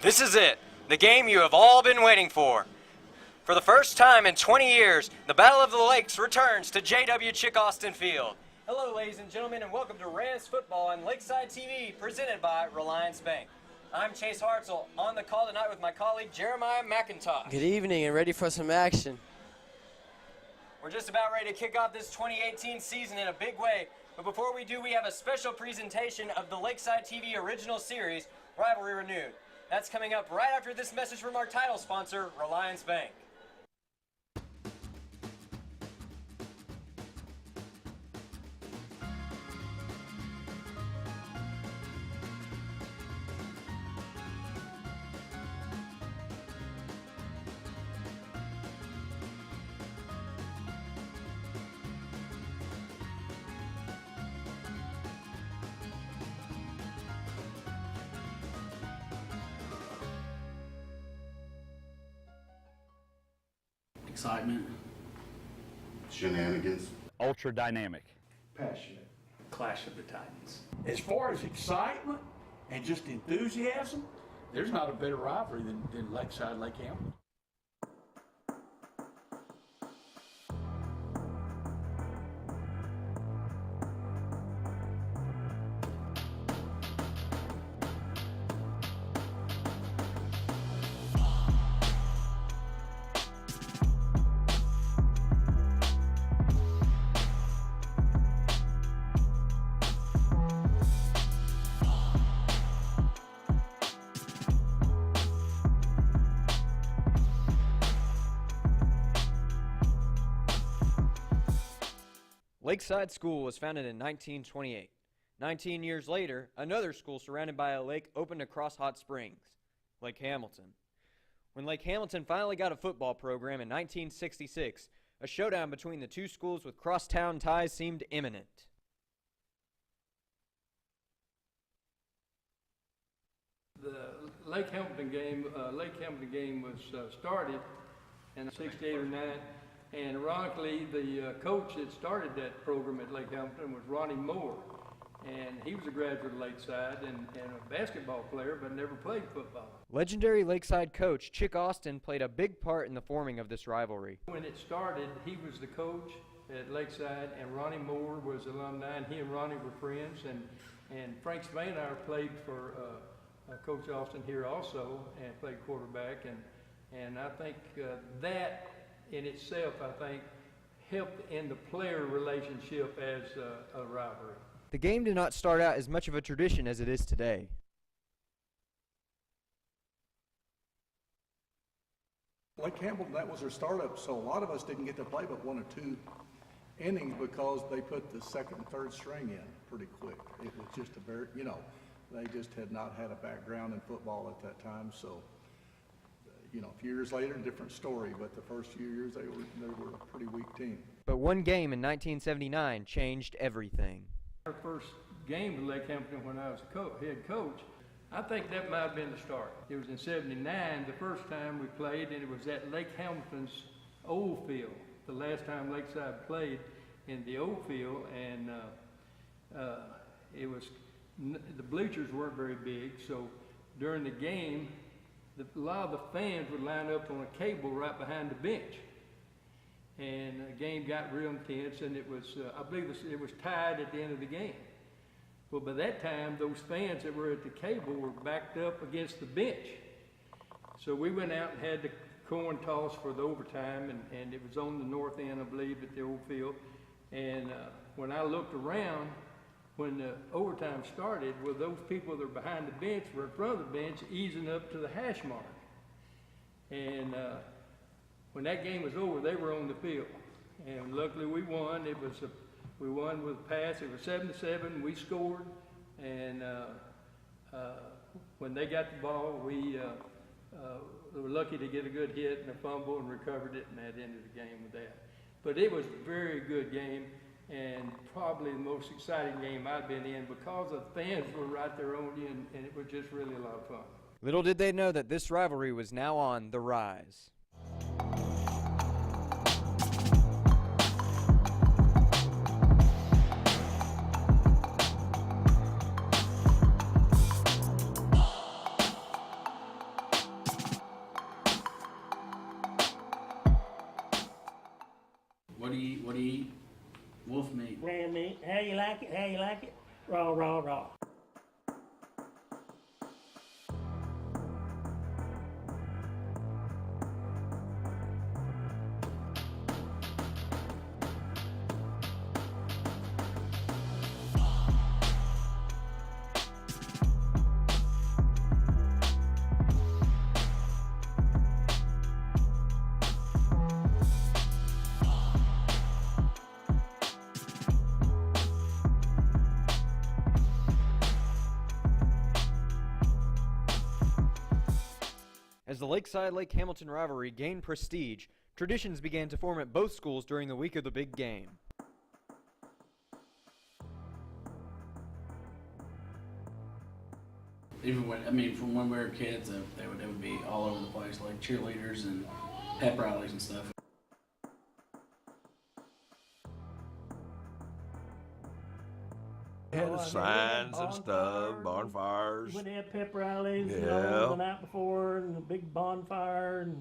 This is it, the game you have all been waiting for. For the first time in 20 years, the Battle of the Lakes returns to J.W. Chick Austin Field. Hello, ladies and gentlemen, and welcome to Rams Football on Lakeside TV, presented by Reliance Bank. I'm Chase Hartzell, on the call tonight with my colleague Jeremiah McIntosh. Good evening, and ready for some action. We're just about ready to kick off this 2018 season in a big way, but before we do, we have a special presentation of the Lakeside TV original series, Rivalry Renewed. That's coming up right after this message from our title sponsor, Reliance Bank. Excitement. Shenanigans. Ultra dynamic. Passionate. Clash of the Titans. As far as excitement and just enthusiasm, there's not a better rivalry than Lakeside Lake Hamilton. Lakeside School was founded in 1928. 19 years later, another school surrounded by a lake opened across Hot Springs, Lake Hamilton. When Lake Hamilton finally got a football program in 1966, a showdown between the two schools with crosstown ties seemed imminent. The Lake Hamilton game was started in 68 or 9. And ironically, the coach that started that program at Lake Hamilton was Ronnie Moore. And he was a graduate of Lakeside and a basketball player, but never played football. Legendary Lakeside coach Chick Austin played a big part in the forming of this rivalry. When it started, he was the coach at Lakeside, and Ronnie Moore was alumni, and he and Ronnie were friends. And Frank Spanauer played for Coach Austin here also, and played quarterback. And I think that in itself, I think, helped in the player relationship as a rivalry. The game did not start out as much of a tradition as it is today. Lake Hamilton, that was their startup, so a lot of us didn't get to play but 1 or 2 innings because they put the second and third string in pretty quick. It was just a very, they just had not had a background in football at that time, so. A few years later, different story, but the first few years they were a pretty weak team. But one game in 1979 changed everything. Our first game with Lake Hamilton when I was head coach, I think that might have been the start. It was in 79, the first time we played, and it was at Lake Hamilton's old field. The last time Lakeside played in the old field, and the bleachers weren't very big, so during the game, a lot of the fans would line up on a cable right behind the bench. And the game got real intense, and it was, I believe it was tied at the end of the game. Well, by that time, those fans that were at the cable were backed up against the bench. So we went out and had the coin toss for the overtime, and it was on the north end, I believe, at the old field. And when I looked around, when the overtime started, well, those people that were behind the bench were in front of the bench easing up to the hash mark. And when that game was over, they were on the field. And luckily we won. We won with a pass. It was 7-7. We scored. And when they got the ball, we were lucky to get a good hit and a fumble and recovered it, and that ended the game with that. But it was a very good game, and probably the most exciting game I've been in because the fans were right there on you, and it was just really a lot of fun. Little did they know that this rivalry was now on the rise. What do you eat? Wolf meat. Ram meat. How you like it? How you like it? Raw, raw, raw. As the Lakeside-Lake Hamilton rivalry gained prestige, traditions began to form at both schools during the week of the big game. Even from when we were kids, they would be all over the place, like cheerleaders and pep rallies and stuff. Had Oh, signs and stuff, bonfires. bonfires. We'd have pep rallies, Yeah. the night before, and a big bonfire,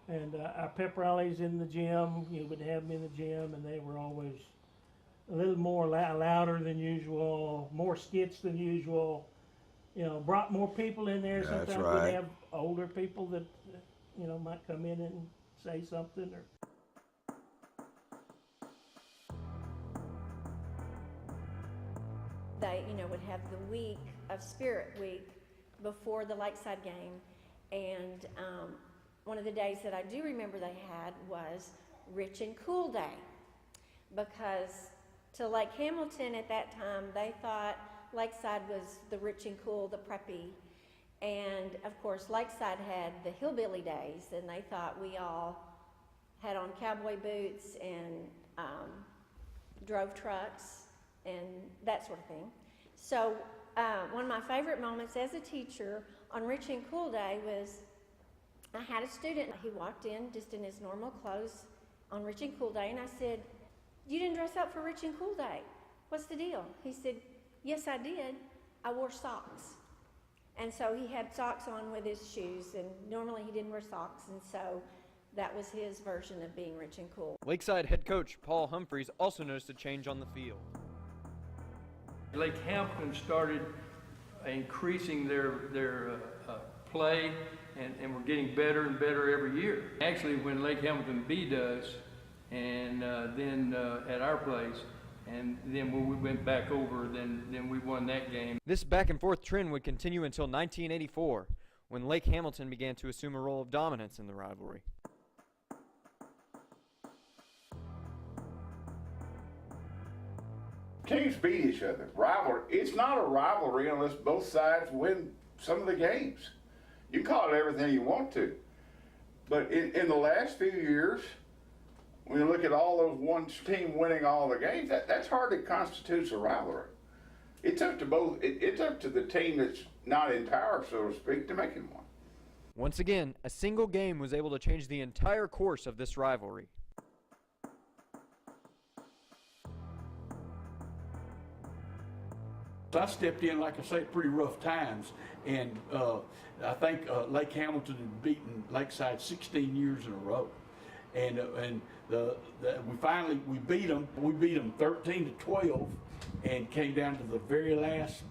and our pep rallies in the gym. You would have them in the gym, and they were always a little more louder than usual, more skits than usual. Brought more people in there. That's Sometimes right. we'd have older people that might come in and say something or. They, would have the week of Spirit Week before the Lakeside game, and one of the days that I do remember they had was Rich and Cool Day, because to Lake Hamilton at that time, they thought Lakeside was the rich and cool, the preppy, and of course Lakeside had the hillbilly days, and they thought we all had on cowboy boots and drove trucks and that sort of thing. So one of my favorite moments as a teacher on Rich and Cool Day was I had a student. He walked in just in his normal clothes on Rich and Cool Day, and I said, "You didn't dress up for Rich and Cool Day. What's the deal?" He said, "Yes, I did. I wore socks." And so he had socks on with his shoes, and normally he didn't wear socks, and so that was his version of being rich and cool. Lakeside head coach Paul Humphreys also noticed a change on the field. Lake Hamilton started increasing their play, and we're getting better and better every year. Actually, when Lake Hamilton beat us, and then at our place, and then when we went back over, then we won that game. This back and forth trend would continue until 1984, when Lake Hamilton began to assume a role of dominance in the rivalry. Teams beat each other. Rivalry. It's not a rivalry unless both sides win some of the games. You can call it everything you want to. But in the last few years, when you look at all those one team winning all the games, that's hardly constitutes a rivalry. It's up to both. It's up to the team that's not in power, so to speak, to make it one. Once again, a single game was able to change the entire course of this rivalry. I stepped in, like I say, pretty rough times, and I think Lake Hamilton had beaten Lakeside 16 years in a row, and we beat them. We beat them 13-12, and came down to the very last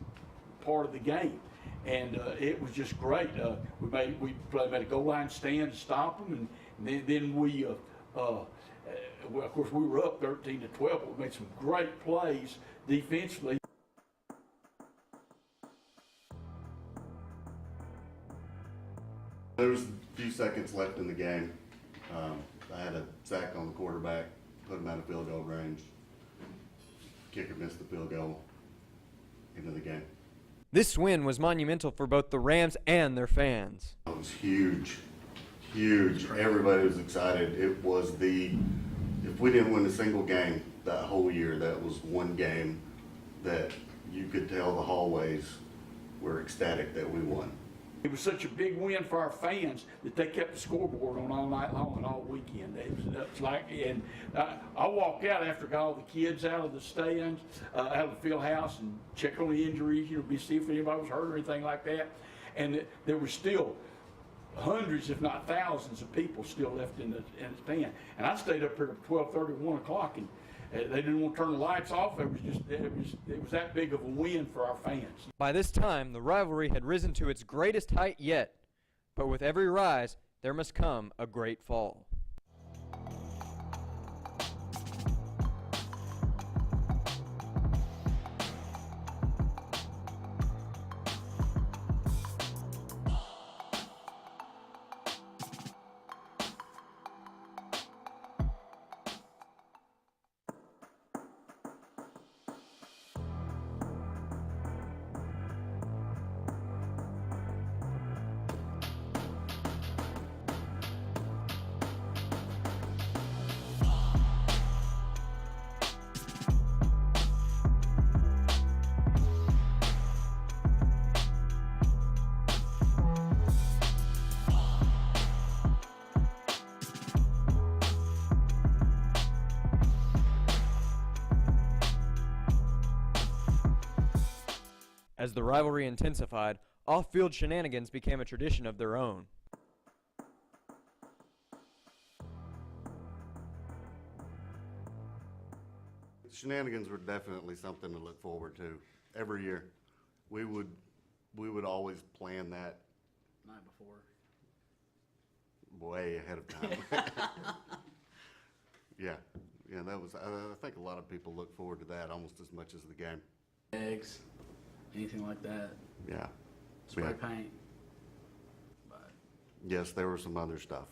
part of the game, and it was just great. We made a goal line stand to stop them, and then we. Of course, we were up 13-12, but we made some great plays defensively. There was a few seconds left in the game. I had a sack on the quarterback, put him out of field goal range. Kicker missed the field goal into the game. This win was monumental for both the Rams and their fans. It was huge, huge. Everybody was excited. It was if we didn't win a single game that whole year, that was one game that you could tell the hallways were ecstatic that we won. It was such a big win for our fans that they kept the scoreboard on all night long and all weekend. It was like, and I walked out after I got all the kids out of the stands, out of the field house, and check on the injuries, see if anybody was hurt or anything like that. And there was still hundreds, if not thousands, of people still left in the stand. And I stayed up here till 12:30, 1 o'clock, and they didn't want to turn the lights off. It was that big of a win for our fans. By this time, the rivalry had risen to its greatest height yet, but with every rise, there must come a great fall. As the rivalry intensified, off-field shenanigans became a tradition of their own. Shenanigans were definitely something to look forward to every year. We would always plan that Night before. way ahead of time. Yeah, that was. I think a lot of people look forward to that almost as much as the game. Eggs, anything like that. Yeah. Spray Yeah. paint. But Yes, there was some other stuff.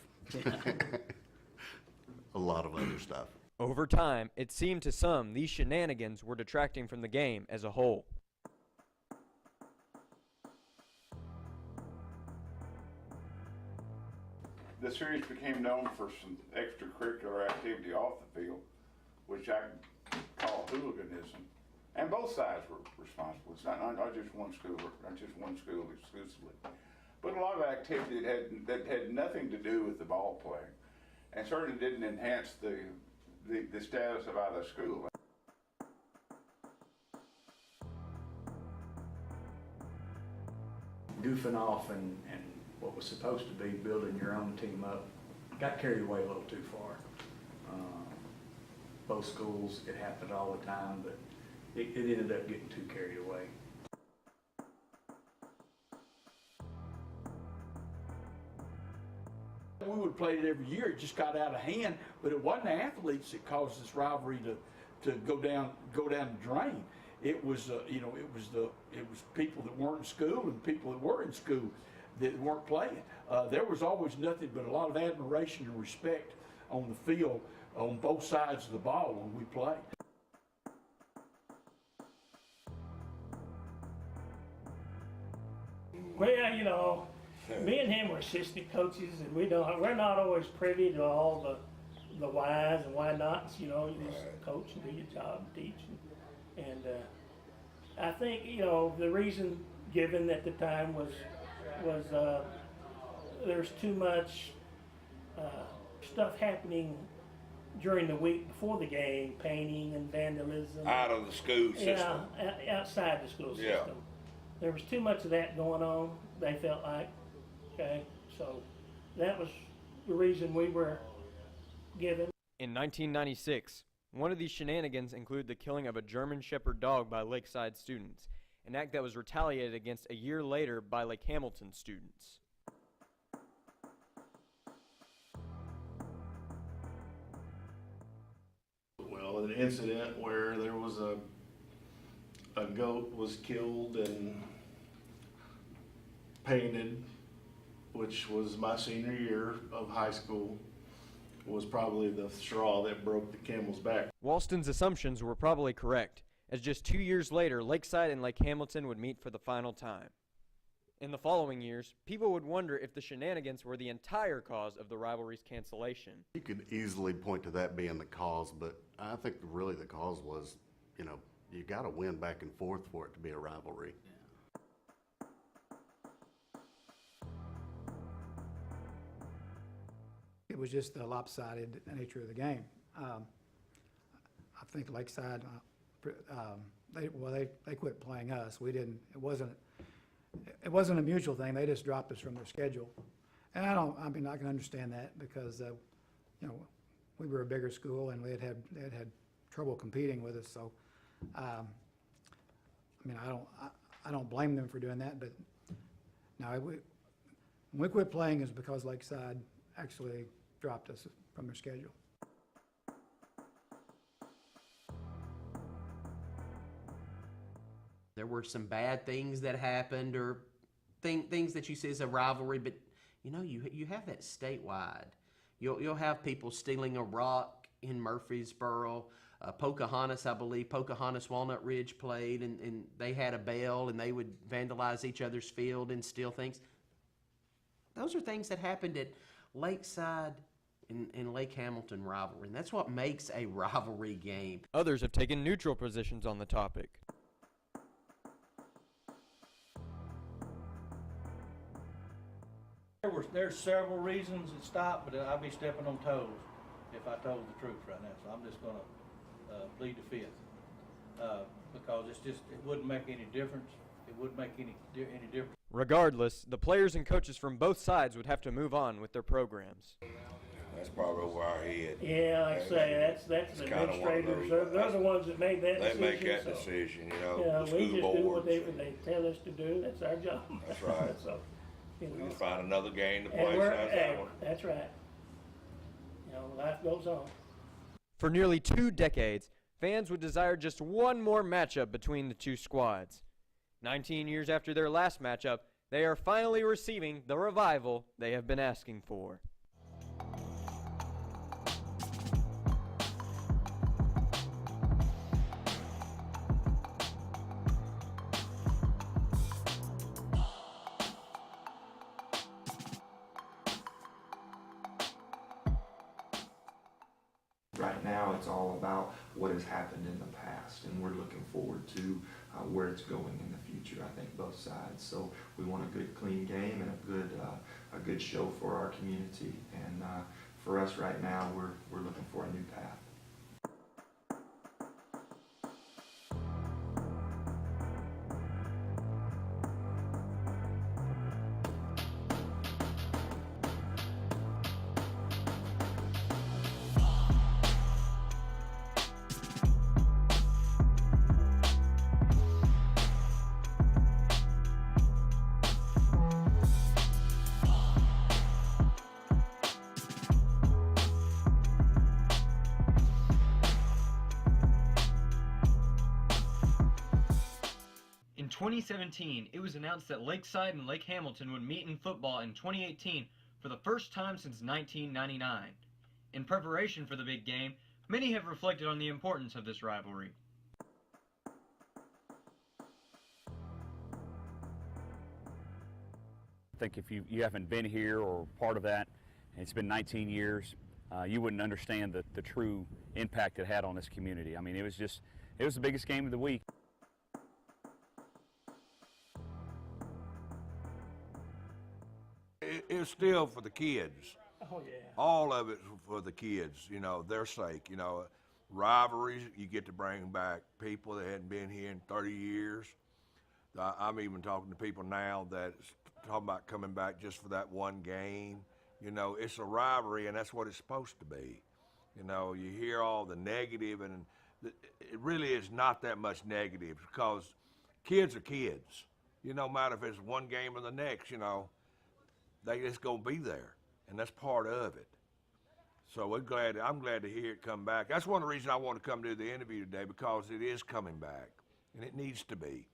A lot of other stuff. Over time, it seemed to some these shenanigans were detracting from the game as a whole. The series became known for some extracurricular activity off the field, which I call hooliganism. And both sides were responsible. It's not just one school, not just one school exclusively. But a lot of activity that had nothing to do with the ball playing, and certainly didn't enhance the status of either school. Goofing off and what was supposed to be building your own team up got carried away a little too far. Both schools, it happened all the time, but it ended up getting too carried away. We would have played it every year. It just got out of hand, but it wasn't the athletes that caused this rivalry to go down the drain. It was it was people that weren't in school and people that were in school that weren't playing. There was always nothing but a lot of admiration and respect on the field on both sides of the ball when we played. Well, me and him were assistant coaches, and we're not always privy to all the whys and why nots. You just coach and do your job, teach, and I think the reason given at the time was there's too much stuff happening during the week before the game, painting and vandalism. Out of the school system. Yeah, outside the school system. Yeah. There was too much of that going on, they felt like. Okay, so that was the reason we were given. In 1996, one of these shenanigans included the killing of a German Shepherd dog by Lakeside students, an act that was retaliated against a year later by Lake Hamilton students. Well, an incident where there was a goat was killed and painted, which was my senior year of high school, was probably the straw that broke the camel's back. Walston's assumptions were probably correct, as just 2 years later, Lakeside and Lake Hamilton would meet for the final time. In the following years, people would wonder if the shenanigans were the entire cause of the rivalry's cancellation. You could easily point to that being the cause, but I think really the cause was, you got to win back and forth for it to be a rivalry. It was just the lopsided nature of the game. I think Lakeside, they quit playing us. We didn't. It wasn't a mutual thing. They just dropped us from their schedule. And I mean, I can understand that because, you know, we were a bigger school and they had trouble competing with us. So, I mean, I don't blame them for doing that, but no, when we quit playing is because Lakeside actually dropped us from their schedule. There were some bad things that happened, or things that you see as a rivalry, but you know, you have that statewide. You'll have people stealing a rock in Murfreesboro. Pocahontas, I believe, Pocahontas Walnut Ridge played, and they had a bell, and they would vandalize each other's field and steal things. Those are things that happened at Lakeside and Lake Hamilton rivalry, and that's what makes a rivalry game. Others have taken neutral positions on the topic. There's several reasons it stopped, but I'd be stepping on toes if I told the truth right now. So I'm just going to plead the fifth because it wouldn't make any difference. It wouldn't make any difference. Regardless, the players and coaches from both sides would have to move on with their programs. That's probably over our head. Yeah, like I say, that's the administrators. They're the ones that made that decision. They make that decision, you know. Yeah, the we school just boards. do whatever they tell us to do. That's our job. That's right. So, you know, we can find another game to and play besides that one. That's right. You know, life goes on. For nearly 2 decades, fans would desire just one more matchup between the two squads. 19 years after their last matchup, they are finally receiving the revival they have been asking for. Right now, it's all about what has happened in the past, and we're looking forward to where it's going in the future. I think both sides. So we want a good, clean game and a good show for our community. And for us right now, we're looking for a new path. In 2017, it was announced that Lakeside and Lake Hamilton would meet in football in 2018 for the first time since 1999. In preparation for the big game, many have reflected on the importance of this rivalry. I think if you haven't been here or part of that, and it's been 19 years, you wouldn't understand the true impact it had on this community. I mean, it was the biggest game of the week. It's still for the kids. Oh, yeah. All of it's for the kids, you know, their sake. You know, rivalries, you get to bring back people that hadn't been here in 30 years. I'm even talking to people now that's talking about coming back just for that one game. You know, it's a rivalry, and that's what it's supposed to be. You know, you hear all the negative, and it really is not that much negative because kids are kids. You know, no matter if it's one game or the next, you know, they just gonna be there, and that's part of it. So I'm glad to hear it come back. That's one of the reasons I want to come to the interview today, because it is coming back, and it needs to be.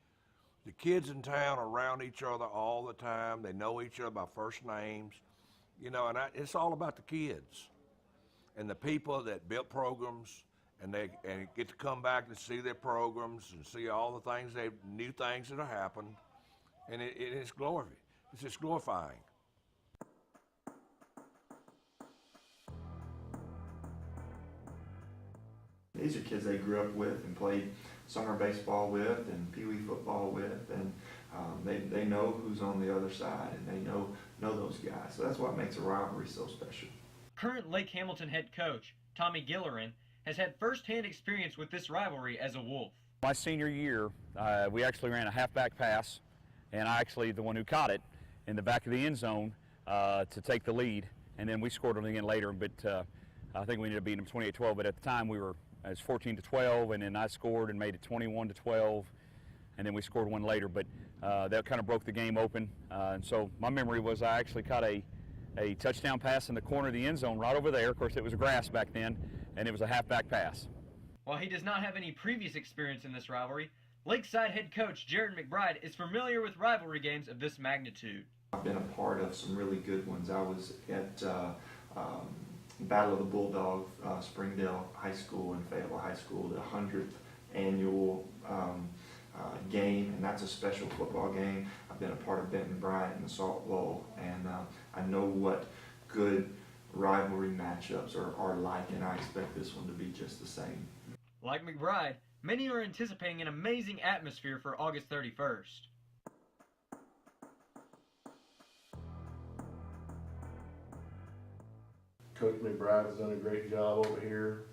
The kids in town are around each other all the time. They know each other by first names, you know, and it's all about the kids and the people that built programs, and they get to come back and see their programs and see all the things new things that have happened, and it's glorious. It's just glorifying. These are kids they grew up with and played summer baseball with and pee-wee football with, and they know who's on the other side, and they know those guys. So that's what makes a rivalry so special. Current Lake Hamilton head coach Tommy Gillerin has had first-hand experience with this rivalry as a Wolf. My senior year, we actually ran a halfback pass, and I actually the one who caught it in the back of the end zone to take the lead, and then we scored again later, but I think we ended up beating them 28-12, but at the time it was 14-12, and then I scored and made it 21-12, and then we scored one later, but that kind of broke the game open. And so my memory was I actually caught a touchdown pass in the corner of the end zone right over there. Of course, it was grass back then, and it was a halfback pass. While he does not have any previous experience in this rivalry, Lakeside head coach Jared McBride is familiar with rivalry games of this magnitude. I've been a part of some really good ones. I was at Battle of the Bulldog, Springdale High School and Fayetteville High School, the 100th annual game, and that's a special football game. I've been a part of Benton Bryant and the Salt Bowl, and I know what good rivalry matchups are like, and I expect this one to be just the same. Like McBride, many are anticipating an amazing atmosphere for August 31st. Coach McBride has done a great job over here.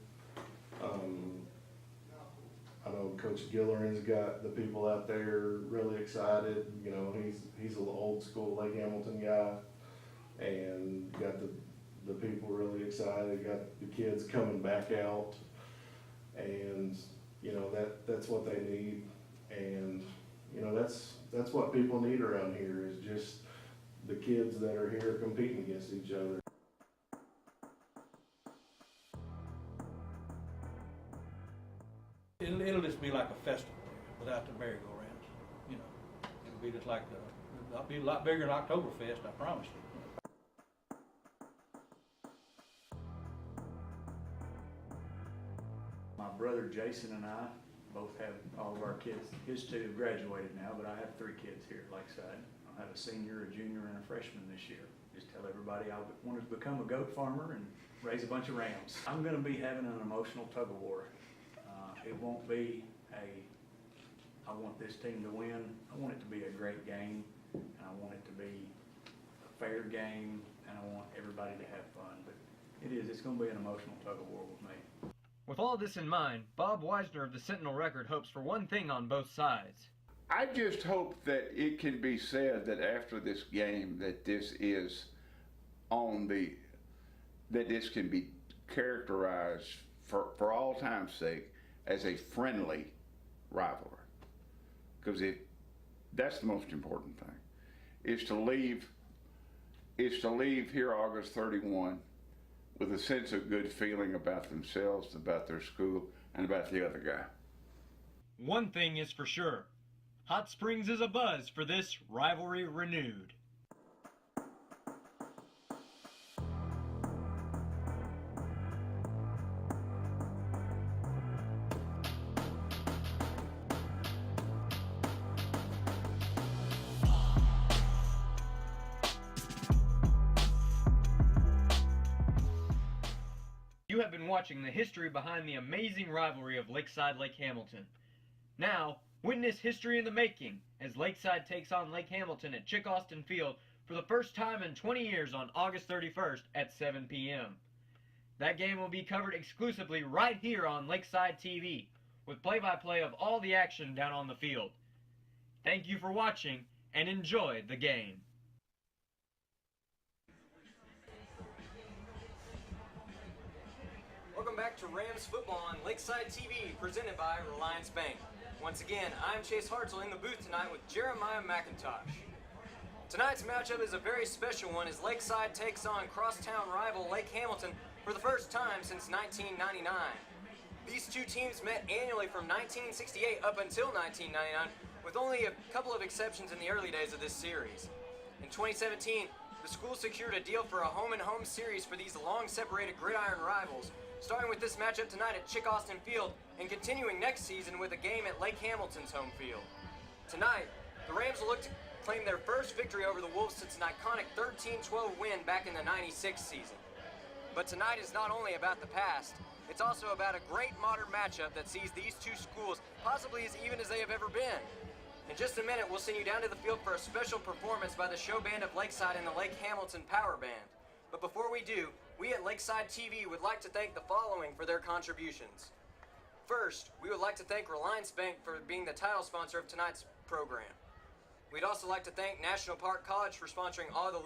I know Coach Gilleran's got the people out there really excited. You know, he's an old school Lake Hamilton guy, and got the people really excited. Got the kids coming back out, and you know that's what they need. And you know that's what people need around here is just the kids that are here competing against each other. It'll just be like a festival without the merry-go-rounds. You know, it'll be just like it'll be a lot bigger than Oktoberfest, I promise you. My brother Jason and I both have all of our kids. His two have graduated now, but I have 3 kids here at Lakeside. I'll have a senior, a junior, and a freshman this year. Just tell everybody I wanted to become a goat farmer and raise a bunch of rams. I'm going to be having an emotional tug-of-war. It won't be I want this team to win. I want it to be a great game, and I want it to be a fair game, and I want everybody to have fun. But it's going to be an emotional tug-of-war with me. With all this in mind, Bob Weisner of the Sentinel Record hopes for one thing on both sides. I just hope that it can be said that after this game that this is that this can be characterized for all time's sake as a friendly rivalry. Because that's the most important thing, is to leave here August 31 with a sense of good feeling about themselves, about their school, and about the other guy. One thing is for sure, Hot Springs is abuzz for this rivalry renewed. You have been watching the history behind the amazing rivalry of Lakeside Lake Hamilton. Now, witness history in the making as Lakeside takes on Lake Hamilton at Chick Austin Field for the first time in 20 years on August 31st at 7 p.m. That game will be covered exclusively right here on Lakeside TV, with play-by-play of all the action down on the field. Thank you for watching, and enjoy the game. Welcome back to Rams football on Lakeside TV, presented by Reliance Bank. Once again, I'm Chase Hartzell in the booth tonight with Jeremiah McIntosh. Tonight's matchup is a very special one as Lakeside takes on crosstown rival Lake Hamilton for the first time since 1999. These two teams met annually from 1968 up until 1999, with only a couple of exceptions in the early days of this series. In 2017, the school secured a deal for a home-and-home series for these long-separated gridiron rivals, starting with this matchup tonight at Chick Austin Field and continuing next season with a game at Lake Hamilton's home field. Tonight, the Rams will look to claim their first victory over the Wolves since an iconic 13-12 win back in the '96 season. But tonight is not only about the past, it's also about a great modern matchup that sees these two schools possibly as even as they have ever been. In just a minute, we'll send you down to the field for a special performance by the show band of Lakeside and the Lake Hamilton Power Band. But before we do, we at Lakeside TV would like to thank the following for their contributions. First, we would like to thank Reliance Bank for being the title sponsor of tonight's program. We'd also like to thank National Park College for sponsoring all the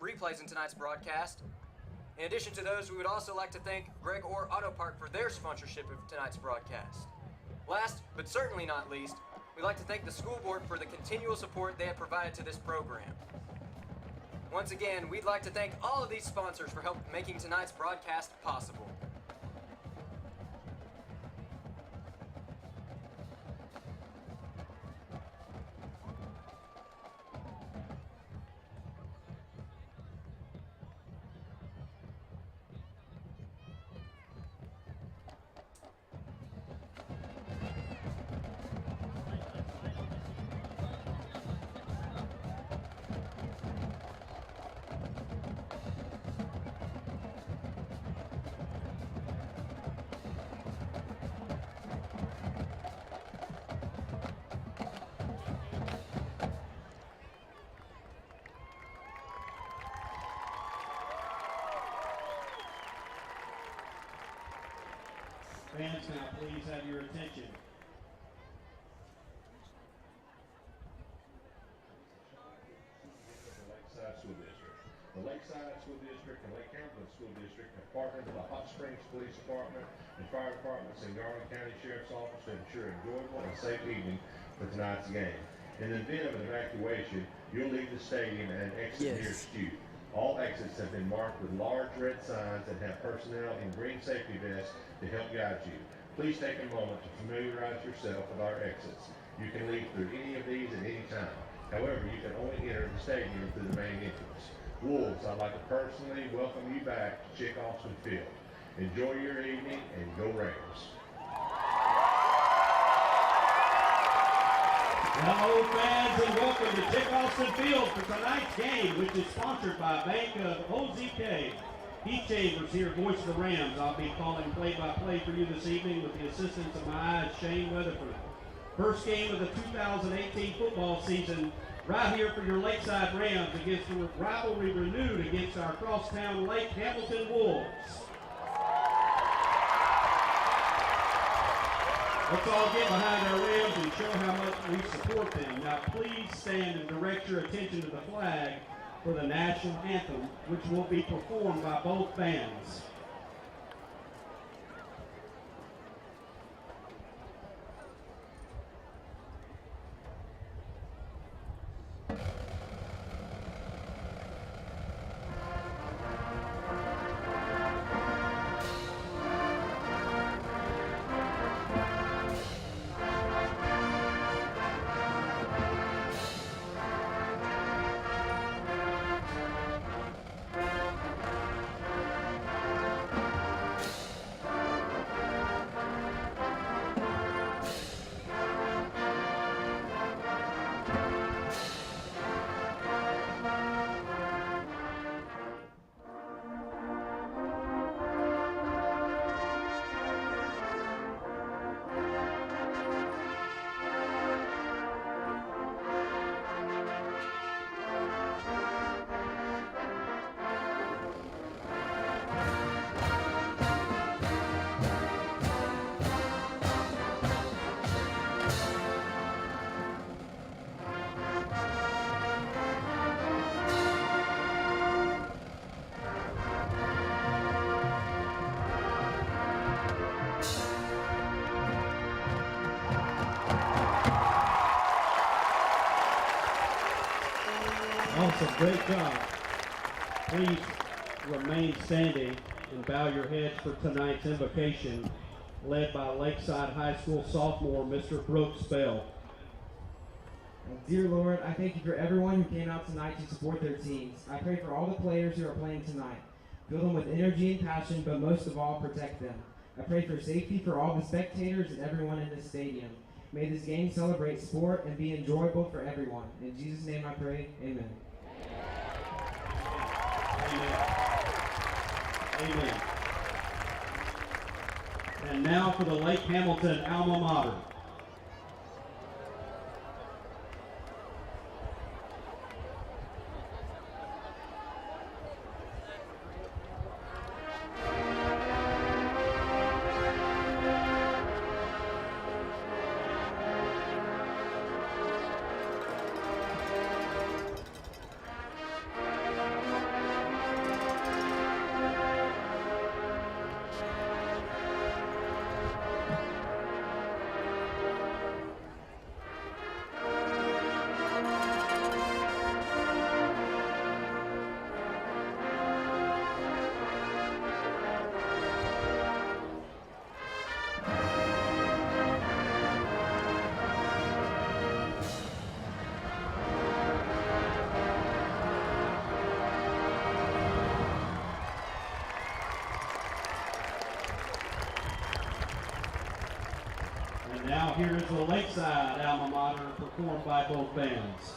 replays in tonight's broadcast. In addition to those, we would also like to thank Greg Orr Auto Park for their sponsorship of tonight's broadcast. Last, but certainly not least, we'd like to thank the school board for the continual support they have provided to this program. Once again, we'd like to thank all of these sponsors for help making tonight's broadcast possible. Fans, now please have your attention. The Lakeside School District. The Lakeside School District and Lake Hamilton School District have partnered with the Hot Springs Police Department and fire departments and Garland County Sheriff's Office to ensure enjoyable and safe evening for tonight's game. In the event of an evacuation, you'll leave the stadium and exit nearest you. All exits have been marked with large red signs that have personnel in green safety vests to help guide you. Please take a moment to familiarize yourself with our exits. You can leave through any of these at any time. However, you can only enter the stadium through the main entrance. Wolves, I'd like to personally welcome you back to Chick Austin Field. Enjoy your evening and go Raiders. Hello fans and welcome to Chick Austin Field for tonight's game, which is sponsored by Bank of OZK. Heath Chambers here, voice of the Rams. I'll be calling play-by-play for you this evening with the assistance of my eyes, Shane Weatherford. First game of the 2018 football season, right here for your Lakeside Rams against the rivalry renewed against our crosstown Lake Hamilton Wolves. Let's all get behind our Rams and show how much we support them. Now please stand and direct your attention to the flag for the national anthem, which will be performed by both bands. Awesome, great job. Please remain standing and bow your heads for tonight's invocation, led by Lakeside High School sophomore, Mr. Brooks Bell. Dear Lord, I thank you for everyone who came out tonight to support their teams. I pray for all the players who are playing tonight. Fill them with energy and passion, but most of all, protect them. I pray for safety for all the spectators and everyone in this stadium. May this game celebrate sport and be enjoyable for everyone. In Jesus' name I pray, amen. Amen. Amen. And now for the Lake Hamilton alma mater. Now here is the Lakeside alma mater performed by both bands.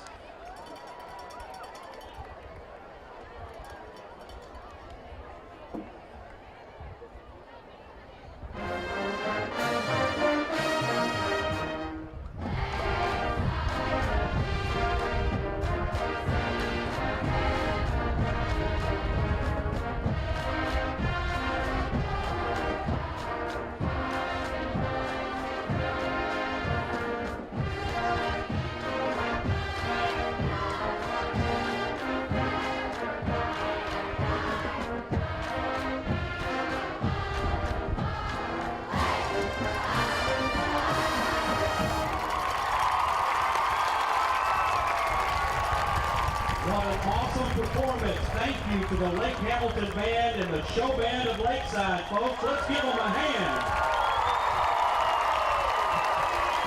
What an awesome performance. Thank you to the Lake Hamilton Band and the show band of Lakeside, folks. Let's give them a hand.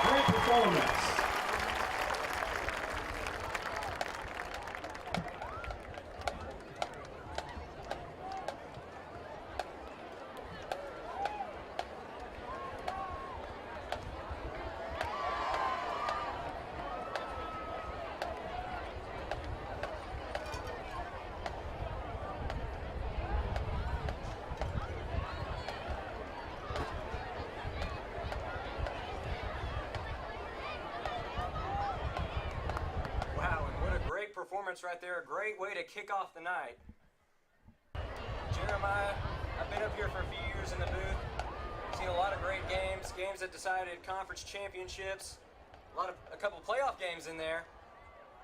Great performance. Performance right there, a great way to kick off the night. Jeremiah, I've been up here for a few years in the booth, seen a lot of great games that decided conference championships, a couple playoff games in there,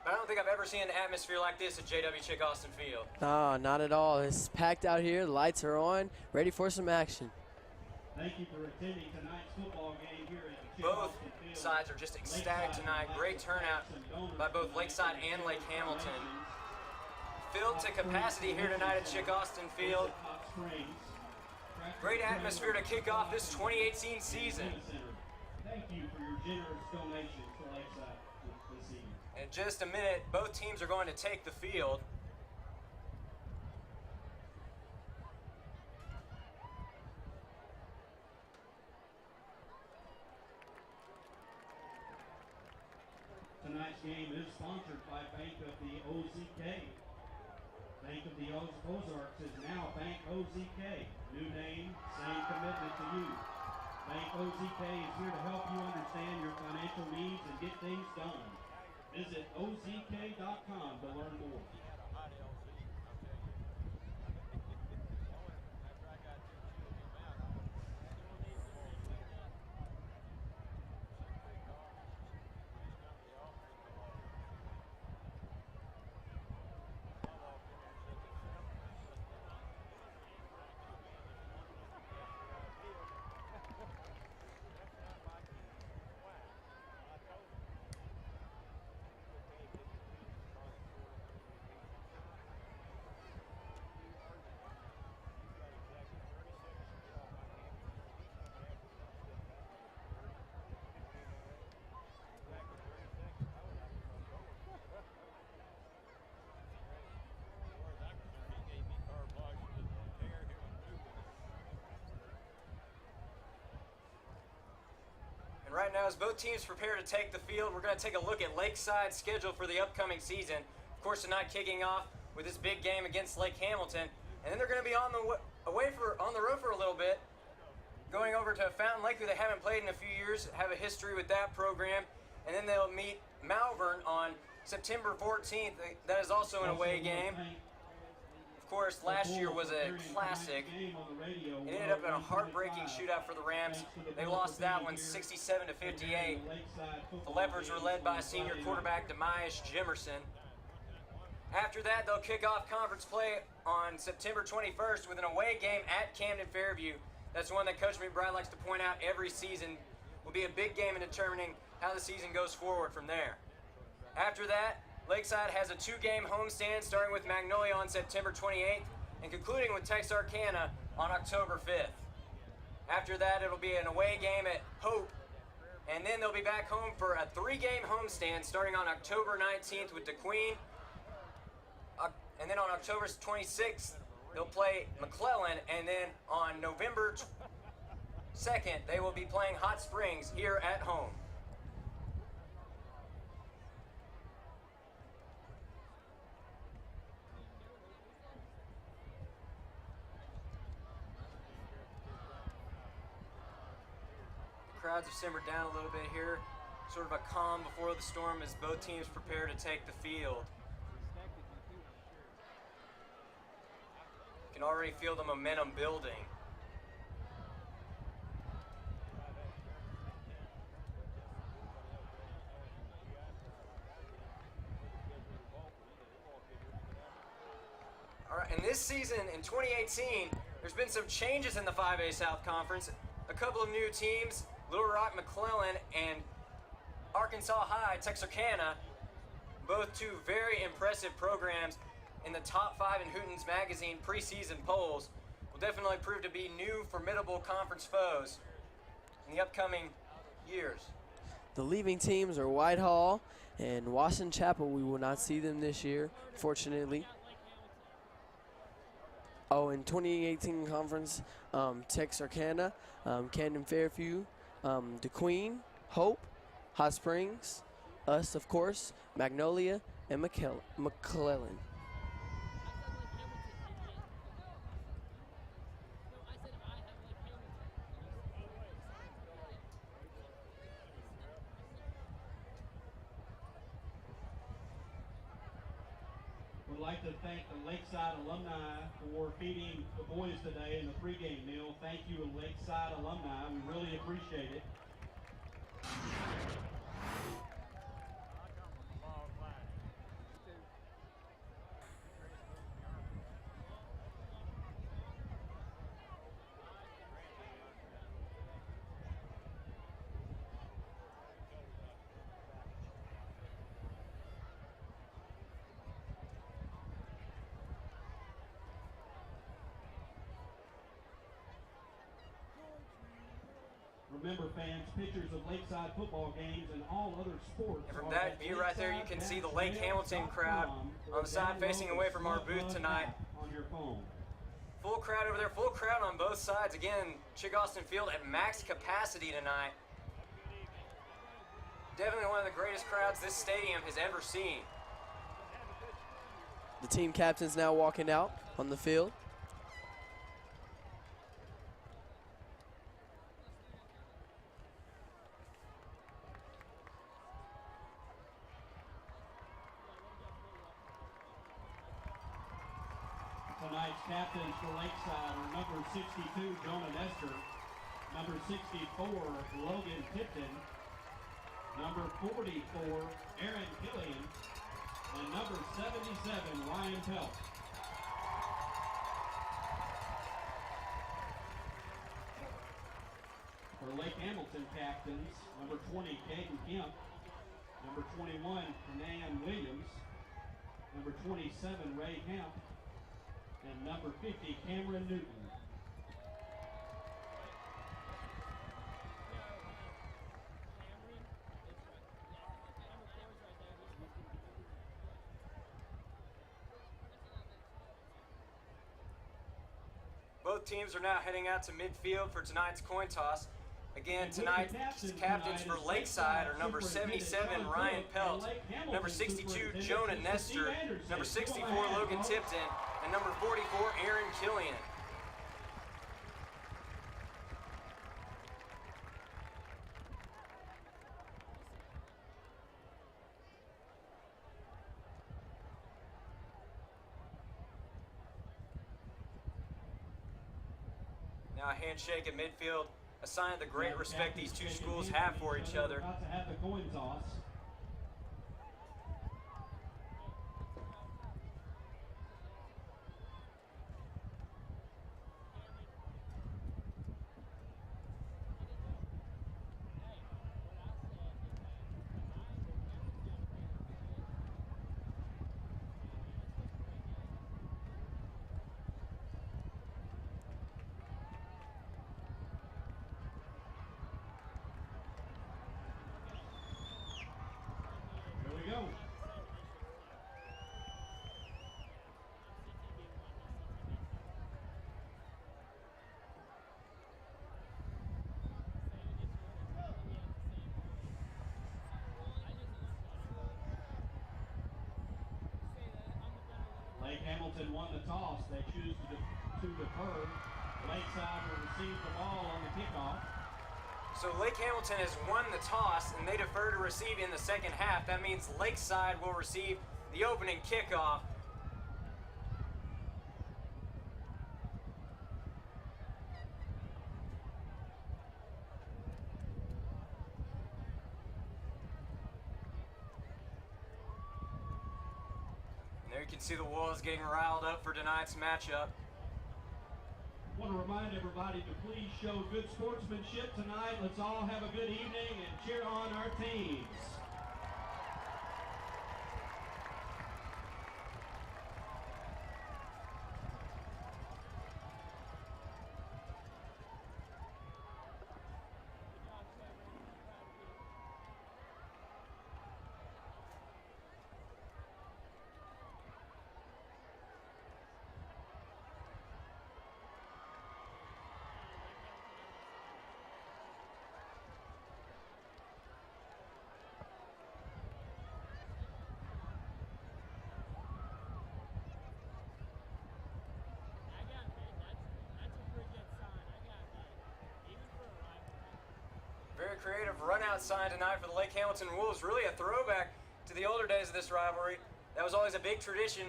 but I don't think I've ever seen an atmosphere like this at JW Chick Austin Field. No, not at all. It's packed out here, the lights are on, ready for some action. Thank you for attending tonight's football game here at the Both sides are just ecstatic tonight. Great turnout by both Lakeside and Lake Hamilton. Filled to capacity here tonight at Chick Austin Field. Great atmosphere to kick off this 2018 season. Thank you for your generous donation to Lakeside this evening. In just a minute, both teams are going to take the field. Tonight's game is sponsored by Bank of the OZK. Bank of the Ozarks is now Bank OZK. New name, same commitment to you. Bank OZK is here to help you understand your financial needs and get things done. Visit ozk.com to learn more. And right now, as both teams prepare to take the field, we're going to take a look at Lakeside's schedule for the upcoming season. Of course, tonight kicking off with this big game against Lake Hamilton, and then they're going to be on the road for a little bit, going over to Fountain Lake, who they haven't played in a few years, have a history with that program, and then they'll meet Malvern on September 14th. That is also an away game. Of course, last year was a classic. It ended up in a heartbreaking shootout for the Rams. They lost that one 67-58. The Leopards were led by senior quarterback Demias Jimerson. After that, they'll kick off conference play on September 21st with an away game at Camden Fairview. That's one that Coach McBride likes to point out every season will be a big game in determining how the season goes forward from there. After that, Lakeside has a two-game homestand starting with Magnolia on September 28th and concluding with Texarkana on October 5th. After that, it'll be an away game at Hope, and then they'll be back home for a three-game homestand starting on October 19th with DeQueen. And then on October 26th, they'll play McClellan, and then on November Second, they will be playing Hot Springs here at home. The crowds have simmered down a little bit here. Sort of a calm before the storm as both teams prepare to take the field. You can already feel the momentum building. All right, and this season in 2018, there's been some changes in the 5A South Conference. A couple of new teams, Little Rock McClellan and Arkansas High Texarkana, both two very impressive programs in the top 5 in Hooten's Magazine preseason polls, will definitely prove to be new formidable conference foes in the upcoming years. The leaving teams are Whitehall and Wasson Chapel. We will not see them this year, fortunately. Oh, in 2018 conference, Texarkana, Camden Fairview, DeQueen, Hope, Hot Springs, us, of course, Magnolia, and McClellan. We'd like to thank the Lakeside alumni for feeding the boys today in the pregame meal. Thank you, Lakeside alumni. We really appreciate it. Remember, fans, pictures of Lakeside football games and all other sports. And from that view right there, you can see the Lake Hamilton crowd on the side facing away from our booth tonight. On your phone. Full crowd over there, full crowd on both sides. Again, Chick Austin Field at max capacity tonight. Definitely one of the greatest crowds this stadium has ever seen. The team captain's now walking out on the field. Tonight's captains for Lakeside are number 62, Jonah Nestor, number 64, Logan Tipton, number 44, Aaron Killian, and number 77, Ryan Pelt. For Lake Hamilton captains, number 20, Caden Kemp, number 21, Kanan Williams, number 27, Ray Hemp, and number 50, Cameron Newton. Both teams are now heading out to midfield for tonight's coin toss. Again, tonight's captains for Lakeside are number 77, Ryan Pelt, number 62, Jonah Nestor, number 64, Logan Tipton, and number 44, Aaron Killian. Now a handshake at midfield, a sign of the great respect these two schools have for each other. About to have the coin toss. Hamilton won the toss. They choose to defer. Lakeside will receive the ball on the kickoff. So Lake Hamilton has won the toss, and they defer to receive in the second half. That means Lakeside will receive the opening kickoff. And there you can see the Wolves getting riled up for tonight's matchup. I want to remind everybody to please show good sportsmanship tonight. Let's all have a good evening and cheer on our teams. Very creative run-out sign tonight for the Lake Hamilton Wolves. Really a throwback to the older days of this rivalry. That was always a big tradition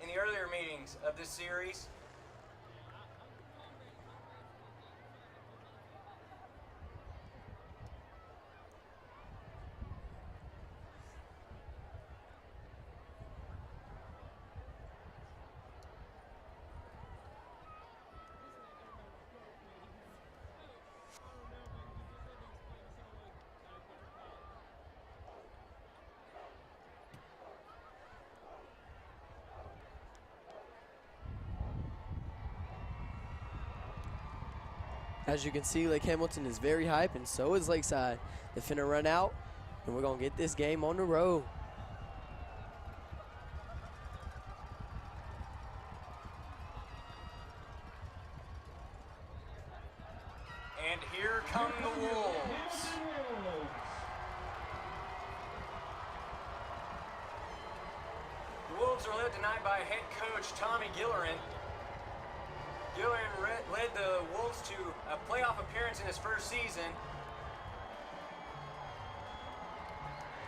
in the earlier meetings of this series. As you can see, Lake Hamilton is very hype, and so is Lakeside. They're finna run out, and we're gonna get this game on the road. And here come the Wolves. The Wolves are led tonight by head coach Tommy Gillerin. Gillerin led the Wolves to a playoff appearance in his first season.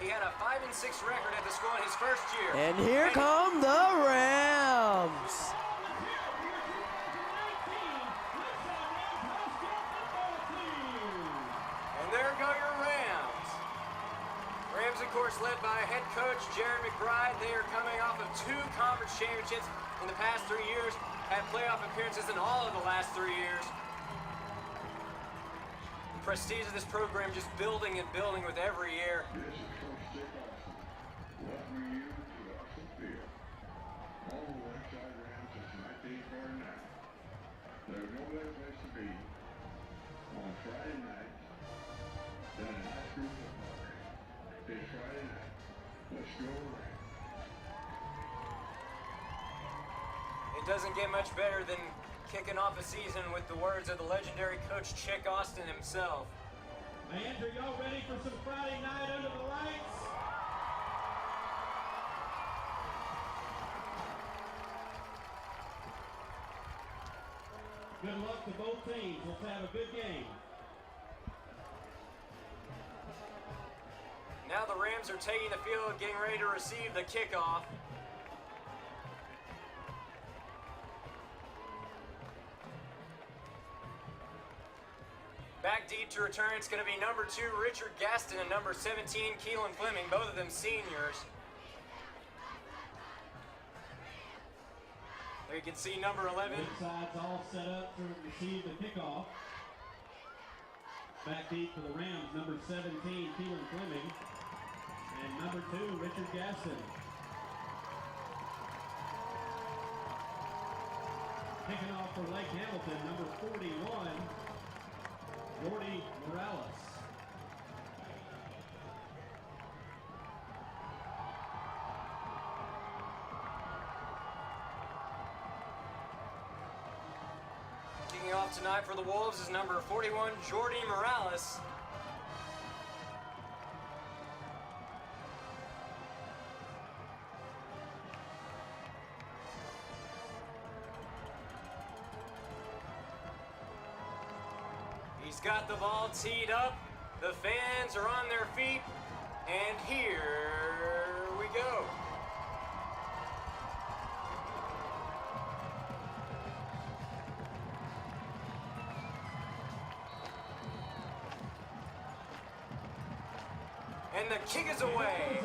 He had a 5-6 record at the school in his first year. And here come the Rams. And there go your Rams. Rams, of course, led by head coach Jared McBride. They are coming off of 2 conference championships in the past 3 years. Had playoff appearances in all of the last 3 years. The prestige of this program just building and building with every year. This is Coach Dick Austin. Welcome you to Austin Field. Home of the Lakeside Rams since 1949. There's no better place to be on Friday night than a high school football game. It's Friday night. Let's go Rams. It doesn't get much better than kicking off a season with the words of the legendary coach Chick Austin himself. Fans, are y'all ready for some Friday night under the lights? Good luck to both teams. Let's have a good game. Now the Rams are taking the field, getting ready to receive the kickoff. Back deep to return, it's going to be number 2, Richard Gaston, and number 17, Keelan Fleming, both of them seniors. There you can see number 11. Sides all set up to receive the kickoff. Back deep for the Rams, number 17, Keelan Fleming, and number 2, Richard Gaston. Kicking off for Lake Hamilton, number 41, Jordy Morales. Kicking off tonight for the Wolves is number 41, Jordy Morales. He's got the ball teed up. The fans are on their feet. And here we go. And the kick is away.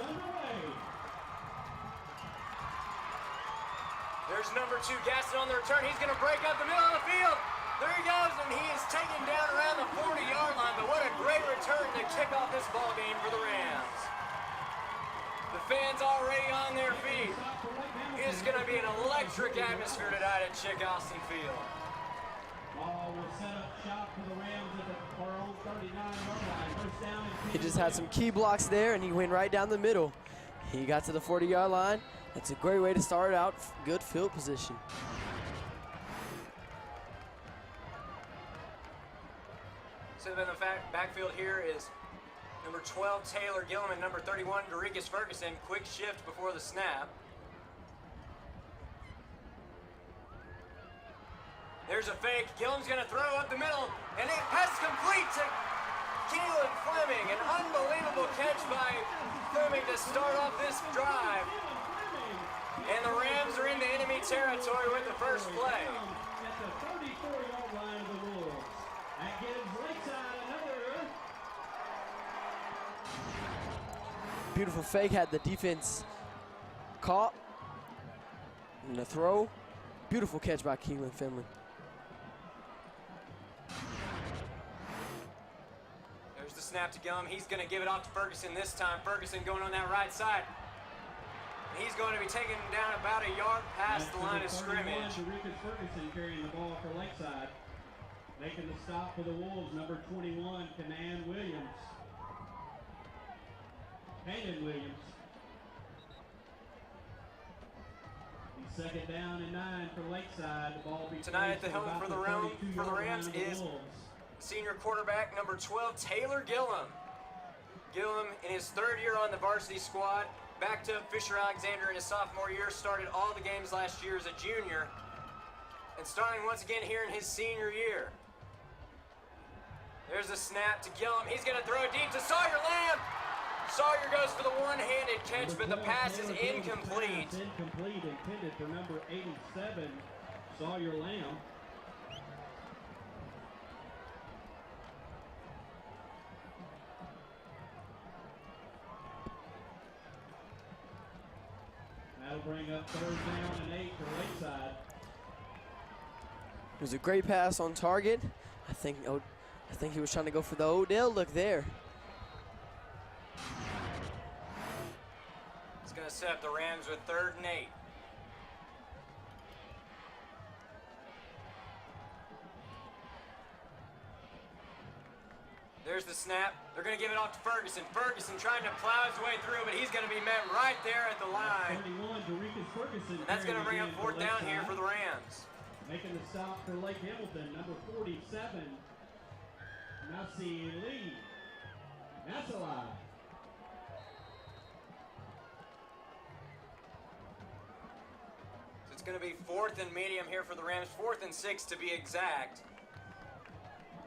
There's number 2, Gaston on the return. He's going to break up the middle of the field. There he goes, and he is taken down around the 40-yard line. But what a great return to kick off this ball game for the Rams. The fans already on their feet. It's going to be an electric atmosphere tonight at Chick Austin Field. Ball will set up shop for the Rams at our own 39-yard line. First down and He just had some key blocks there, and he went right down the middle. He got to the 40-yard line. That's a great way to start out. Good field position. So in the backfield here is number 12, Taylor Gillum, and number 31, Dorikus Ferguson. Quick shift before the snap. There's a fake. Gillum's going to throw up the middle, and it pass complete to Keelan Fleming. An unbelievable catch by Fleming to start off this drive. And the Rams are into enemy territory with the first play. at the 34-yard line of the Wolves. That gives Lakeside another. Beautiful fake, had the defense caught. And the throw. Beautiful catch by Keelan Finley. There's the snap to Gillum. He's going to give it off to Ferguson this time. Ferguson going on that right side. He's going to be taken down about a yard past the line of scrimmage. Dorikus Ferguson carrying the ball for Lakeside. Making the stop for the Wolves, number 21, Kanan Williams. Kanan Williams. He's second down and 9 for Lakeside. The ball be Tonight at the helm for the Rams is senior quarterback number 12, Taylor Gillum. Gillum, in his third year on the varsity squad, backed up Fisher Alexander in his sophomore year, started all the games last year as a junior, and starting once again here in his senior year. There's a snap to Gillum. He's going to throw it deep to Sawyer Lamb. Sawyer goes for the one-handed catch, but the pass is incomplete. Incomplete, intended for number 87, Sawyer Lamb. That'll bring up third down and 8 for Lakeside. It was a great pass on target. I think he was trying to go for the Odell look there. It's going to set up the Rams with 3rd and 8. There's the snap. They're going to give it off to Ferguson. Ferguson trying to plow his way through, but he's going to be met right there at the line. 31, Dorikus Ferguson. And that's going to bring up 4th down here for the Rams. Making the stop for Lake Hamilton, number 47, Nasi Lee. Nasala. So it's going to be 4th and medium here for the Rams. 4th and 6 to be exact.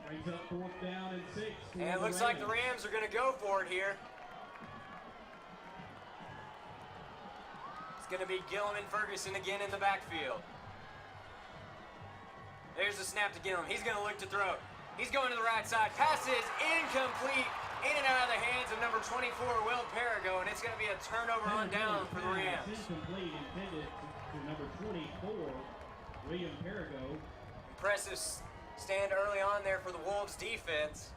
Brings up 4th down and 6. And it looks like the Rams are going to go for it here. It's going to be Gillum and Ferguson again in the backfield. There's the snap to Gillum. He's going to look to throw. He's going to the right side. Pass is incomplete. In and out of the hands of number 24, Will Perigo, and it's going to be a turnover on down for the Rams. Incomplete, intended to number 24, William Perigo. Impressive stand early on there for the Wolves defense.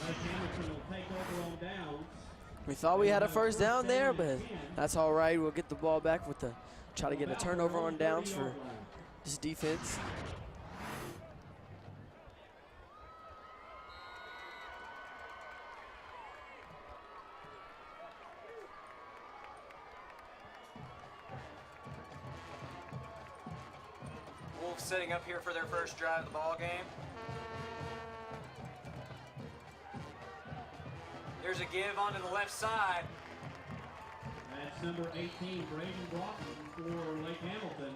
Lake Hamilton will take over on downs. We thought we had a first down there, but that's all right. We'll get the ball back with the try to get a turnover on downs for this defense. Wolves setting up here for their first drive of the ball game. There's a give onto the left side. That's number 18, Braden Broughton for Lake Hamilton.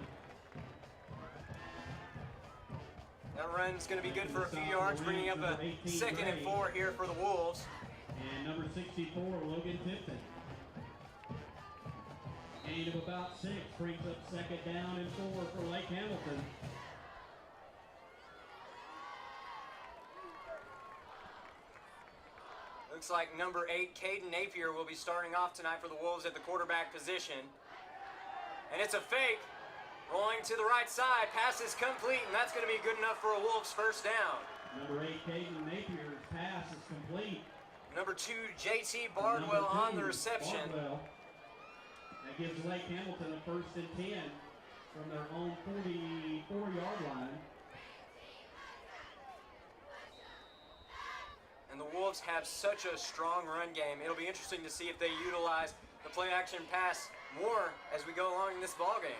That run's going to be good for a few yards, bringing up a 2nd and 4 here for the Wolves. And number 64, Logan Tipton. Gain of about 6 brings up 2nd down and 4 for Lake Hamilton. Looks like number 8, Caden Napier, will be starting off tonight for the Wolves at the quarterback position. And it's a fake. Rolling to the right side. Pass is complete, and that's going to be good enough for a Wolves first down. Number 8, Caden Napier's pass is complete. Number 2, JT Bardwell on the reception. Bardwell. That gives Lake Hamilton a 1st and 10 from their own 44-yard line. And the Wolves have such a strong run game. It'll be interesting to see if they utilize the play-action pass more as we go along in this ball game.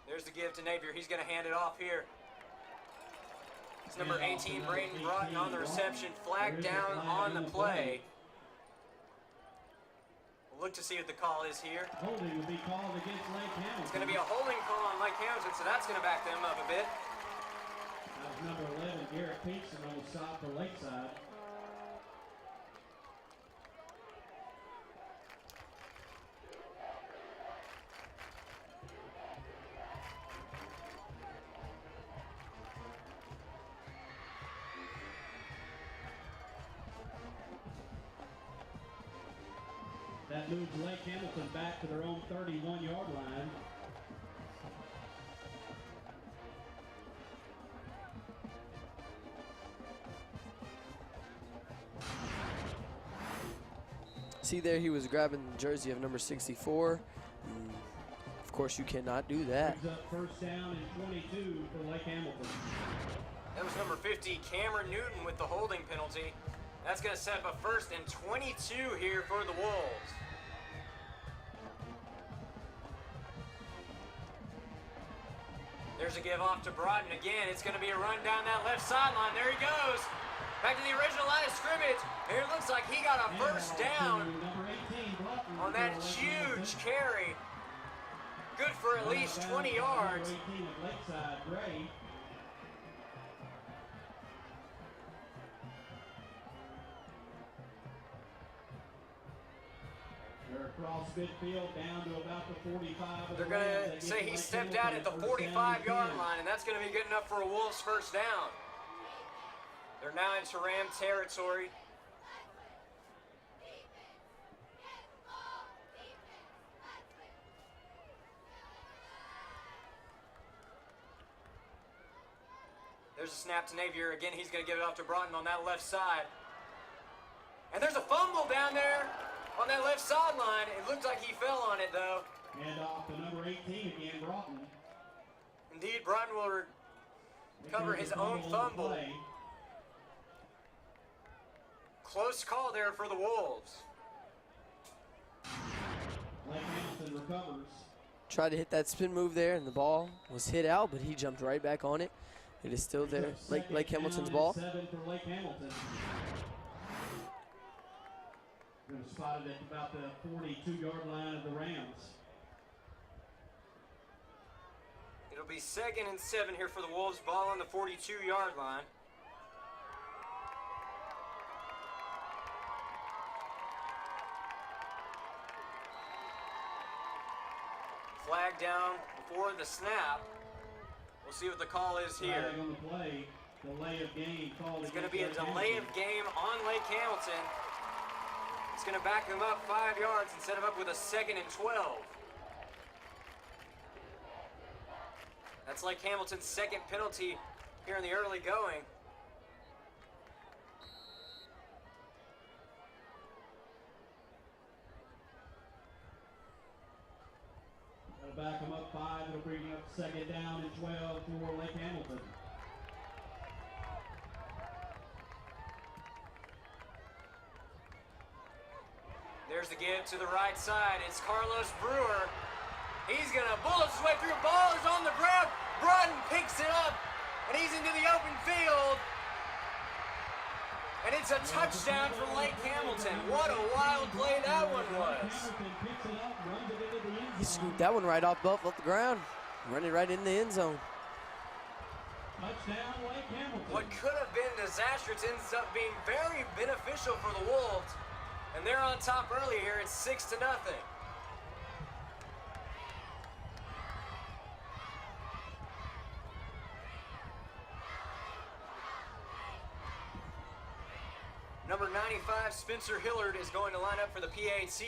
There's the give to Napier. He's going to hand it off here. It's number 18, Braden Broughton on the reception. Flag down on the play. We'll look to see what the call is here. Holding will be called against Lake Hamilton. It's going to be a holding call on Lake Hamilton, so that's going to back them up a bit. That was number 11, Garrett Peterson, on the stop for Lakeside. That moves Lake Hamilton back to their own 31-yard line. See there, he was grabbing the jersey of number 64. Of course, you cannot do that. Brings up 1st down and 22 for Lake Hamilton. That was number 50, Cameron Newton, with the holding penalty. That's going to set up a 1st and 22 here for the Wolves. There's a give off to Broughton again. It's going to be a run down that left sideline. There he goes. Back to the original line of scrimmage. Here it looks like he got a 1st down on that huge carry. Good for at least 20 yards. Lakeside, Gray. They're across midfield down to about the 45. They're going to say he stepped out at the 45-yard line, and that's going to be good enough for a Wolves 1st down. They're now into Ram territory. There's a snap to Napier. Again, he's going to give it off to Broughton on that left side. And there's a fumble down there on that left sideline. It looked like he fell on it, though. And off to number 18 again, Broughton. Indeed, Broughton will recover his own fumble. Play. Close call there for the Wolves. Lake Hamilton recovers. Tried to hit that spin move there, and the ball was hit out, but he jumped right back on it. It is still there. Lake Hamilton's ball. 7 for Lake Hamilton. It was spotted at about the 42-yard line of the Rams. It'll be 2nd and 7 here for the Wolves. Ball on the 42-yard line. Flag down before the snap. We'll see what the call is here. Flag on the play. Delay of game called. It's going to be a delay of game on Lake Hamilton. It's going to back them up 5 yards and set them up with a 2nd and 12. That's Lake Hamilton's 2nd penalty here in the early going. That'll back them up 5. It'll bring up 2nd down and 12 for Lake Hamilton. There's the give to the right side. It's Carlos Brewer. He's going to bullet his way through. Ball is on the ground. Broughton picks it up, and he's into the open field. And it's a touchdown for Lake Hamilton. What a wild play that one was. He scooped that one right off the ground, running right in the end zone. Touchdown, Lake Hamilton. What could have been disastrous ends up being very beneficial for the Wolves. And they're on top early here. It's 6-0. Number 95, Spencer Hillard, is going to line up for the PAT.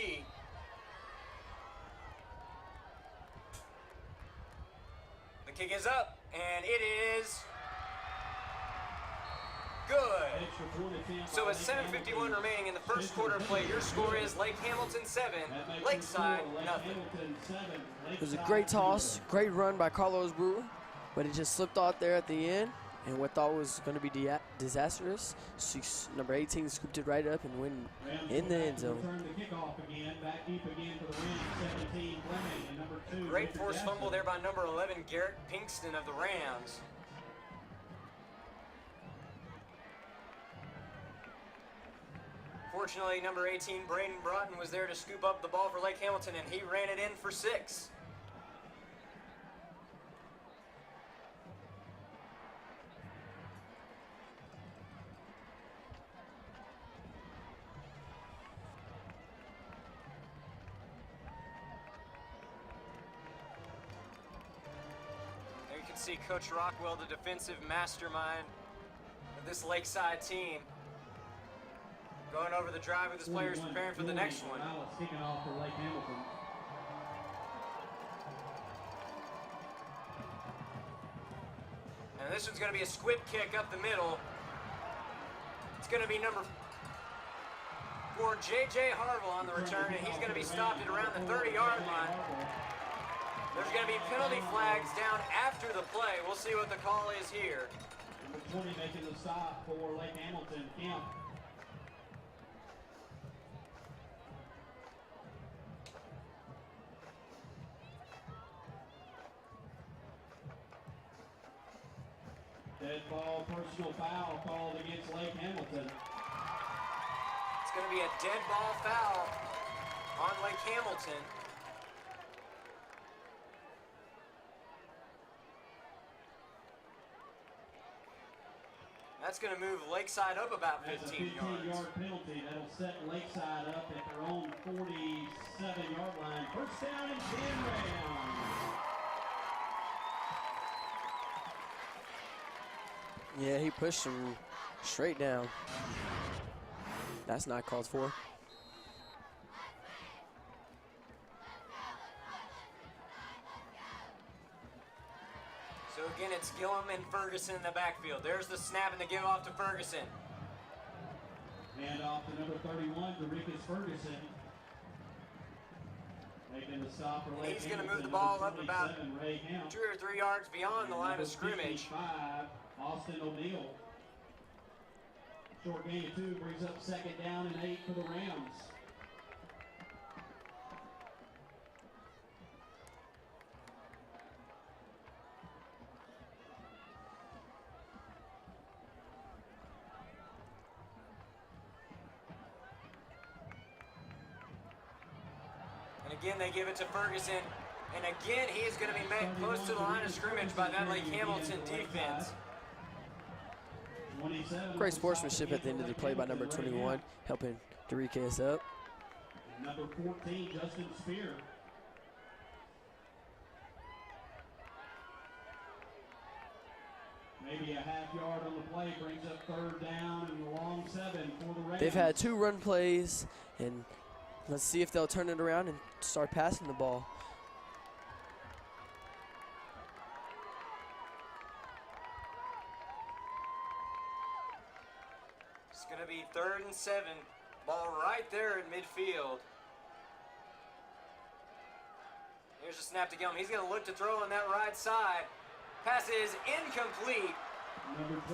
The kick is up, and it is good. So with 7:51 remaining in the first quarter of play, your score is Lake Hamilton 7, Lakeside nothing. It was a great toss, great run by Carlos Brewer, but it just slipped out there at the end. And what thought was going to be disastrous, number 18 scooped it right up and went in the end zone. Great forced fumble there by number 11, Garrett Pinkston of the Rams. Fortunately, number 18, Braden Broughton, was there to scoop up the ball for Lake Hamilton, and he ran it in for 6. See Coach Rockwell, the defensive mastermind of this Lakeside team, going over the drive with his players, preparing for the next one. Kicking off for Lake Hamilton. And this one's going to be a squib kick up the middle. It's going to be number 4, J.J. Harville on the return, and he's going to be stopped at around the 30-yard line. There's going to be penalty flags down after the play. We'll see what the call is here. Number 20 making the stop for Lake Hamilton, Kemp. Dead ball, personal foul called against Lake Hamilton. It's going to be a dead ball foul on Lake Hamilton. That's going to move Lakeside up about 15 yards. That's a 15-yard penalty. That'll set Lakeside up at their own 47-yard line. First down and 10 Rams. Yeah, he pushed him straight down. That's not called for. So again, it's Gillum and Ferguson in the backfield. There's the snap and the give off to Ferguson. Hand off to number 31, Derickis Ferguson. Making the stop for Lake He's going to move the Hamilton, ball number up about 27, Ray Hemp. 2 or 3 yards beyond the line of scrimmage. 55, Austin O'Neill. Short gain of 2 brings up second down and 8 for the Rams. And again, they give it to Ferguson. And again, he is going to be met close to the line of scrimmage by that Lake Hamilton defense. Great sportsmanship at the end of the play by number 21, helping Derickis up. Number 14, Justin Spear. Maybe a half yard on the play brings up third down and a long 7 for the Rams. They've had 2 run plays, and let's see if they'll turn it around and start passing the ball. It's going to be 3rd and 7. Ball right there in midfield. Here's a snap to Gillum. He's going to look to throw on that right side. Pass is incomplete.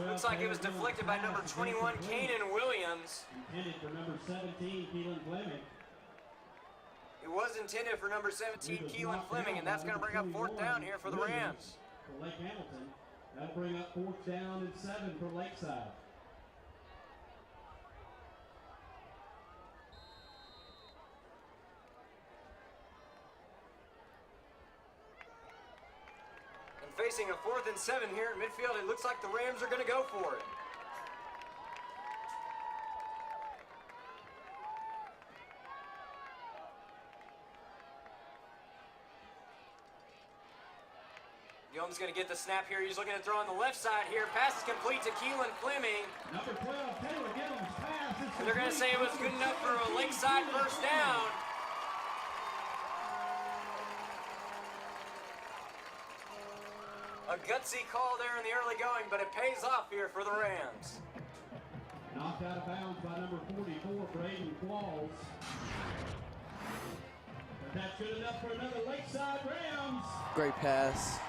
Looks like it was deflected by number 21, Kanan Williams. Intended for number 17, Keelan Fleming. It was intended for number 17, Keelan Fleming, and that's going to bring up 4th down here for the Rams. For Lake Hamilton, that'll bring up 4th down and 7 for Lakeside. facing a 4th and 7 here at midfield. It looks like the Rams are going to go for it. Gillum's going to get the snap here. He's looking to throw on the left side here. Pass is complete to Keelan Fleming. Number 12, Taylor Gillum's pass. And they're going to say it was good enough for a Lakeside first down. A gutsy call there in the early going, but it pays off here for the Rams. Knocked out of bounds by number 44, Braden Qualls. But that's good enough for another Lakeside Rams. Great pass.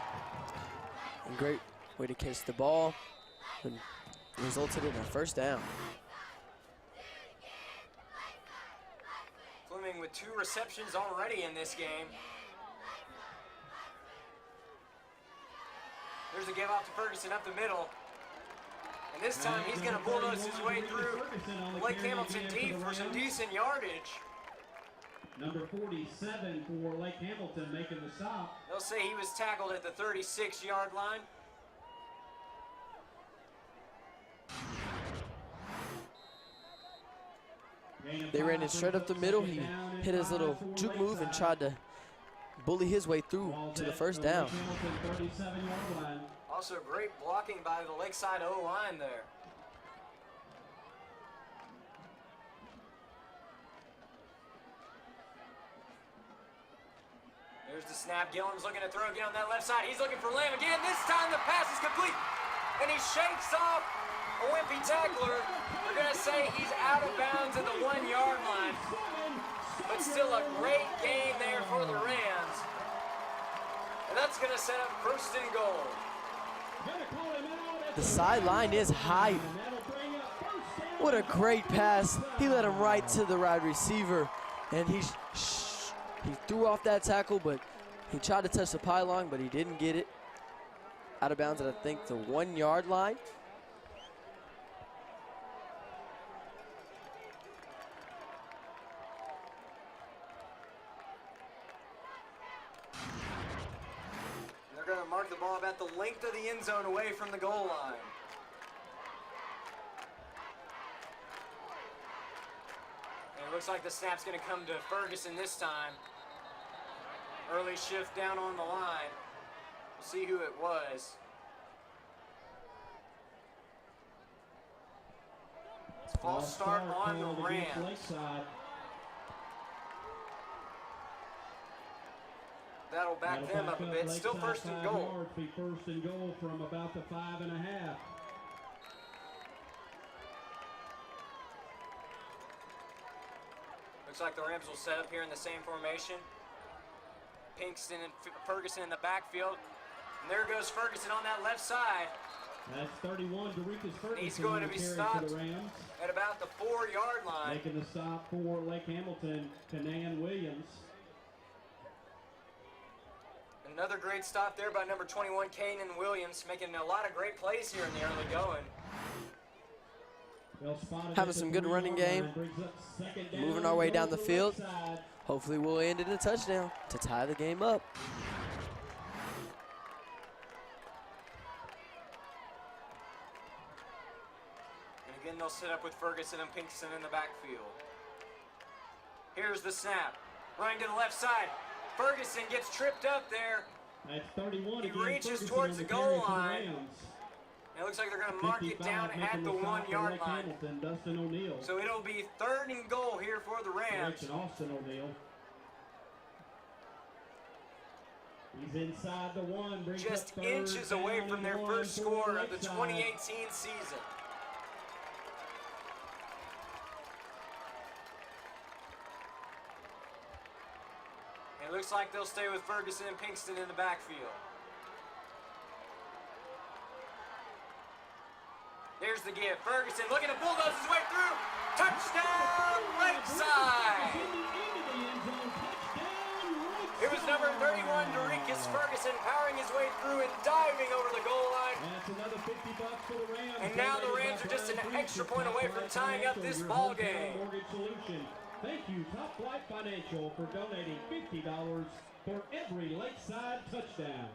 And great way to catch the ball. And resulted in a first down. Fleming with 2 receptions already in this game. There's a give off to Ferguson up the middle. And this time he's going to bulldoze his way through Lake Hamilton deep for some decent yardage. Number 47 for Lake Hamilton making the stop. They'll say he was tackled at the 36-yard line. They ran it straight up the middle. He hit his little juke move and tried to bully his way through to the first down. Also great blocking by the Lakeside O-line there. There's the snap. Gillum's looking to throw again on that left side. He's looking for Lamb again. This time the pass is complete. And he shakes off a wimpy tackler. They're going to say he's out of bounds at the 1-yard line. But still a great game there for the Rams. And that's going to set up 1st and goal. The sideline is high. What a great pass. He led him right to the wide receiver. And he threw off that tackle, but he tried to touch the pylon, but he didn't get it. Out of bounds at, I think, the 1-yard line. They're going to mark the ball about the length of the end zone away from the goal line. And it looks like the snap's going to come to Ferguson this time. Early shift down on the line. We'll see who it was. It's false start on the Rams. That'll back them up a bit. Still 1st and goal. Be 1st and goal from about the 5.5. Looks like the Rams will set up here in the same formation. Pinkston and Ferguson in the backfield. And there goes Ferguson on that left side. That's 31, Dorikas Ferguson. He's going to be stopped at about the 4-yard line. Making the stop for Lake Hamilton, Kanan Williams. Another great stop there by number 21, Kanan Williams, making a lot of great plays here in the early going. Having some good running game. Moving our way down the field. Hopefully we'll end in a touchdown to tie the game up. And again, they'll set up with Ferguson and Pinkston in the backfield. Here's the snap. Running to the left side. Ferguson gets tripped up there. That's 31. He reaches towards the goal line. It looks like they're going to mark it down at the 1-yard line. Dustin O'Neill. So it'll be 3rd and goal here for the Rams. Austin O'Neill. He's inside the 1. Just inches away from their first score of the 2018 season. It looks like they'll stay with Ferguson and Pinkston in the backfield. There's the give. Ferguson looking to bulldoze his way through. Touchdown, Lakeside! It was number 31, Dorikas Ferguson, powering his way through and diving over the goal line. That's another $50 for the Rams. And now the Rams are just an extra point away from tying up this ball game. Mortgage solution. Thank you, Top Flight Financial, for donating $50 for every Lakeside touchdown.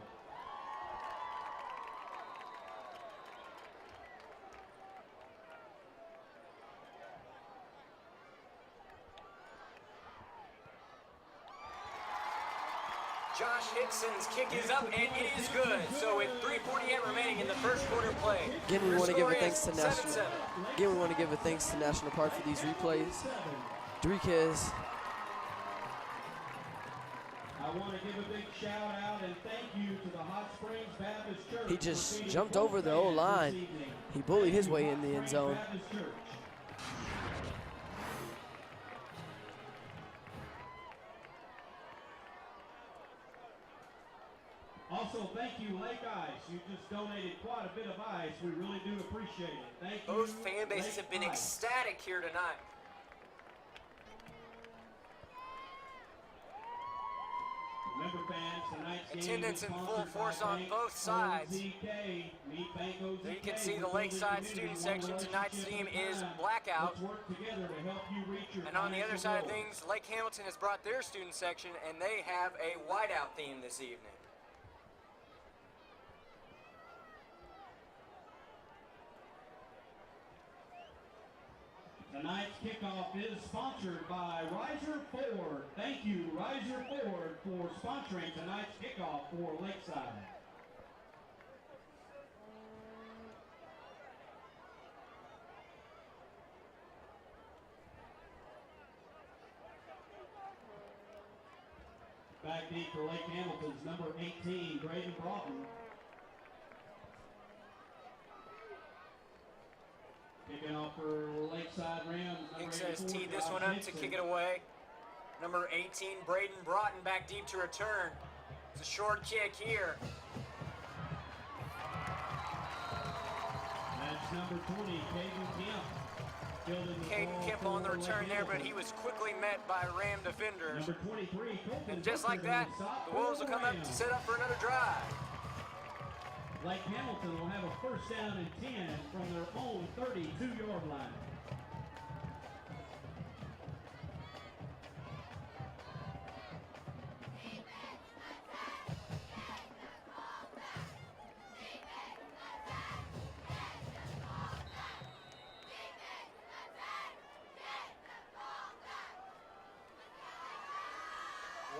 Josh Hickson's kick is up, and it is good. So with 3:48 remaining in the first quarter play, Again, we want to give a thanks to 7-7. Again, we want to give a thanks to National Park for these replays. Doriquez. I want to give a big shout out and thank you to the Hot Springs Baptist Church. He just jumped over the O-line. He bullied his way in the end zone. Also, thank you, Lake Ice. You just donated quite a bit of ice. We really do appreciate it. Thank you. Both fan bases have been Lake Ice. ecstatic here tonight. Remember, fans, tonight's game Attendance is in full sponsored force by on Bank both sides. OZK. Meet Bank OZK. There you can see the We're building Lakeside community student one section. Tonight's relationship team at a is time. blackout. Let's work together to help you reach your And on the other financial side of goals. things, Lake Hamilton has brought their student section, and they have a whiteout theme this evening. Tonight's kickoff is sponsored by Riser Ford. Thank you, Riser Ford, for sponsoring tonight's kickoff for Lakeside. Back deep for Lake Hamilton's number 18, Braden Broughton. Kicking off for Lakeside Rams. Hinks has teed this one up to kick it away. Number 18, Braden Broughton, back deep to return. It's a short kick here. That's number 20, Caden Kemp. Caden Kemp on the return there, but he was quickly met by Ram defenders. Number 23, Colton. And just like that, the Wolves will come up to set up for another drive. Lake Hamilton will have a first down and 10 from their own 32-yard line.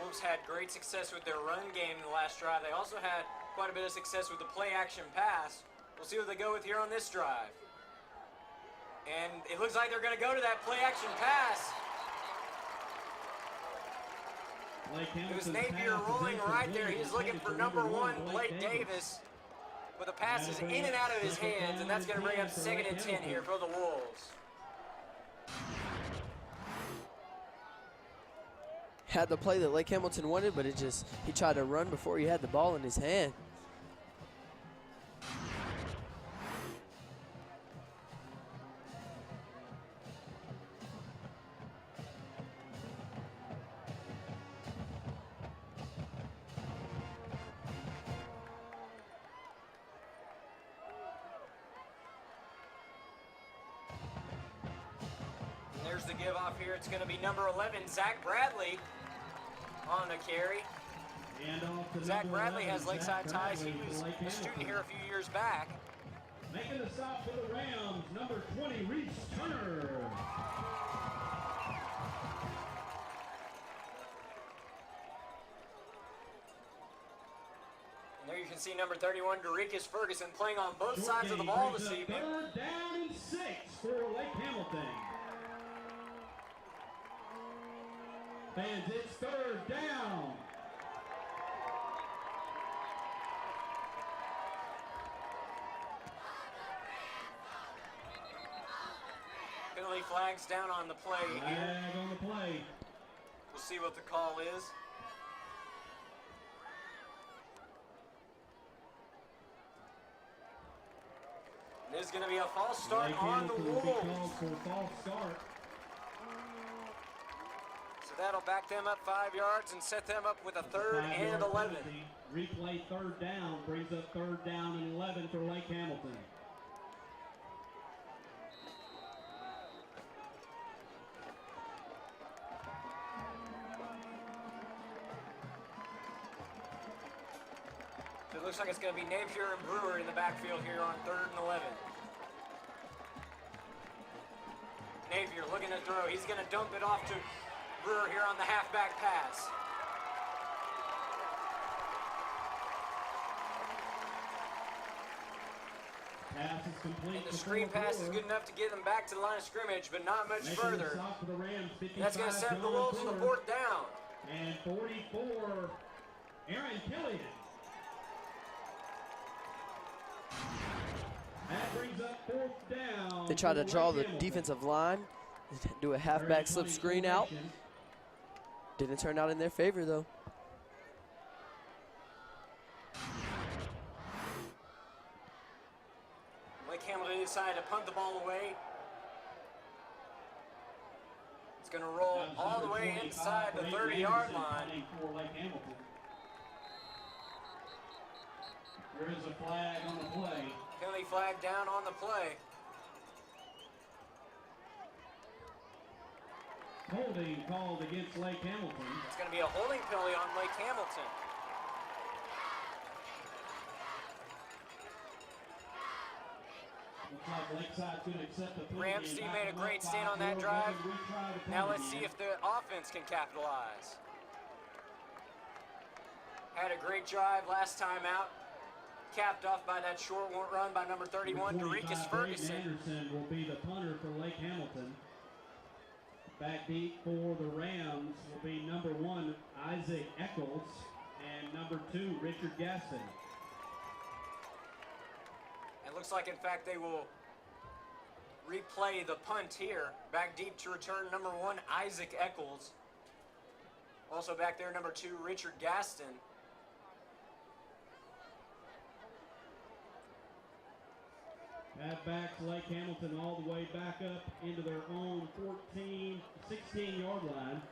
Wolves had great success with their run game in the last drive. They also had quite a bit of success with the play-action pass. We'll see what they go with here on this drive. And it looks like they're going to go to that play-action pass. It was Napier rolling right there. He's looking for number 1, Blake Davis. But the pass is in and out of his hands, and that's going to bring up 2nd and 10 here for the Wolves. Had the play that Lake Hamilton wanted, but he tried to run before he had the ball in his hand. And there's the give off here. It's going to be number 11, Zach Bradley, on a carry. Zach Bradley has Lakeside ties. He was a student here a few years back. Making the stop for the Rams, number 20, Reese Turner. And there you can see number 31, Doriquez Ferguson, playing on both sides of the ball this evening. Third down and 6 for Lake Hamilton. Fans, it's third down. Penalty flags down on the play here. Flag on the play. We'll see what the call is. There's going to be a false start on the Wolves. False start. So that'll back them up 5 yards and set them up with a 3rd and 11. Replay third down brings up 3rd down and 11 for Lake Hamilton. It looks like it's going to be Napier and Brewer in the backfield here on 3rd and 11. Napier looking to throw. He's going to dump it off to Brewer here on the halfback pass. Pass is complete. And the to screen Cole pass is Brewer. good enough to get them back to the line of scrimmage, but not much Making the further. stop for the Rams, And that's going to 55, set the John Wolves on the Brewer. 4th down. And 44, Aaron Killian. That brings up 4th down. They try to for draw Lake the Hamilton. defensive line, do a halfback slip screen out. Didn't turn out in their favor, though. Lake Hamilton decided to punt the ball away. It's going to roll all the way inside the 30-yard line. For Lake Hamilton. There is a flag on the play. Penalty flag down on the play. Holding called against Lake Hamilton. It's going to be a holding penalty on Lake Hamilton. Looks like Lakeside's going to accept the penalty. Rams team made a great stand on that drive. Now let's see if the offense can capitalize. Had a great drive last time out. Capped off by that short run by number 31, Derekus Ferguson. Anderson will be the punter for Lake Hamilton. Back deep for the Rams will be number 1, Isaac Eccles, and number 2, Richard Gaston. It looks like, in fact, they will replay the punt here. Back deep to return number 1, Isaac Eccles. Also back there, number 2, Richard Gaston. That back to Lake Hamilton all the way back up into their own 16-yard line.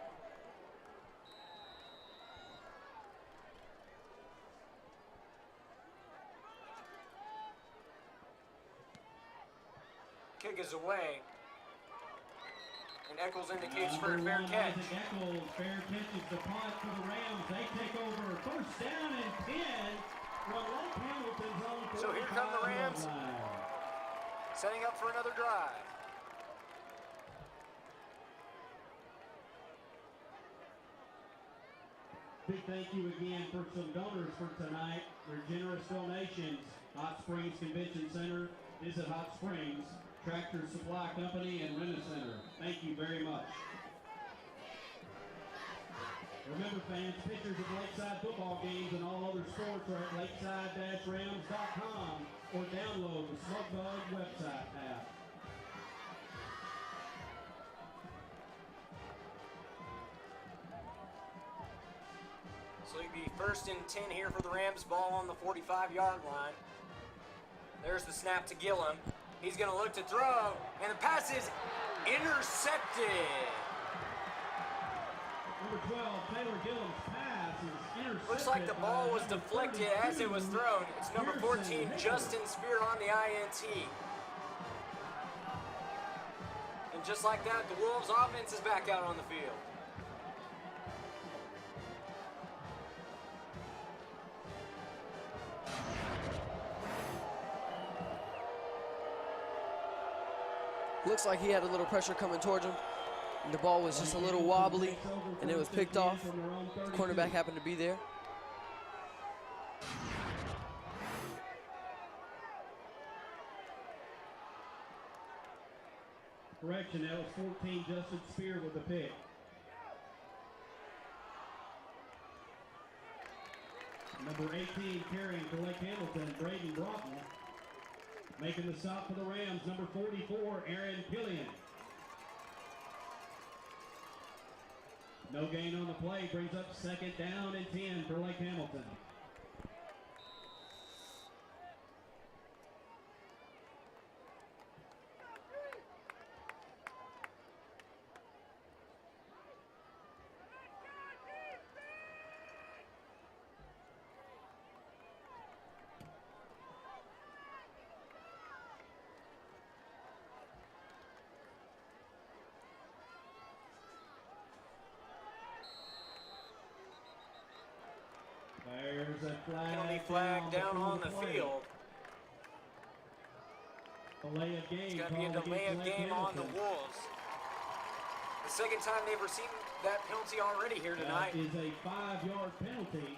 Kick is away. And Eccles indicates for a fair Number 1, catch. Isaac Eccles, fair catch is the punt for the Rams. They take over 1st down and 10 from Lake Hamilton's own 45-yard line. So here come the Rams, setting up for another drive. Big thank you again for some donors for tonight. Their generous donations. Hot Springs Convention Center, Visit Hot Springs, Tractor Supply Company, and Rent-A-Center. Thank you very much. Remember, fans, pictures of Lakeside football games and all other sports are at lakeside-rams.com or download the Smokebug website app. So it'll be 1st and 10 here for the Rams. Ball on the 45-yard line. There's the snap to Gillum. He's going to look to throw, and the pass is intercepted. Number 12, Taylor Gillum's pass is intercepted. Looks like the ball was deflected as it was thrown. It's number 14, Justin Spear on the INT. And just like that, the Wolves offense is back out on the field. Looks like he had a little pressure coming towards him. And the ball was just a little wobbly, and it was picked off. The cornerback happened to be there. Correction, that was 14, Justin Spear with the pick. Number 18, carrying for Lake Hamilton, Braden Broughton. Making the stop for the Rams, number 44, Aaron Killian. No gain on the play, brings up 2nd down and 10 for Lake Hamilton. There's a Penalty flag down on the field. Delay of game. It's going to be a delay of game on the Wolves. The 2nd time they've received that penalty already here tonight. That is a 5-yard penalty.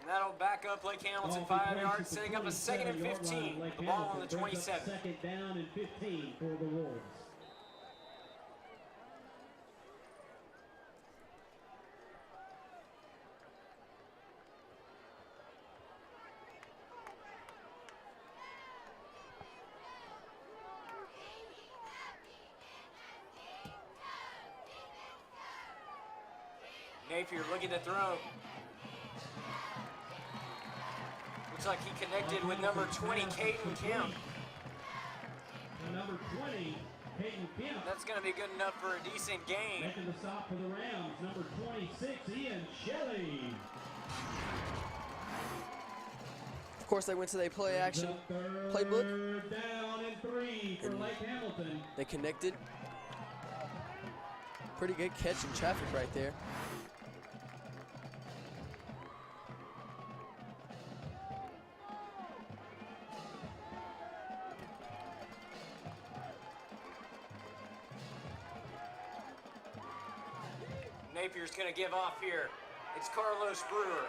And that'll back up Lake Hamilton 5 yards, setting up a 2nd and 15. With the ball on the 27. Second down and 15 for the Wolves. Napier looking to throw. Looks like he connected with number 20, Caden Kemp. Number 20, Caden Kemp. That's going to be good enough for a decent gain. Making the stop for the Rams, number 26, Ian Shelley. Of course, they went to their play action playbook. Third down and 3 for Lake Hamilton. They connected. Pretty good catch in traffic right there. Napier's going to give off here. It's Carlos Brewer.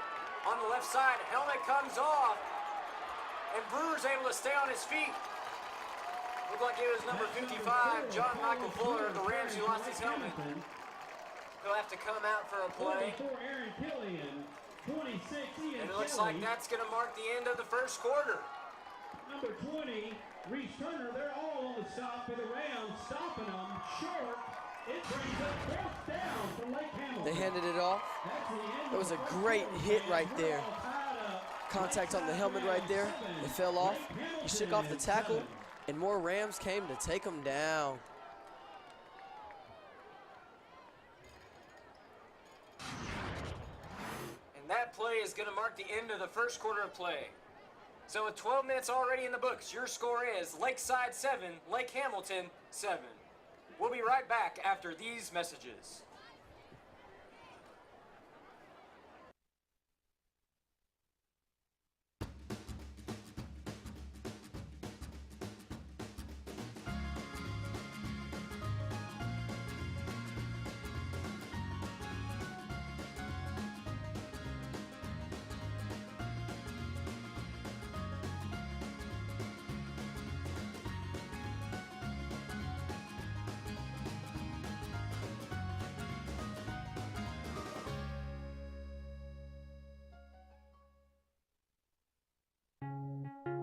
On the left side, helmet comes off. And Brewer's able to stay on his feet. Looked like it was number 55, John Michael Fuller of the Rams, who lost his helmet. He'll have to come out for a play. 44, Aaron Killian. 26, Ian And it looks Shelley. like that's going to mark the end of the first quarter. Number 20, Reese Turner. They're all on the stop for the Rams, stopping them short. It brings up 4th down for Lake Hamilton. They handed it off. It was a great hit right there. Contact on the helmet right there. It fell off. He shook off the tackle, and more Rams came to take him down. And that play is going to mark the end of the first quarter of play. So with 12 minutes already in the books, your score is Lakeside 7, Lake Hamilton 7. We'll be right back after these messages.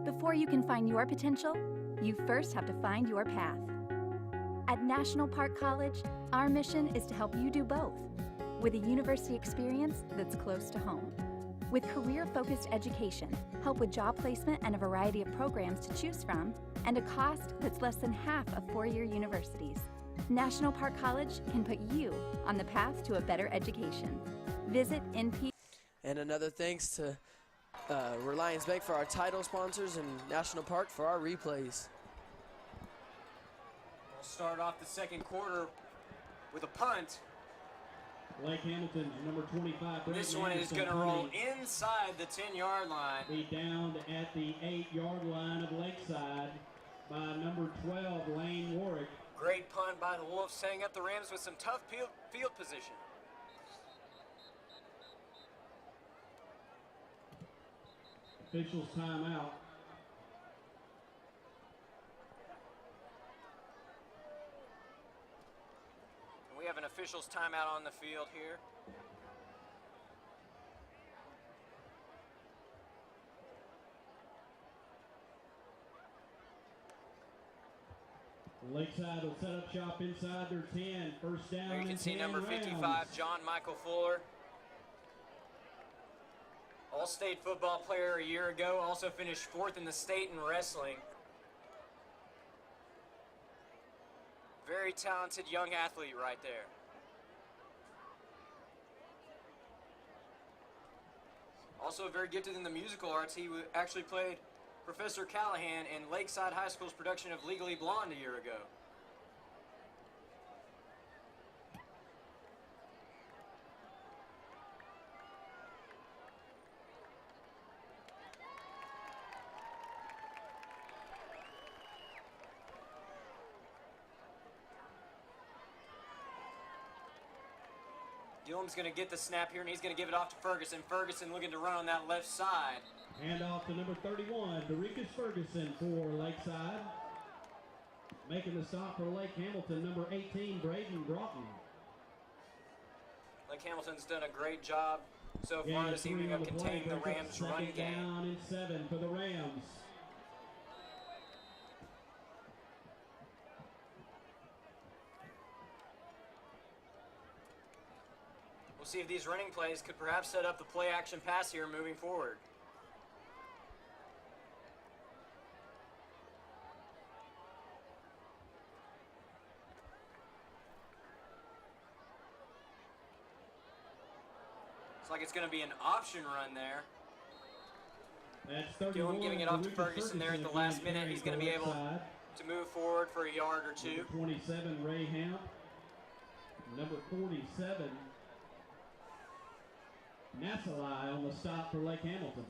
Before you can find your potential, you first have to find your path. At National Park College, our mission is to help you do both, with a university experience that's close to home. With career-focused education, help with job placement and a variety of programs to choose from, and a cost that's less than half of four-year universities, National Park College can put you on the path to a better education. Visit NP. And another thanks to Reliance Bank for our title sponsors and National Park for our replays. We'll start off the second quarter with a punt. Lake Hamilton's number 25. This one is going to roll inside the 10-yard line. Be downed at the 8-yard line of Lakeside by number 12, Lane Warwick. Great punt by the Wolves, setting up the Rams with some tough field position. Officials timeout. We have an officials timeout on the field here. Lakeside will set up shop inside their 10. First down. There you can see number 55, Rams. John Michael Fuller. All-state football player a year ago, also finished 4th in the state in wrestling. Very talented young athlete right there. Also very gifted in the musical arts. He actually played Professor Callahan in Lakeside High School's production of Legally Blonde a year ago. Gillum's going to get the snap here, and he's going to give it off to Ferguson. Ferguson looking to run on that left side. Hand off to number 31, Derekus Ferguson for Lakeside. Making the stop for Lake Hamilton, number 18, Braden Broughton. Lake Hamilton's done a great job so Gain far of this 3 evening on of the play, containing the brings up Rams' run second game. down and 7 for the Rams. We'll see if these running plays could perhaps set up the play action pass here moving forward. Looks like it's going to be an option run there. That's 31, Gillum giving it off to Derekus Ferguson there at the last minute. He's going to be able Lakeside. to move forward for a yard or two. Number 27, Ray Hamp. Number 47, Nasalai on the stop for Lake Hamilton.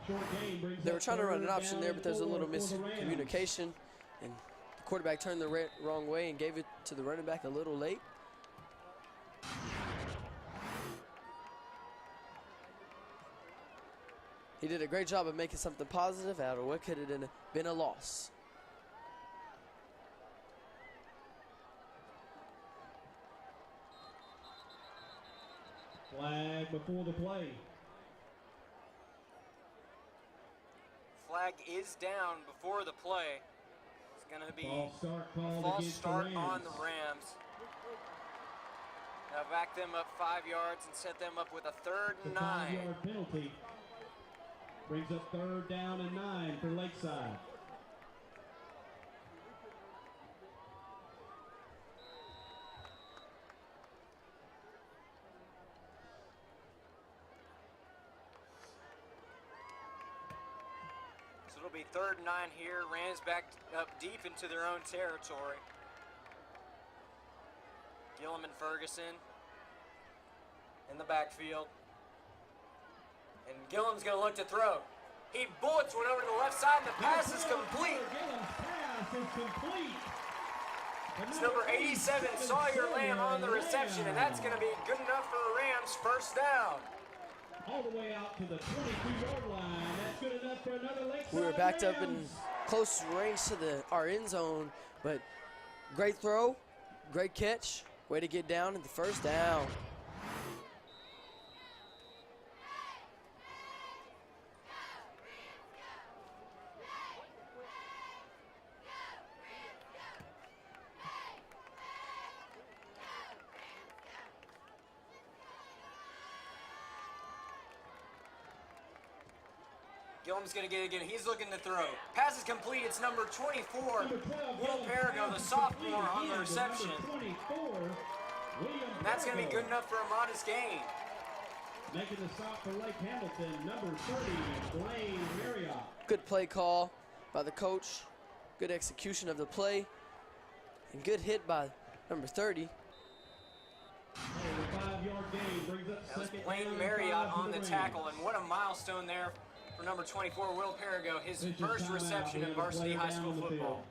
Short game brings They were up trying to run an third option down there, and but there's a 4 little for the Rams. miscommunication, and the quarterback turned the wrong way and gave it to the running back a little late. He did a great job of making something positive out of what could have been a loss. Flag before the play. Flag is down before the play. It's going to be False start a called false against start the on Rams. the Rams. Now back them up 5 yards and set them up with a third and The 9. 5-yard penalty brings up third down and 9 for Lakeside. So it'll be third and 9 here. Rams backed up deep into their own territory. Gillum and Ferguson in the backfield. And Gillum's going to look to throw. He bullets one over to the left side, and the pass is complete. Gillum's pass is complete. It's number 87, Sawyer Lamb on the reception, and that's going to be good enough for the Rams' first down. All the way out to the 22-yard line. That's good enough for another Lakeside We were backed up in Rams. close range to our end zone, but great throw, great catch, way to get down at the first down. Gillum's going to get it again. He's looking to throw. Pass is complete. It's number 24, Will Perigo, the sophomore, on the reception. And that's going to be good enough for a modest gain. Making the stop for Lake Hamilton, number 30, Blaine Marriott. Good play call by the coach, good execution of the play, and good hit by number 30. The 5-yard gain brings up That was second Blaine down and Marriott 5 for on the Rams. tackle, and what a milestone there for number 24, Will Perigo, his This is first timeout. reception We in have a varsity player high down school on the football. field.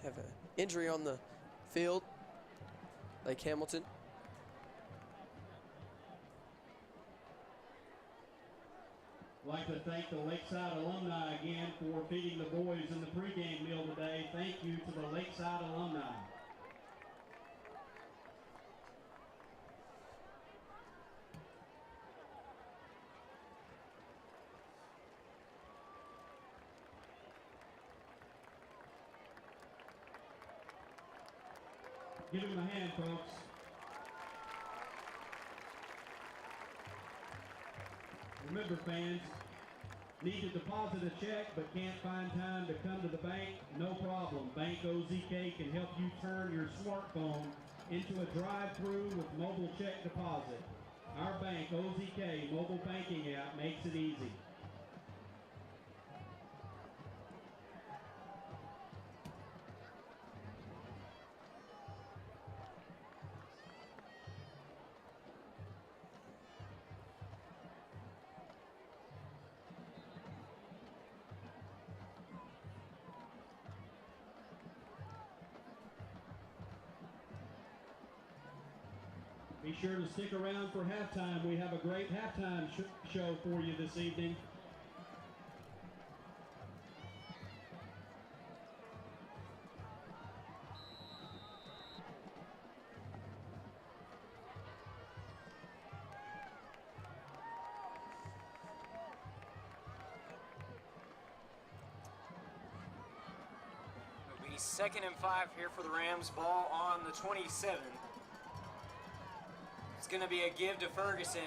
Have an injury on the field, Lake Hamilton. I'd like to thank the Lakeside alumni again for feeding the boys in the pregame meal today. Thank you to the Lakeside alumni. Give him a hand, folks. Remember, fans, need to deposit a check but can't find time to come to the bank? No problem. Bank OZK can help you turn your smartphone into a drive-through with mobile check deposit. Our bank, OZK mobile banking app, makes it easy. Be sure to stick around for halftime. We have a great halftime show for you this evening. It'll be 2nd and 5 here for the Rams. Ball on the 27. It's going to be a give to Ferguson.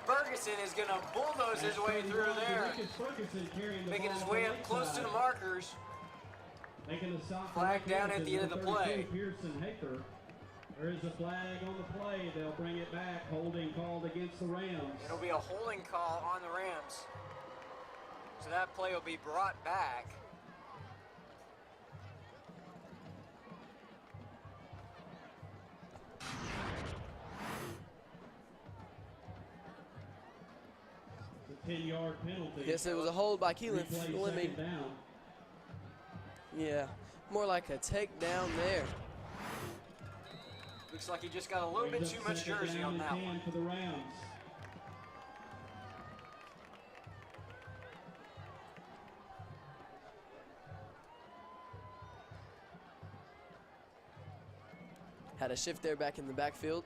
Ferguson is going to bulldoze his way through there, making his way up close to the markers. Making a stop. Flag down at the end of the play. Pearson Haker. There is a flag on the play. They'll bring it back. Holding called against the Rams. It'll be a holding call on the Rams. So that play will be brought back. It's a 10-yard penalty. Yes, it was a hold by Keelan Fleming. Yeah, more like a takedown there. Looks like he just got a little bit too much jersey on that one. For the Rams. Had a shift there back in the backfield.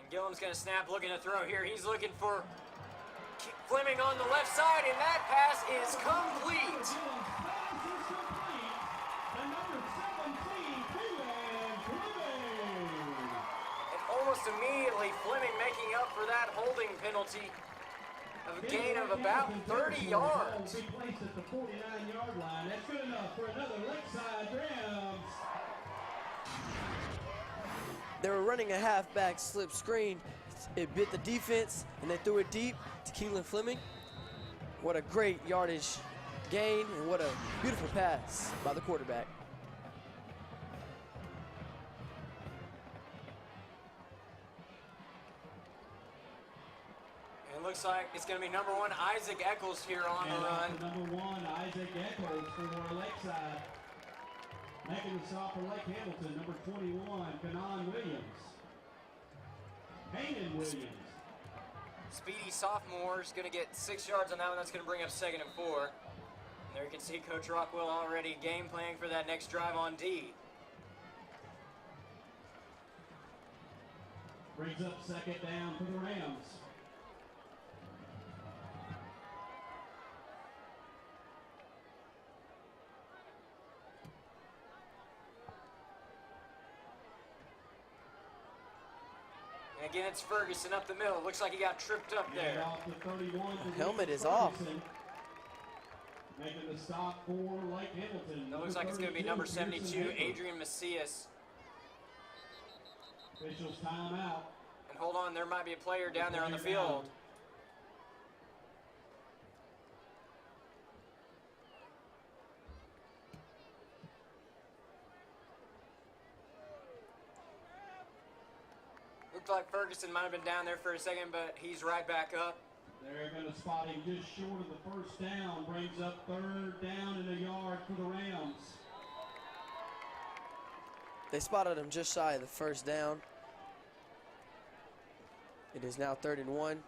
And Gillum's going to snap, looking to throw here. He's looking for Fleming on the left side, and that pass is complete. And almost immediately, Fleming making up for that holding penalty of a gain of about 30 yards. Will be placed at the 49-yard line. That's good enough for another Lakeside Rams. They were running a halfback slip screen. It bit the defense, and they threw it deep to Keelan Fleming. What a great yardage gain, and what a beautiful pass by the quarterback. And it looks like it's going to be number 1, Isaac Eccles here on the run. Number 1, Isaac Eccles for Lakeside. Making the stop for Lake Hamilton, number 21, Kanan Williams. Hayden Williams. Speedy sophomore is going to get 6 yards on that one. That's going to bring up 2nd and 4. And there you can see Coach Rockwell already game planning for that next drive on D. Brings up 2nd down for the Rams. Again, it's Ferguson up the middle. Looks like he got tripped up there. Off the 31 The helmet is off. Making the stop for Lake Hamilton. It looks like it's going to be number 72, Adrian Macias. Officials timeout. And hold on, there might be a player down there on the field. Looked like Ferguson might have been down there for a second, but he's right back up. They're going to spot him just short of the first down. Brings up 3rd down and a yard for the Rams. They spotted him just shy of the first down. It is now 3rd and 1.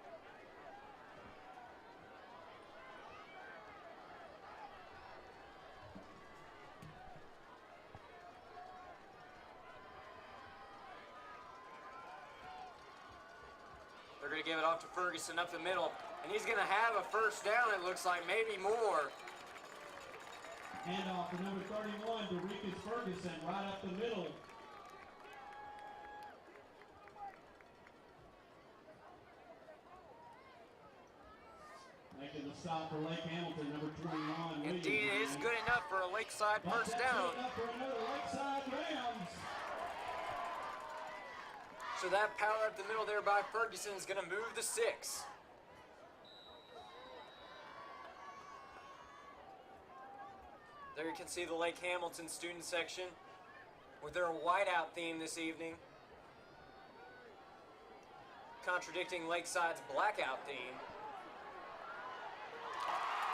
They're going to give it off to Ferguson up the middle, and he's going to have a first down, it looks like, maybe more. Handoff to number 31, Dorikus Ferguson, right up the middle. Making the stop for Lake Hamilton, number 21. Indeed, it is good enough for a Lakeside first down. Good enough for another Lakeside Rams. So that power up the middle there by Ferguson is going to move the 6. There you can see the Lake Hamilton student section with their whiteout theme this evening, contradicting Lakeside's blackout theme.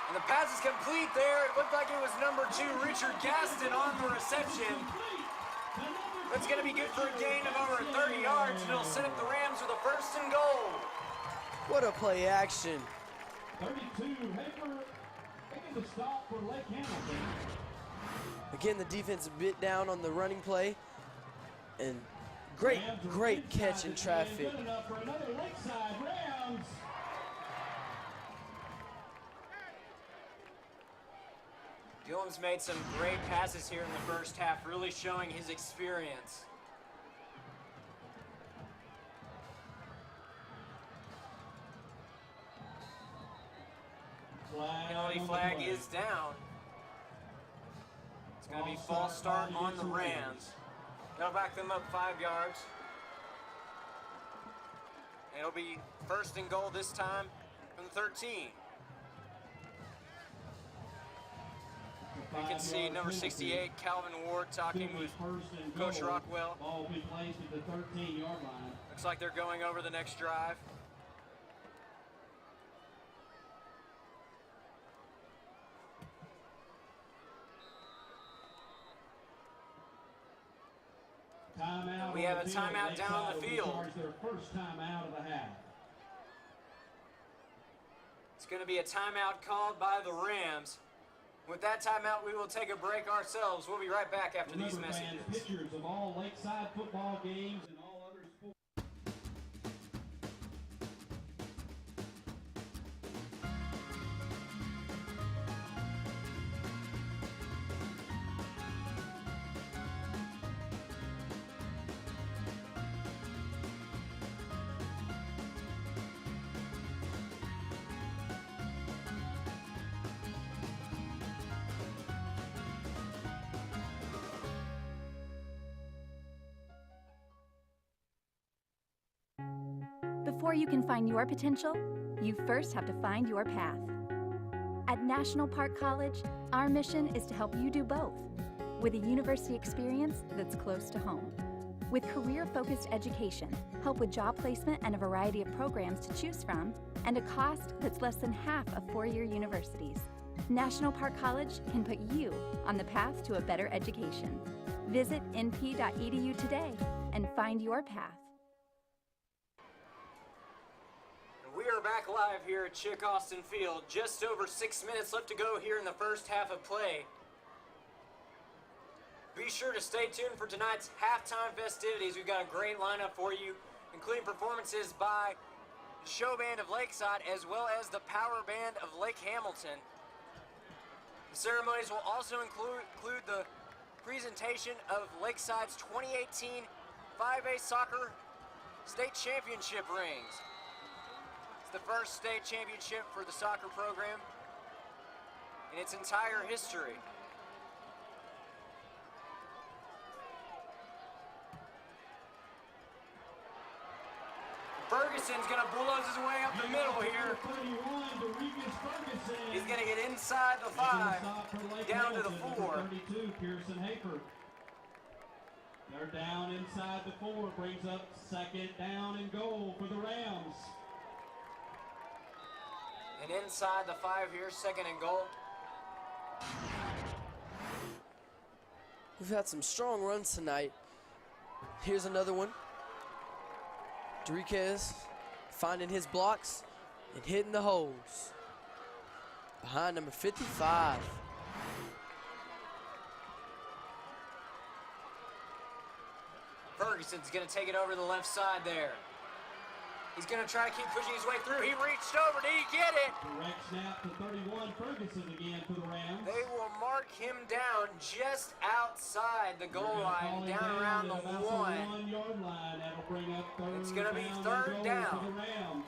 And the pass is complete there. It looked like it was number 2, Richard Gaston, on the reception. That's going to be good for a gain of over 30 yards, and it'll set up the Rams with a 1st and goal. What a play action. 32, Hafer making the stop for Lake Hamilton. Again, the defense a bit down on the running play. And great catch in traffic. Good enough for another Lakeside Rams. Gillum's made some great passes here in the first half, really showing his experience. Penalty flag is down. It's going to be false start on the Rams. They'll back them up 5 yards. It'll be 1st and goal this time from the 13. You can see number 68, Calvin Ward, talking with Coach Rockwell. Ball will be placed at the 13-yard line. Looks like they're going over the next drive. Timeout. We have a timeout down on the field. Their first timeout of the half. It's going to be a timeout called by the Rams. With that timeout, we will take a break ourselves. We'll be right back after these messages. Pictures of all Lakeside football games and all other sports. Before you can find your potential, you first have to find your path. At National Park College, our mission is to help you do both, with a university experience that's close to home. With career-focused education, help with job placement and a variety of programs to choose from, and a cost that's less than half of four-year universities, National Park College can put you on the path to a better education. Visit np.edu today and find your path. We are back live here at Chick Austin Field. Just over 6 minutes left to go here in the first half of play. Be sure to stay tuned for tonight's halftime festivities. We've got a great lineup for you, including performances by the show band of Lakeside as well as the power band of Lake Hamilton. The ceremonies will also include the presentation of Lakeside's 2018 5A Soccer State Championship rings. The first state championship for the soccer program in its entire history. Ferguson's going to bulldoze his way up the middle here. He's going to get inside the 5, down to the 4. 32, Pearson Hafer. They're down inside the 4, brings up 2nd down and goal for the Rams. And inside the 5 here, 2nd and goal. We've had some strong runs tonight. Here's another one. Enriquez finding his blocks and hitting the holes. Behind number 55. Ferguson's going to take it over the left side there. He's going to try to keep pushing his way through. He reached over. Did he get it? Direct snap to 31, Ferguson again for the Rams. They will mark him down just outside the goal line, down around the 1. 1-yard line. That'll bring up It's going to be 3rd down. For the Rams.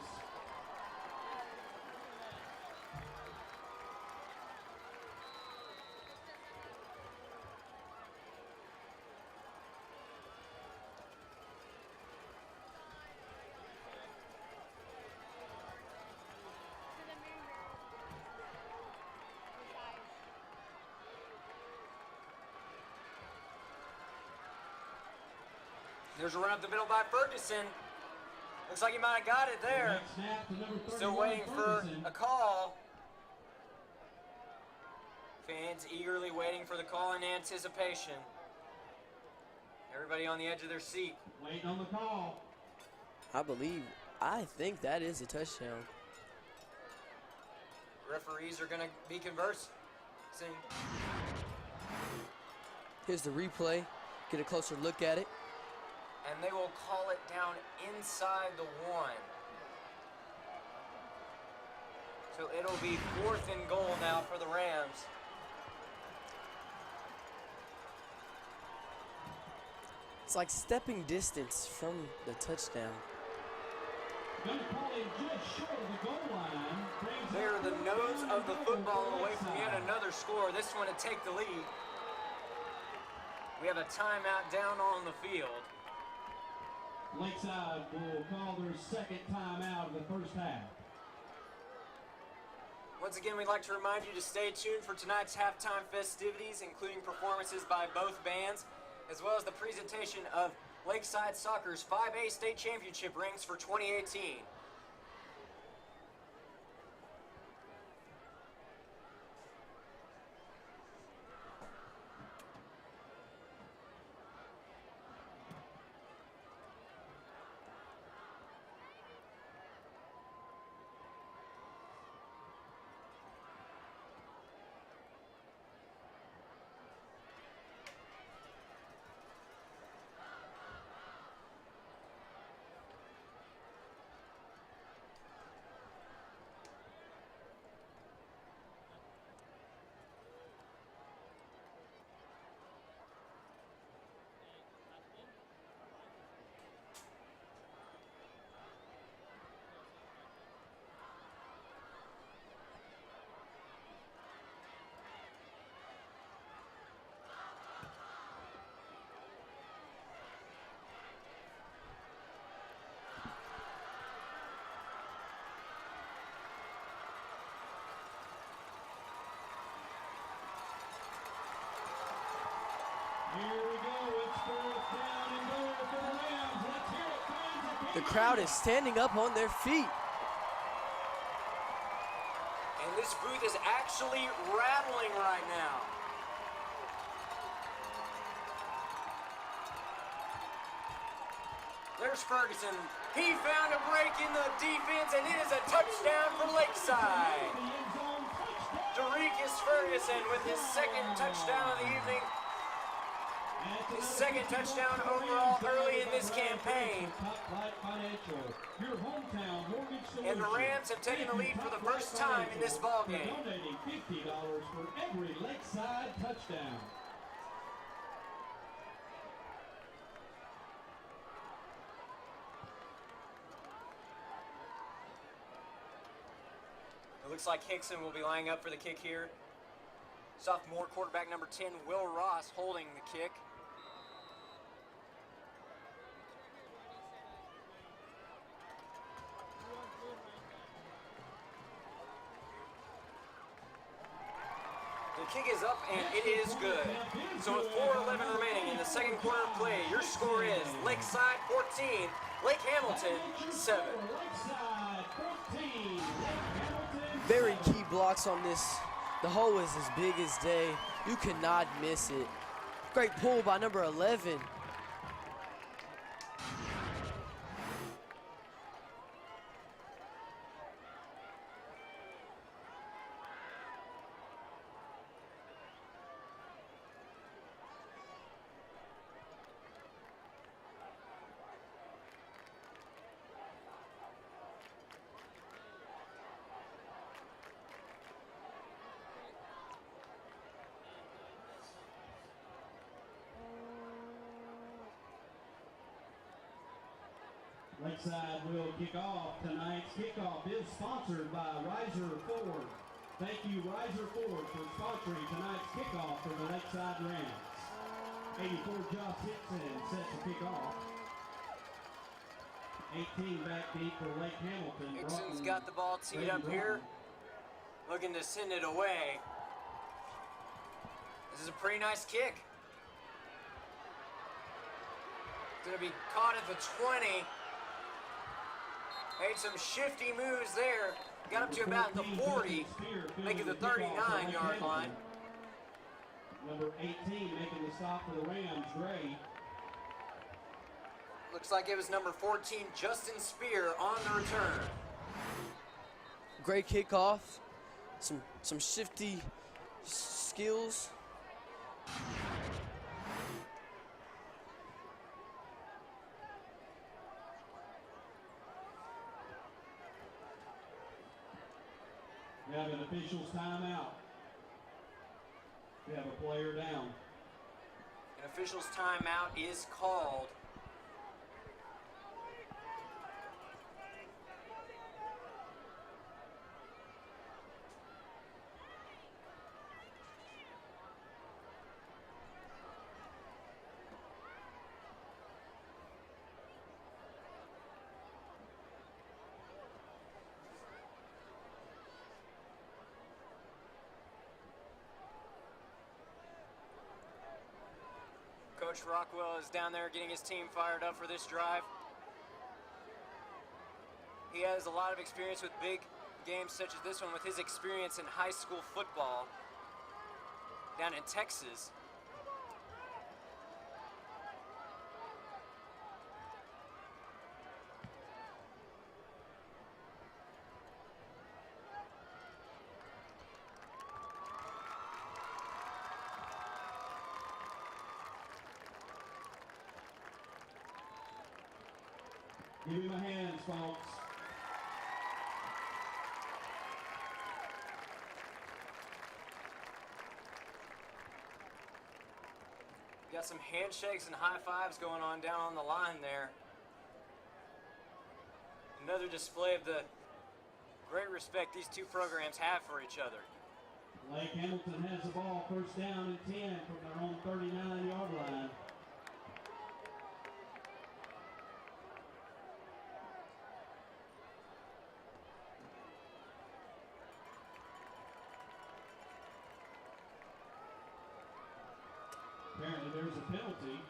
There's a run up the middle by Ferguson. Looks like he might have got it there. Still waiting for a call. Fans eagerly waiting for the call in anticipation. Everybody on the edge of their seat. Waiting on the call. I think that is a touchdown. Referees are going to be conversing. Here's the replay. Get a closer look at it. And they will call it down inside the 1. So it'll be 4th and goal now for the Rams. It's like stepping distance from the touchdown. Gonna call him just short of the goal line. They're the nose of the football away from yet another score. This one to take the lead. We have a timeout down on the field. Lakeside will call their second timeout of the first half. Once again, we'd like to remind you to stay tuned for tonight's halftime festivities, including performances by both bands, as well as the presentation of Lakeside Soccer's 5A state championship rings for 2018. The crowd is standing up on their feet. And this booth is actually rattling right now. There's Ferguson. He found a break in the defense, and it is a touchdown for Lakeside. Derekus Ferguson with his second touchdown of the evening. His second touchdown overall early in this campaign. And the Rams have taken the lead for the first time in this ballgame. Donating $50 for every Lakeside touchdown. It looks like Hickson will be lining up for the kick here. Sophomore quarterback number 10, Will Ross, holding the kick. The kick is up and it is good. So with 4:11 remaining in the second quarter of play, your score is Lakeside 14, Lake Hamilton 7. Very key blocks on this. The hole is as big as day. You cannot miss it. Great pull by number 11. Lakeside will kick off. Tonight's kickoff is sponsored by Riser Ford. Thank you, Riser Ford, for sponsoring tonight's kickoff for the Lakeside Rams. 84 Josh Hickson set to kick off. 18 backbeat for Lake Hamilton. Hickson's got the ball teed up here, looking to send it away. This is a pretty nice kick. It's going to be caught at the 20. Made some shifty moves there. Got up to about the 40, making the 39-yard line. Number 18 making the stop for the Rams, Gray. Looks like it was number 14, Justin Spear, on the return. Great kickoff. Some shifty skills. We have an official's timeout. We have a player down. An official's timeout is called. Coach Rockwell is down there getting his team fired up for this drive. He has a lot of experience with big games such as this one with his experience in high school football down in Texas. Give me my hands, folks. Got some handshakes and high fives going on down on the line there. Another display of the great respect these two programs have for each other. Lake Hamilton has the ball, first down and 10 from their own 39-yard line. Apparently there's a penalty.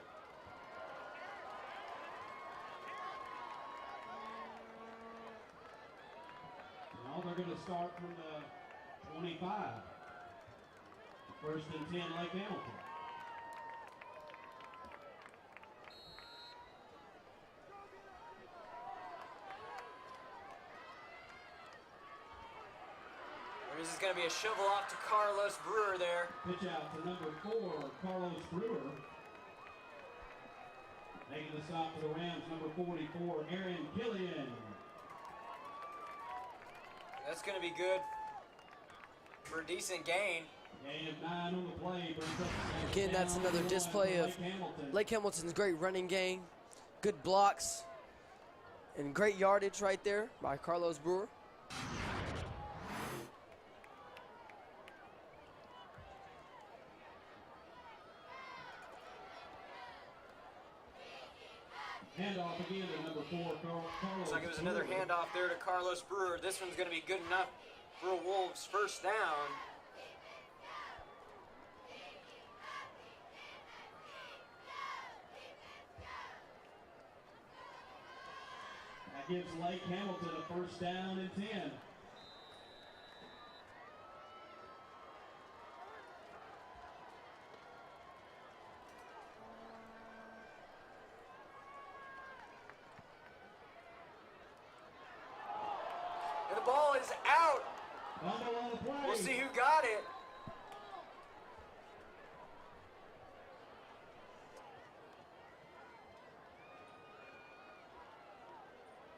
Now they're going to start from the 25. First and 10, Lake Hamilton. This is going to be a shovel off to Carlos Brewer there. Pitch out to number 4, Carlos Brewer. Making the stop for the Rams, number 44, Aaron Killian. That's going to be good for a decent gain. Gain of 9 on the play. Again, that's another display of Lake Hamilton's great running game, good blocks, and great yardage right there by Carlos Brewer. Handoff again to number 4, Carlos. Looks like it was another handoff there to Carlos Brewer. This one's going to be good enough for a Wolves first down. That gives Lake Hamilton a first down and 10. And the ball is out. Fumble on the play. We'll see who got it.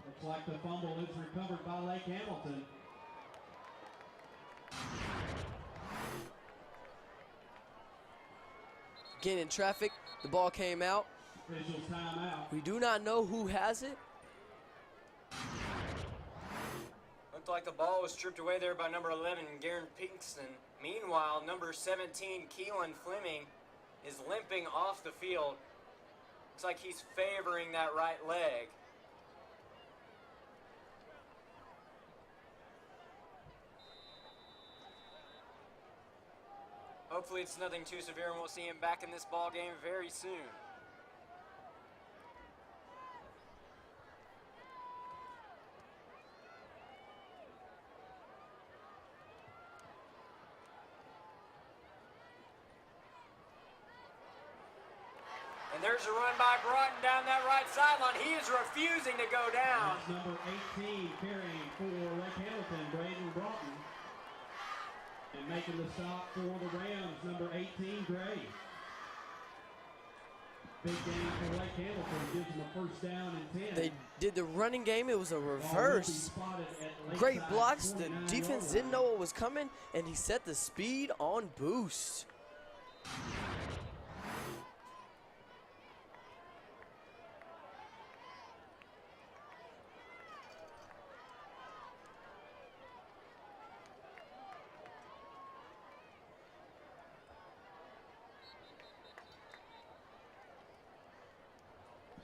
Looks like the fumble is recovered by Lake Hamilton. Again, in traffic, the ball came out. Officials timeout. We do not know who has it. Looked like the ball was stripped away there by number 11, Garen Pinkston. Meanwhile, number 17, Keelan Fleming, is limping off the field. Looks like he's favoring that right leg. Hopefully it's nothing too severe and we'll see him back in this ball game very soon. And there's a run by Broughton down that right sideline. He is refusing to go down. That's number 18 carrying for Lake Hamilton, Braden Broughton. And making the stop for the Rams, number 18, Gray. Big game for Lake Hamilton, gives them a first down and 10. They did the running game. It was a reverse. Great blocks. The defense didn't know what was coming, and he set the speed on boost.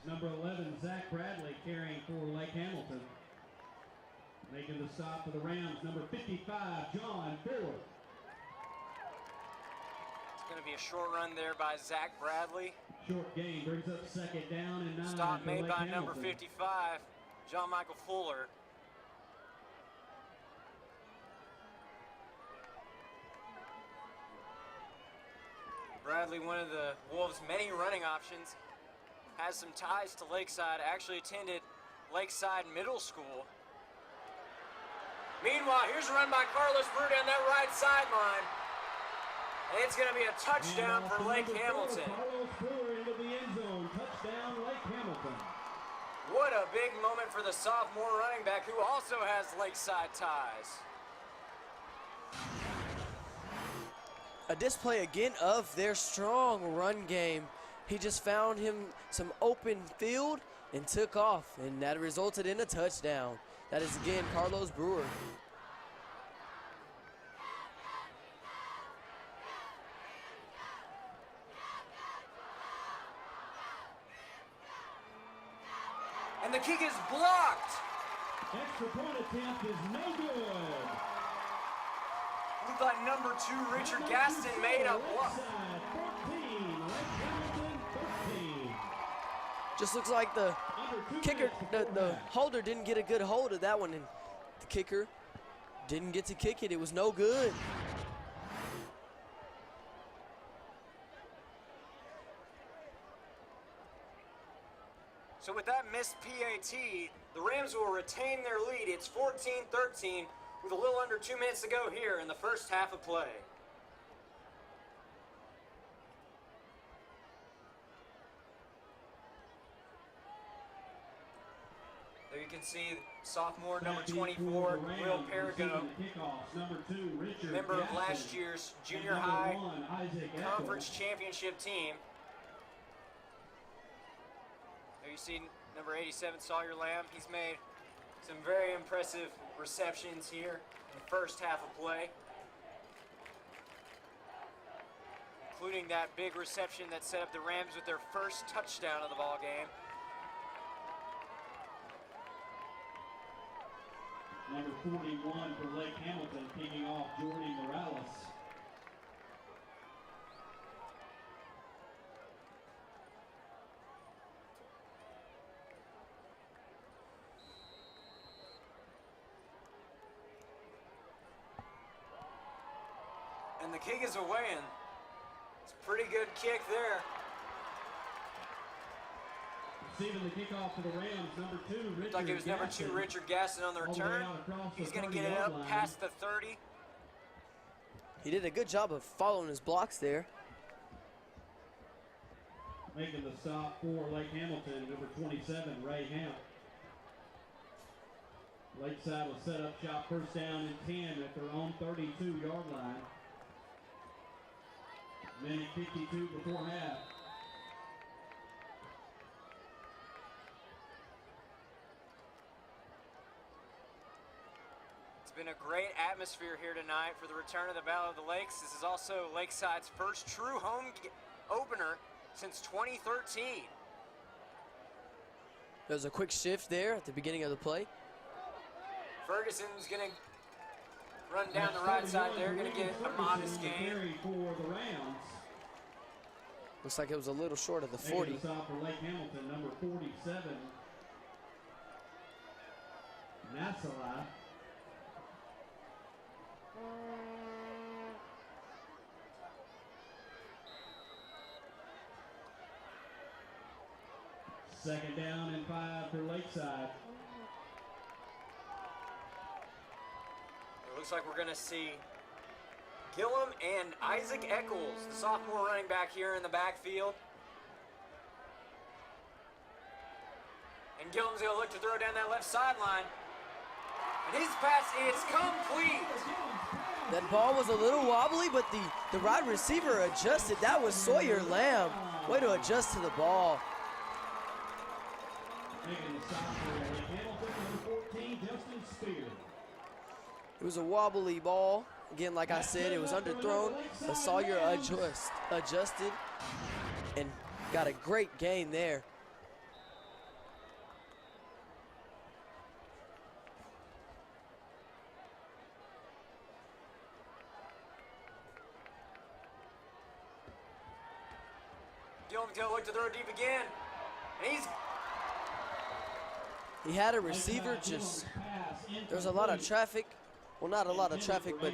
Number 11, Zach Bradley carrying for Lake Hamilton. Making the stop for the Rams, number 55, John Ford. It's going to be a short run there by Zach Bradley. Short gain brings up second down and 9. Stop made by Hamilton. number 55, John Michael Fuller. Bradley, one of the Wolves' many running options, has some ties to Lakeside, actually attended Lakeside Middle School. Meanwhile, here's a run by Carlos Brew down that right sideline. And it's going to be a touchdown for Lake Hamilton. Carlos Brewer into the end zone. Touchdown, Lake Hamilton. What a big moment for the sophomore running back who also has Lakeside ties. A display again of their strong run game. He just found him some open field and took off, and that resulted in a touchdown. That is again Carlos Brewer. And the kick is blocked. Extra point attempt is no good. Looked like number 2, Richard Gaston, made a block. 14, Lake Hamilton 13. Just looks like the kicker, the holder didn't get a good hold of that one, and the kicker didn't get to kick it. It was no good. So with that missed PAT, the Rams will retain their lead. It's 14-13 with a little under 2 minutes to go here in the first half of play. There you can see sophomore number 24, Will Parago, member of last year's junior high conference championship team. There you see number 87, Sawyer Lamb. He's made some very impressive receptions here in the first half of play, including that big reception that set up the Rams with their first touchdown of the ball game. Number 41 for Lake Hamilton, kicking off Jordy Morales. And the kick is away, and it's a pretty good kick there. Receiving the kickoff for the Rams, number 2, Richard Looked like it was number 2, Richard Gaston on the return. He's going to get it up past the 30. He did a good job of following his blocks there. Making the stop for Lake Hamilton, number 27, Ray Hamp. Lakeside will set up shop first down and 10 at their own 32-yard line. Minute 52 before half. It's been a great atmosphere here tonight for the return of the Battle of the Lakes. This is also Lakeside's first true home opener since 2013. There was a quick shift there at the beginning of the play. Ferguson's going to run down the right side there, going to get a modest gain. Looks like it was a little short of the 40. Stop for Lake Hamilton, number 47, Nassala. Second down and 5 for Lakeside. It looks like we're going to see Gillum and Isaac Eccles, the sophomore running back here in the backfield. And Gillum's going to look to throw down that left sideline. And his pass is complete. That ball was a little wobbly, but the wide receiver adjusted. That was Sawyer Lamb. Way to adjust to the ball. Making the stop for Hamilton, number 14, Justin Spear. It was a wobbly ball. Again, like I said, it was underthrown, but Sawyer adjusted and got a great gain there. Gillum's going to look to throw deep again. And he had a receiver just, there's a lot of traffic. Well, not a lot of traffic, but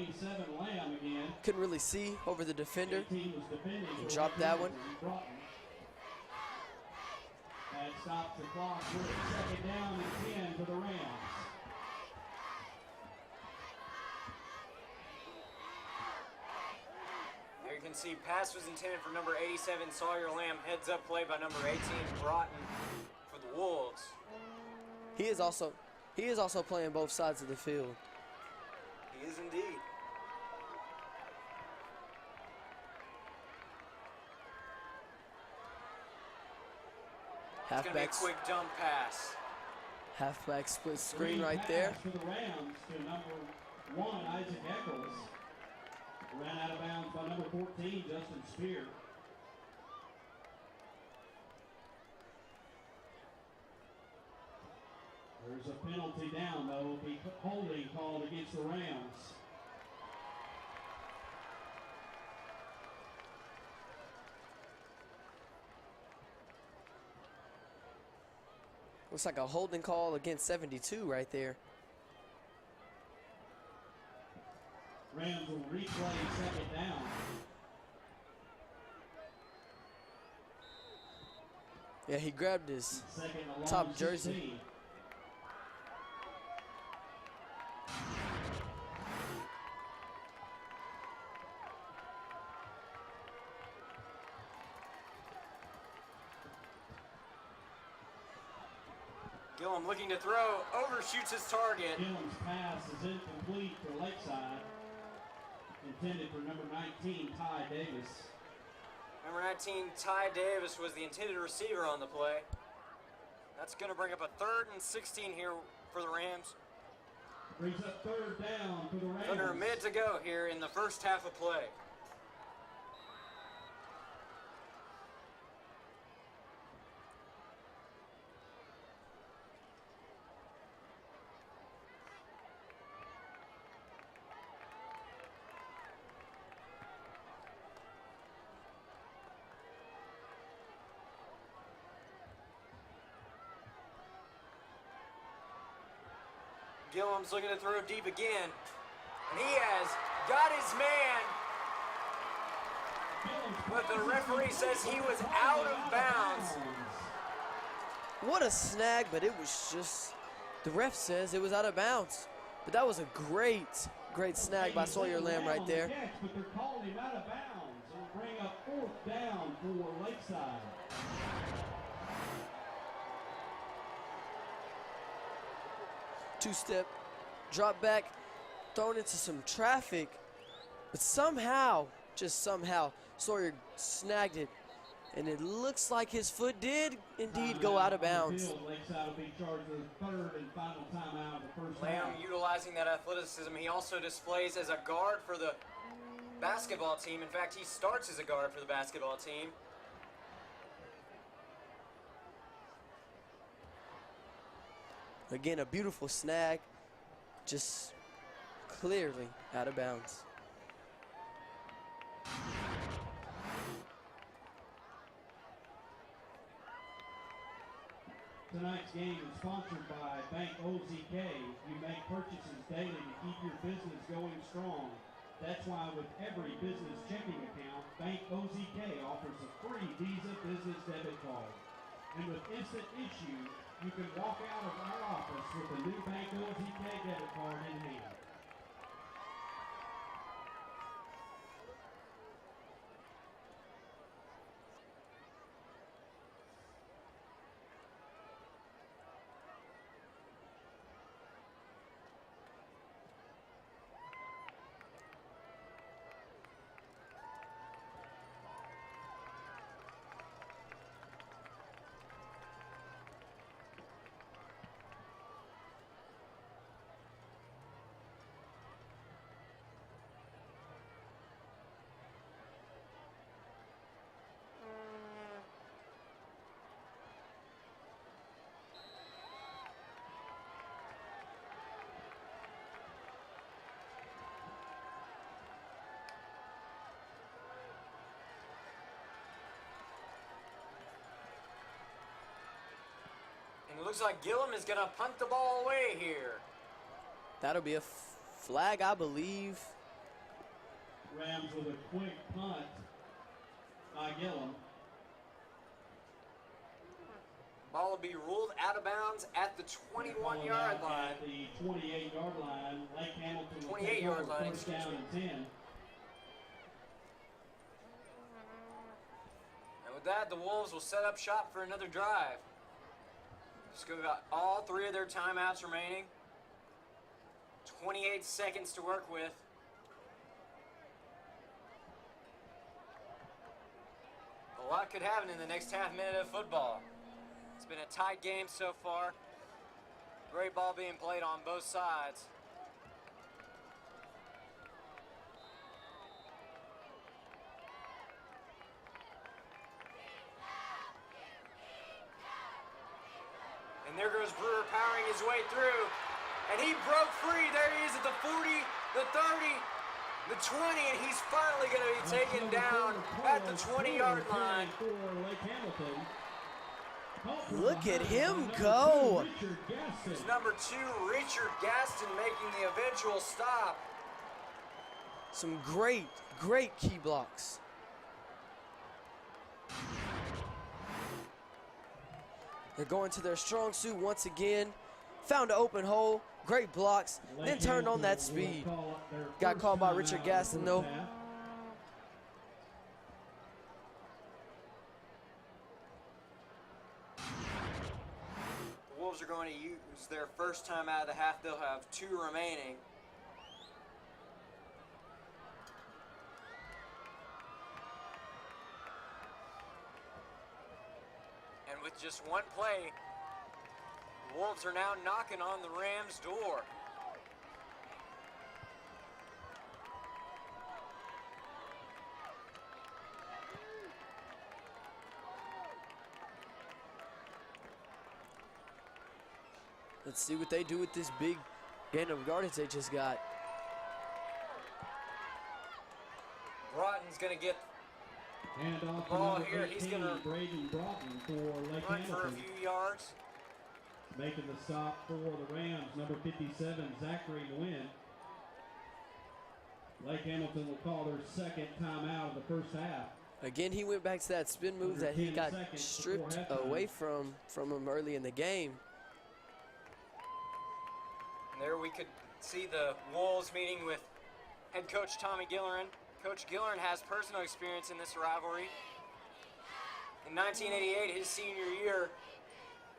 couldn't really see over the defender and dropped that one. That stops the clock. We're at second down and 10 for the Rams. there you can see pass was intended for number 87, Sawyer Lamb. Heads up play by number 18, Broughton for the Wolves. He is also playing both sides of the field. He is indeed. It's going to be a quick dump pass. Halfback split screen right there. For the Rams to number 1, Isaac Eccles. Ran out of bounds by number 14, Justin Spear. There's a penalty down, though. Will be holding called against the Rams. Looks like a holding call against 72 right there. Rams will replay second down. Yeah, he grabbed his top jersey. 16. Gillum looking to throw, overshoots his target. Gillum's pass is incomplete for Lakeside. Intended for number 19, Ty Davis. Number 19, Ty Davis was the intended receiver on the play. That's going to bring up a 3rd and 16 here for the Rams. Brings up 3rd down for the Rams. Under a minute to go here in the first half of play. Gillum's looking to throw deep again. And he has got his man. But the referee says he was out of bounds. What a snag, but it was just, the ref says it was out of bounds. But that was a great snag by Sawyer Lamb right there. But they're calling him out of bounds. It'll bring up 4th down for Lakeside. Two-step, drop back, thrown into some traffic, but somehow, just somehow, Sawyer snagged it, and it looks like his foot did indeed go out of bounds. Lakeside will be charged with 3rd and final timeout of the first Lamb half. utilizing that athleticism. He also displays as a guard for the basketball team. In fact, he starts as a guard for the basketball team. Again, a beautiful snag, just clearly out of bounds. Tonight's game is sponsored by Bank OZK. You make purchases daily to keep your business going strong. That's why with every business checking account, Bank OZK offers a free Visa Business Debit Card. And with instant issue, you can walk out of our office with a new Bank OZK debit card in hand. And it looks like Gillum is going to punt the ball away here. That'll be a flag, I believe. Rams with a quick punt by Gillum. Ball will be ruled out of bounds at the 21-yard line. At the 28-yard line. Lake Hamilton will 28-yard take line, over first down and 10. And with that, the Wolves will set up shop for another drive. Just got all 3 of their timeouts remaining. 28 seconds to work with. A lot could happen in the next half minute of football. It's been a tight game so far. Great ball being played on both sides. And there goes Brewer powering his way through. And he broke free. There he is at the 40, the 30, the 20, and he's finally going to be taken down at the 20-yard line. Look at him go. It's number 2, Richard Gaston, making the eventual stop. Some great key blocks. They're going to their strong suit once again. Found an open hole, great blocks, then turned on that speed. Got called by Richard Gaston though. The Wolves are going to use their first time out of the half. They'll have 2 remaining. And with just 1 play, the Wolves are now knocking on the Rams' door. Let's see what they do with this big gain of yardage they just got. Broughton's going to get and the off ball to here. He's going to Braden Broughton for Lake run for a Hamilton. few yards. Making the stop for the Rams, number 57, Zachary Nguyen. Lake Hamilton will call their second timeout of the first half. Again, he went back to that spin move Under that he 10 got seconds stripped before halftime. away from him early in the game. And there we could see the Wolves meeting with head coach Tommy Gillerin. Coach Gillerin has personal experience in this rivalry. In 1988, his senior year,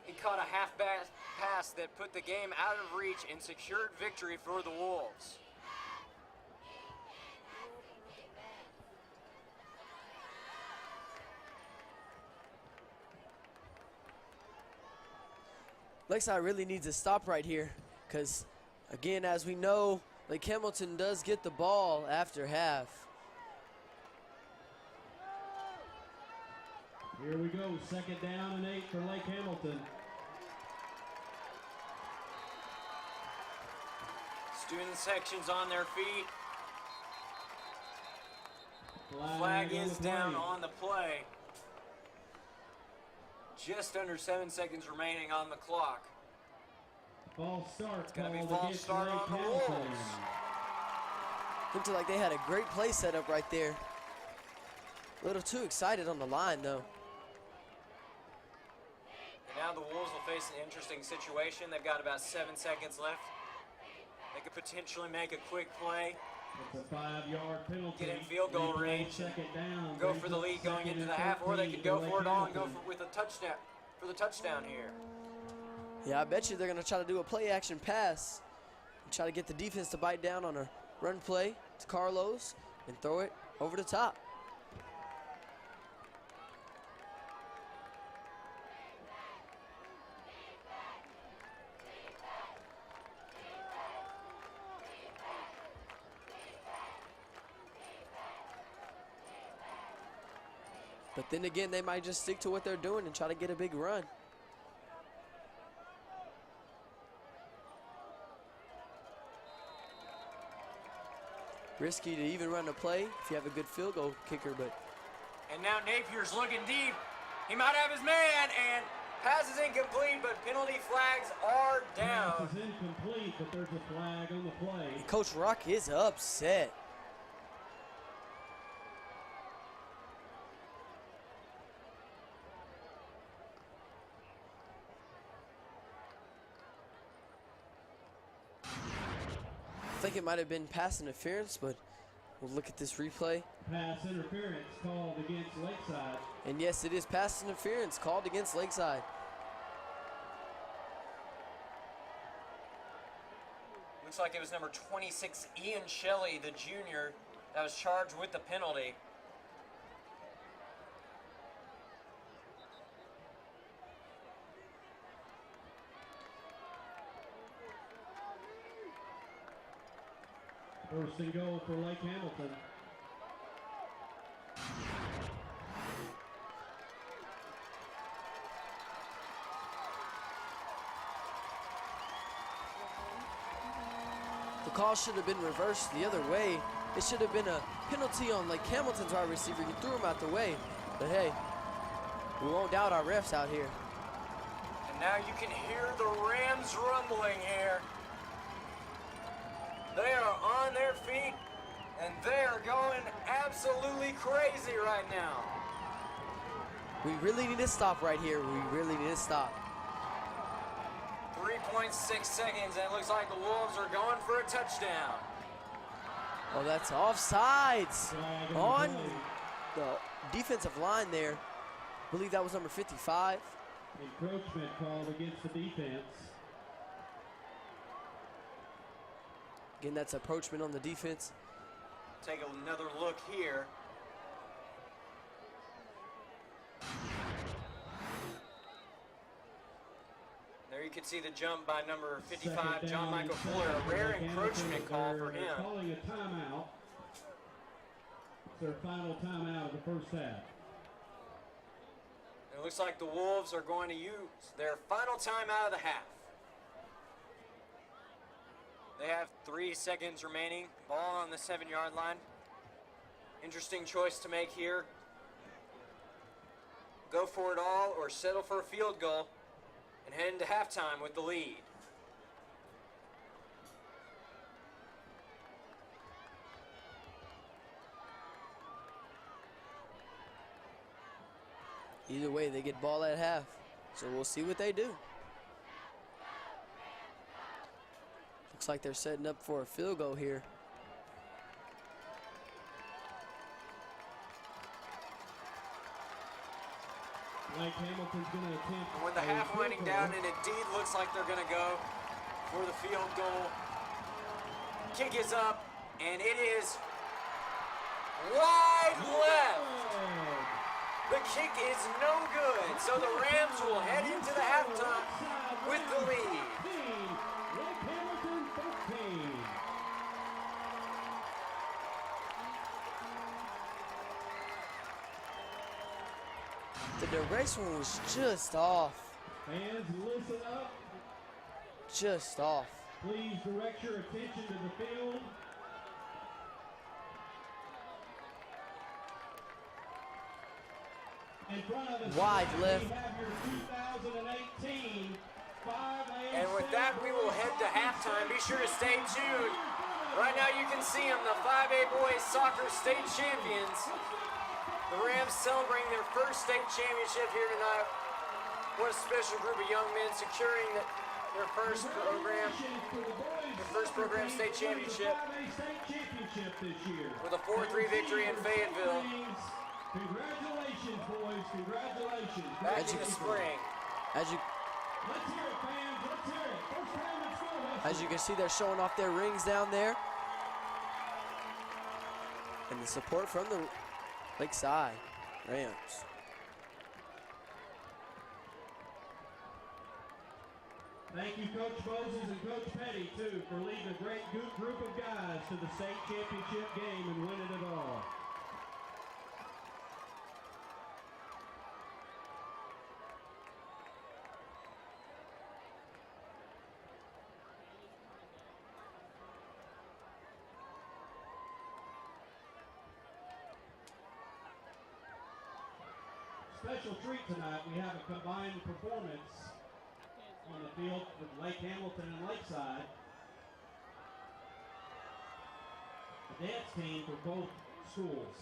he caught a half-back pass that put the game out of reach and secured victory for the Wolves. Lakeside really needs to stop right here because, again, as we know, Lake Hamilton does get the ball after half. Here we go, second down and 8 for Lake Hamilton. Student section's on their feet. Flag is down on the play. Just under 7 seconds remaining on the clock. False start. It's going to be called false against start Lake on the Hamilton. Wolves. Looked like they had a great play set up right there. A little too excited on the line, though. Now the Wolves will face an interesting situation. They've got about 7 seconds left. They could potentially make a quick play. It's a 5-yard penalty. Get in field goal range. Second down. Go for the lead going into the half, or they could go for it all and go with a touchdown for the touchdown here. Yeah, I bet you they're going to try to do a play-action pass and try to get the defense to bite down on a run play to Carlos and throw it over the top. But then again, they might just stick to what they're doing and try to get a big run. Risky to even run a play if you have a good field goal kicker, but. And now Napier's looking deep. He might have his man, and pass is incomplete, but penalty flags are down. Pass is incomplete, but there's a flag on the play. Coach Rock is upset. I think it might have been pass interference, but we'll look at this replay. Pass interference called against Lakeside. And yes, it is pass interference called against Lakeside. Looks like it was number 26, Ian Shelley, the junior, that was charged with the penalty. First and goal for Lake Hamilton. The call should have been reversed the other way. It should have been a penalty on Lake Hamilton's wide receiver. He threw him out the way. But hey, we won't doubt our refs out here. And now you can hear the Rams rumbling here. They are on their feet, and they are going absolutely crazy right now. We really need to stop right here. We really need to stop. 3.6 seconds, and it looks like the Wolves are going for a touchdown. Oh, that's offsides on the defensive line there. I believe that was number 55. Encroachment called against the defense. Again, that's approachment on the defense. Take another look here. There you can see the jump by number 55, John Michael Fuller. A rare encroachment call for him. Calling a timeout. It's their final timeout of the first half. It looks like the Wolves are going to use their final timeout of the half. They have 3 seconds remaining. Ball on the 7-yard line. Interesting choice to make here. Go for it all or settle for a field goal and head into halftime with the lead. Either way, they get ball at half. So we'll see what they do. Looks like they're setting up for a field goal here. Lake Hamilton's going to attempt. And with the half winding down, it indeed looks like they're going to go for the field goal. Kick is up, and it is wide left. The kick is no good, so the Rams will head into the halftime with the lead. Lake Hamilton 13. The direction was just off. Fans, listen up. Just off. Please direct your attention to the field. In front of us, wide left. We have your 2018 5A. And with that, we will head to halftime. Be sure to stay tuned. Right now, you can see them, the 5A boys soccer state champions. The Rams celebrating their first state championship here tonight What a special group of young men securing their first program state championship with a 4-3 victory in Fayetteville. Congratulations, boys. Congratulations. Back in the spring. Let's hear it, fans. Let's hear it. First time in school history. As you can see, they're showing off their rings down there. And the support from the Lakeside Rams. Thank you, Coach Moses and Coach Petty, too, for leading a great group of guys to the state championship game and winning it all. Special treat tonight, we have a combined performance on the field with Lake Hamilton and Lakeside. A dance team for both schools.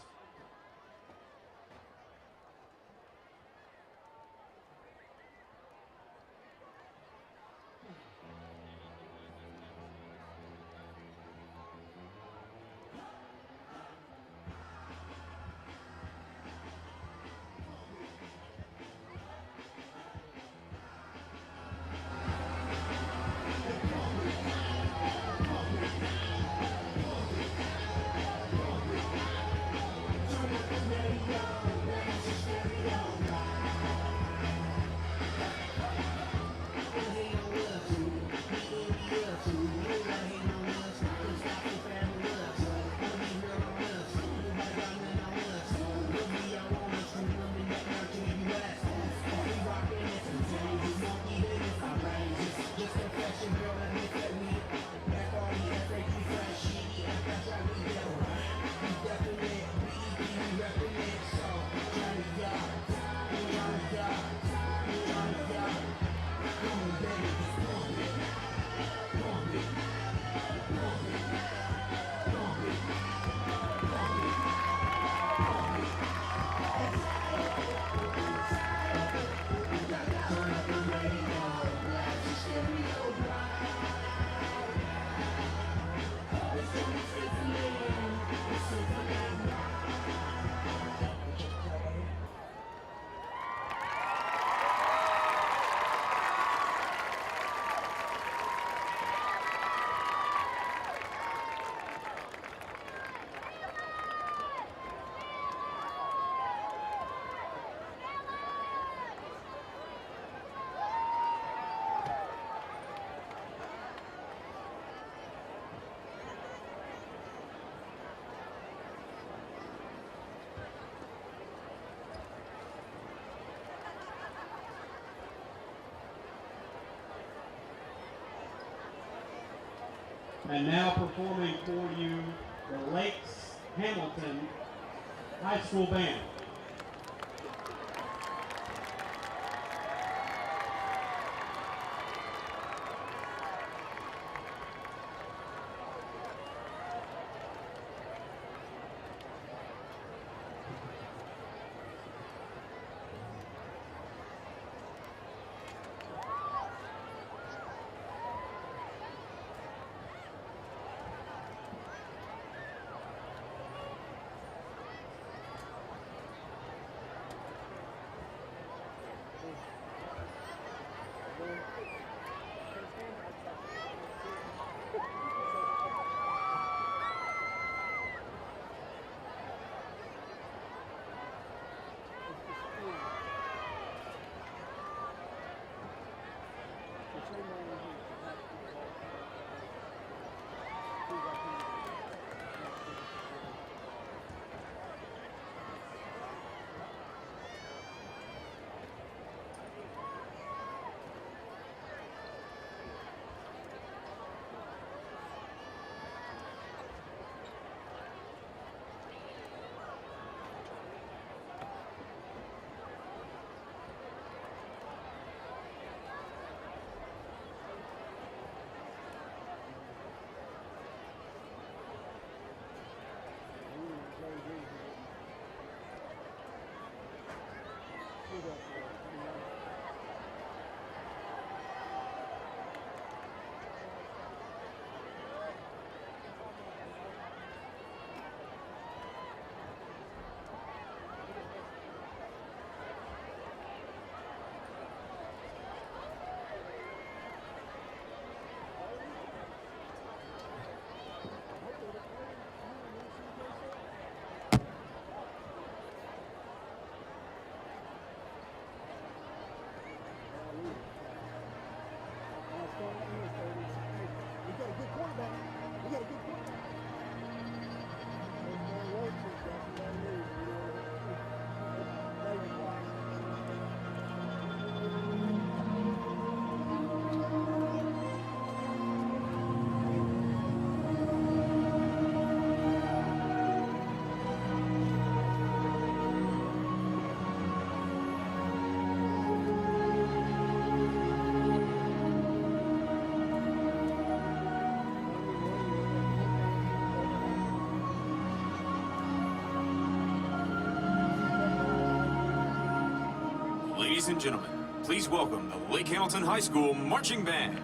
And now performing for you, the Lakes Hamilton High School Band. Ladies and gentlemen, please welcome the Lake Hamilton High School Marching Band.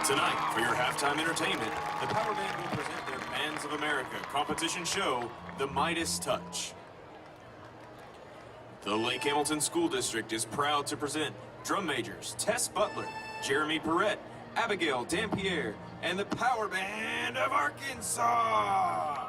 Tonight, for your halftime entertainment, the Power Band will present their Bands of America competition show, The Midas Touch. The Lake Hamilton School District is proud to present drum majors Tess Butler, Jeremy Perrette, Abigail Dampierre, and the Power Band of Arkansas.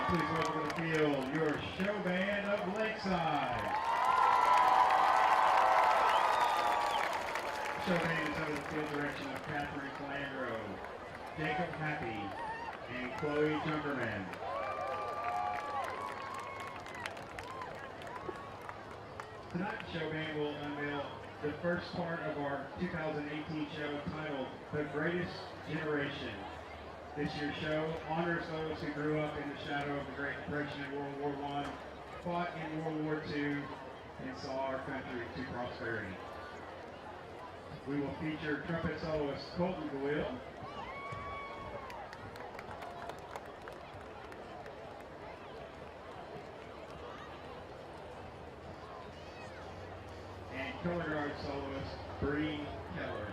please welcome to the field your show band of Lakeside. Show band is under the field direction of Catherine Flandro, Jacob Happy, and Chloe Junkerman. Tonight, the show band will unveil the first part of our 2018 show titled The Greatest Generation. This year's show honors those who grew up in the shadow of the Great Depression in World War I, fought in World War II, and saw our country to prosperity. We will feature trumpet soloist Colton DeWill, and color guard soloist Bree Keller.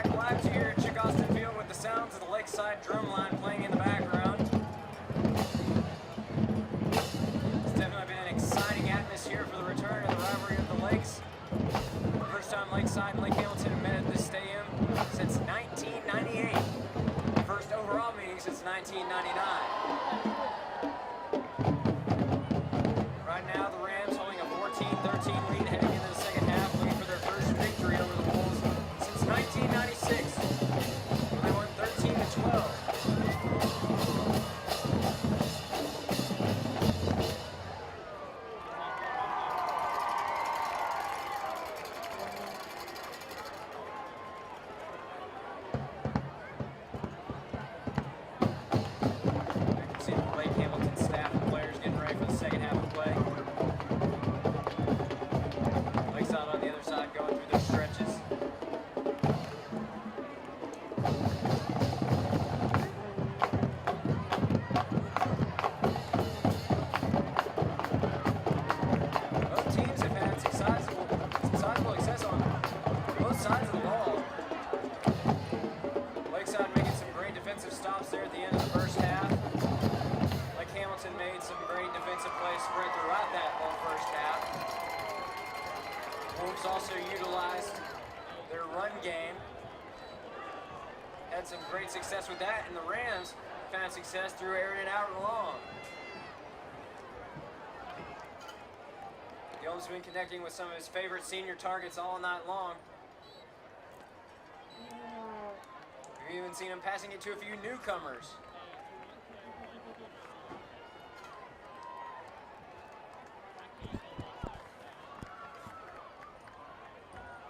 back live to here at Chick Austin Field with the sounds of the Lakeside drum line playing in the background. It's definitely been an exciting atmosphere for the return of the rivalry of the Lakes. The first time Lakeside and Lake Hamilton have met at this stadium since 1998. The first overall meeting since 1999. Right now, the Rams holding a 14-13 lead heading into the second half, looking for their first victory over the Wolves since 1996. They won 13-12. See the Lake Hamilton staff and players getting ready for the second half of play. Lakeside on the other side going through their stretches. Both teams have had some sizable success on both sides of the ball. Lakeside making some great defensive stops there at the end of the first half. Lake Hamilton made some great defensive plays spread throughout that whole first half. Wolves also utilized their run game. Had some great success with that, and the Rams found success through airing it out and long. Gillum's been connecting with some of his favorite senior targets all night long. We've even seen him passing it to a few newcomers.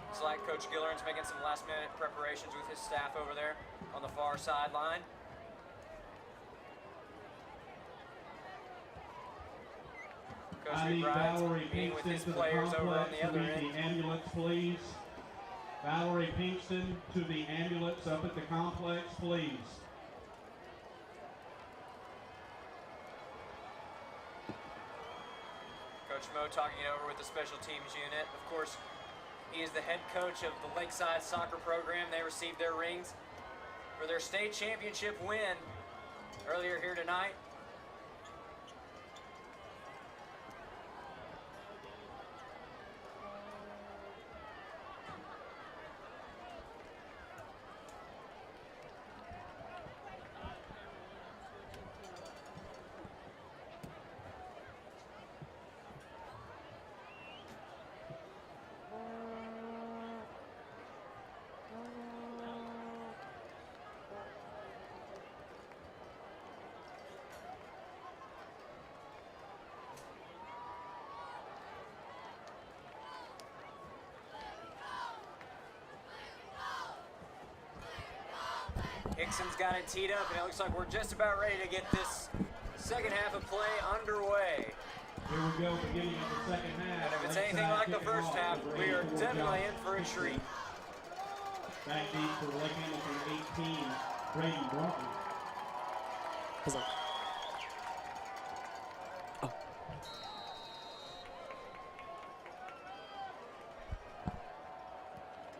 Looks like Coach Gilleran's making some last-minute preparations with his staff over there on the far sideline. Coach I need McBride's Valerie meeting with his Pinkston to the players over on complex the to other meet end. the ambulance, please. Valerie Pinkston to the ambulance up at the complex, please. Coach Mo talking it over with the special teams unit. Of course, he is the head coach of the Lakeside soccer program. They received their rings for their state championship win earlier here tonight. Hickson's got it teed up, and it looks like we're just about ready to get this second half of play underway. Here we go, beginning of the second half. And if it's anything like the first half, we are definitely in for a treat. Back deep for Lake Hamilton 18, Braden Broughton.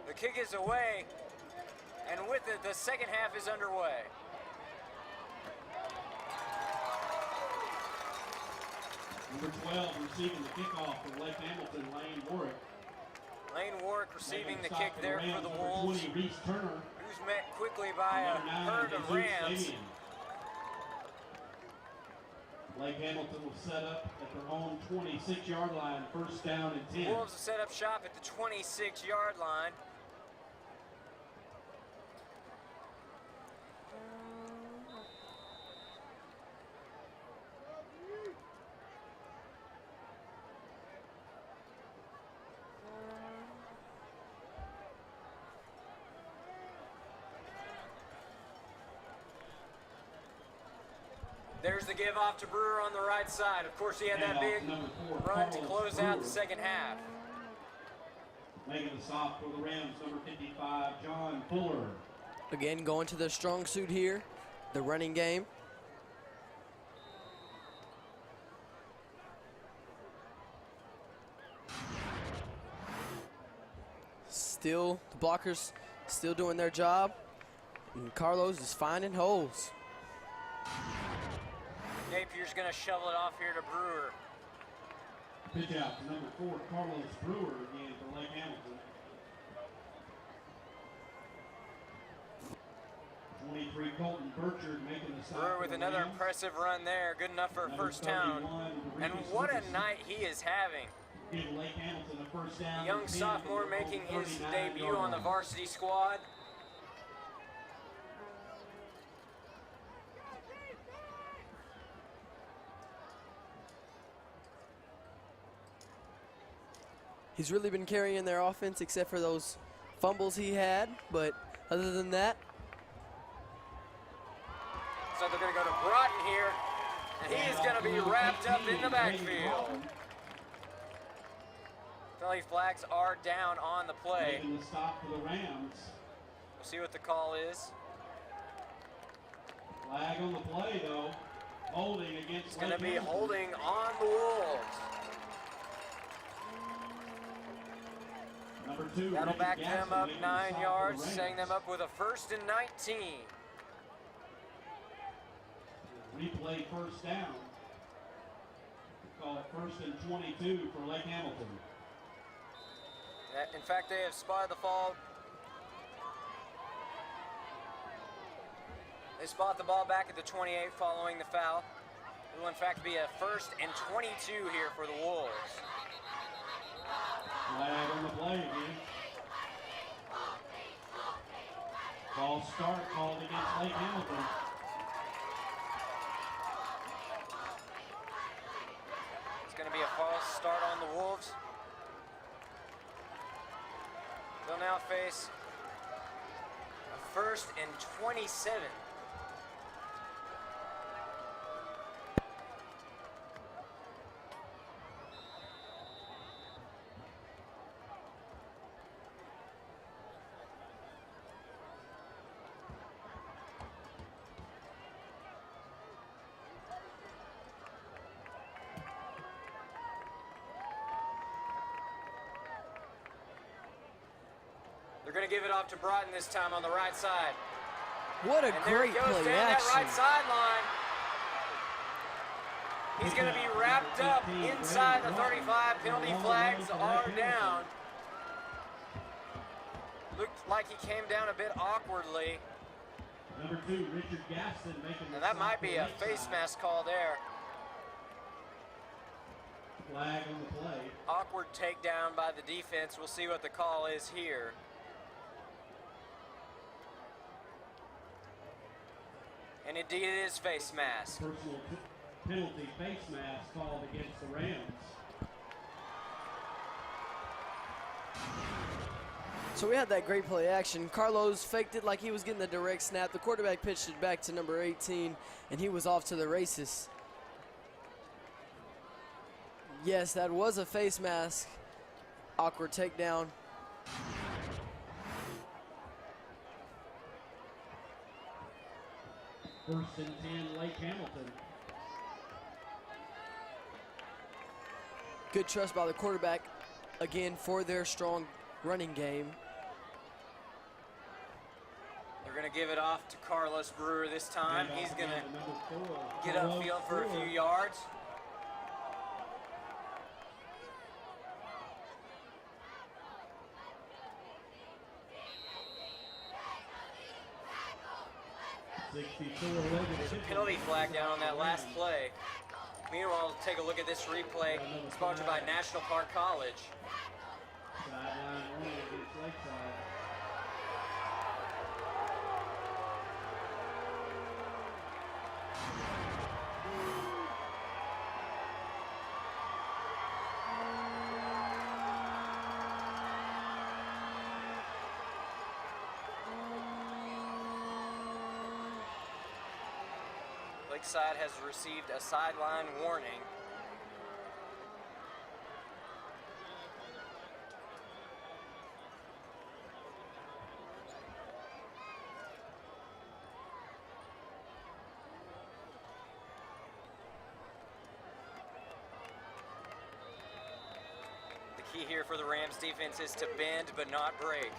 The kick is away, and with it, the second half is underway. Number 12 receiving the kickoff for Lake Hamilton, Lane Warwick. Lane Warwick receiving the kick Stop there Rams, for the number Wolves, 20, Reese Turner. who's met quickly by a Number 9, herd of Jesus Rams. Fabian. Lake Hamilton will set up at their own 26-yard line, first down and 10. Wolves will set up shop at the 26-yard line. There's the give off to Brewer on the right side. Of course, he had that big run to close out the second half. Making the stop for the Rams, number 55, John Fuller. Again, going to their strong suit here, the running game. Still, the blockers still doing their job, and Carlos is finding holes. Napier's going to shovel it off here to Brewer. Pitch out to number 4, Carlos Brewer again for Lake Hamilton. 23, Colton Burchard making the stop. Brewer for with the another Rams. impressive run there. Good enough for a Number first down. 31, And Regis what a Ferguson. night he is having. Give Lake Hamilton a first down. A young 10 sophomore from the making his 39-yard debut on the line. varsity squad. He's really been carrying their offense except for those fumbles he had, but other than that, So they're going to go to Broughton here, and he is going to be wrapped up in the backfield. Penalty flags are down on the play. Making the stop for the Rams. We'll see what the call is. Flag on the play though. Holding against It's going to Lake be Hamilton. holding on the Wolves. Number 2, That'll Richard back Gaston them up making the 9 stop for yards, the setting them Rams. up with a 1st and 19. Replay first down. Call it 1st and 22 for Lake Hamilton. In fact, they have spotted the fall. They spot the ball back at the 28 following the foul. It will in fact be a 1st and 22 here for the Wolves. Flag on the play again. False start called against Lake Hamilton. It's going to be a false start on the Wolves. They'll now face a 1st and 27. They're going to give it off to Broughton this time on the right side. what a And there he great goes play down that action. right sideline. He's going to be wrapped up inside the 35. Penalty flags are down. Looked like he came down a bit awkwardly. Number 2, Richard Gaston making the And that stop might for be a Lakeside. face mask call there. Flag on the play. Awkward takedown by the defense. We'll see what the call is here. And indeed it is face mask. Personal penalty face mask called against the Rams. So we had that great play action. Carlos faked it like he was getting the direct snap. The quarterback pitched it back to number 18, and he was off to the races. Yes, that was a face mask. Awkward takedown. First and 10, Lake Hamilton. Good trust by the quarterback, again, for their strong running game. They're going to give it off to Carlos Brewer this time. He's going to get upfield for a few yards. There's a penalty flag down on that last play. Meanwhile, we'll take a look at this replay sponsored by National Park College. Sideline running against Lakeside. Lakeside has received a sideline warning. The key here for the Rams defense is to bend but not break.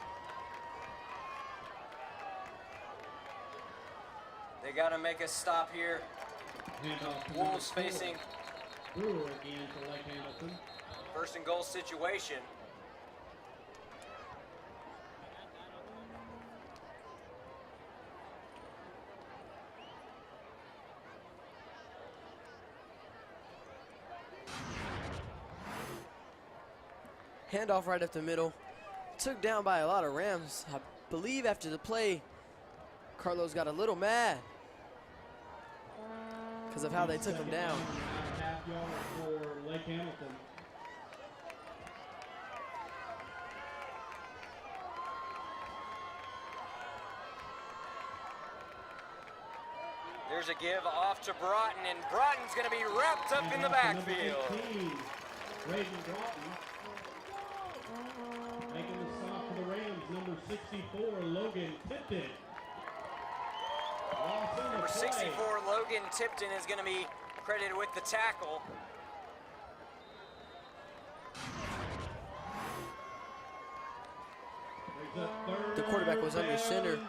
They got to make a stop here. Wolves facing Brewer again for Lake Hamilton. first and goal situation. Handoff right up the middle. Took down by a lot of Rams. I believe after the play, Carlos got a little mad because of how they took him down. Half yard for Lake Hamilton. There's a give off to Broughton, and Broughton's going to be wrapped up in the backfield. Braden Broughton. Making the stop for the Rams, number 64, Logan Tipton. Number 64, Logan Tipton, is going to be credited with the tackle. The quarterback was under center.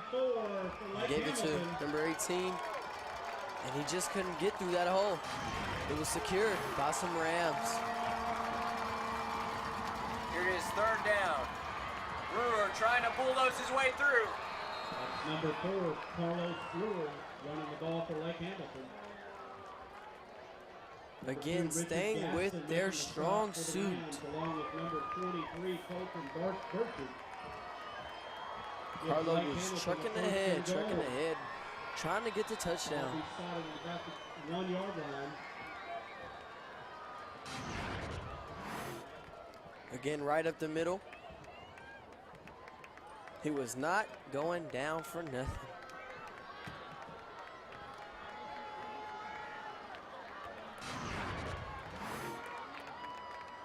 He gave it to number 18, and he just couldn't get through that hole. It was secured by some Rams. Here it is, third down. Brewer trying to bulldoze his way through. That's number 4, Carlos Brewer, running the ball for Lake Hamilton. Again, staying with their strong suit. Along with number 23, Colton Burford. Carlo was trucking ahead, trying to get the touchdown. He started at about the 1 yard line. Again, right up the middle. He was not going down for nothing.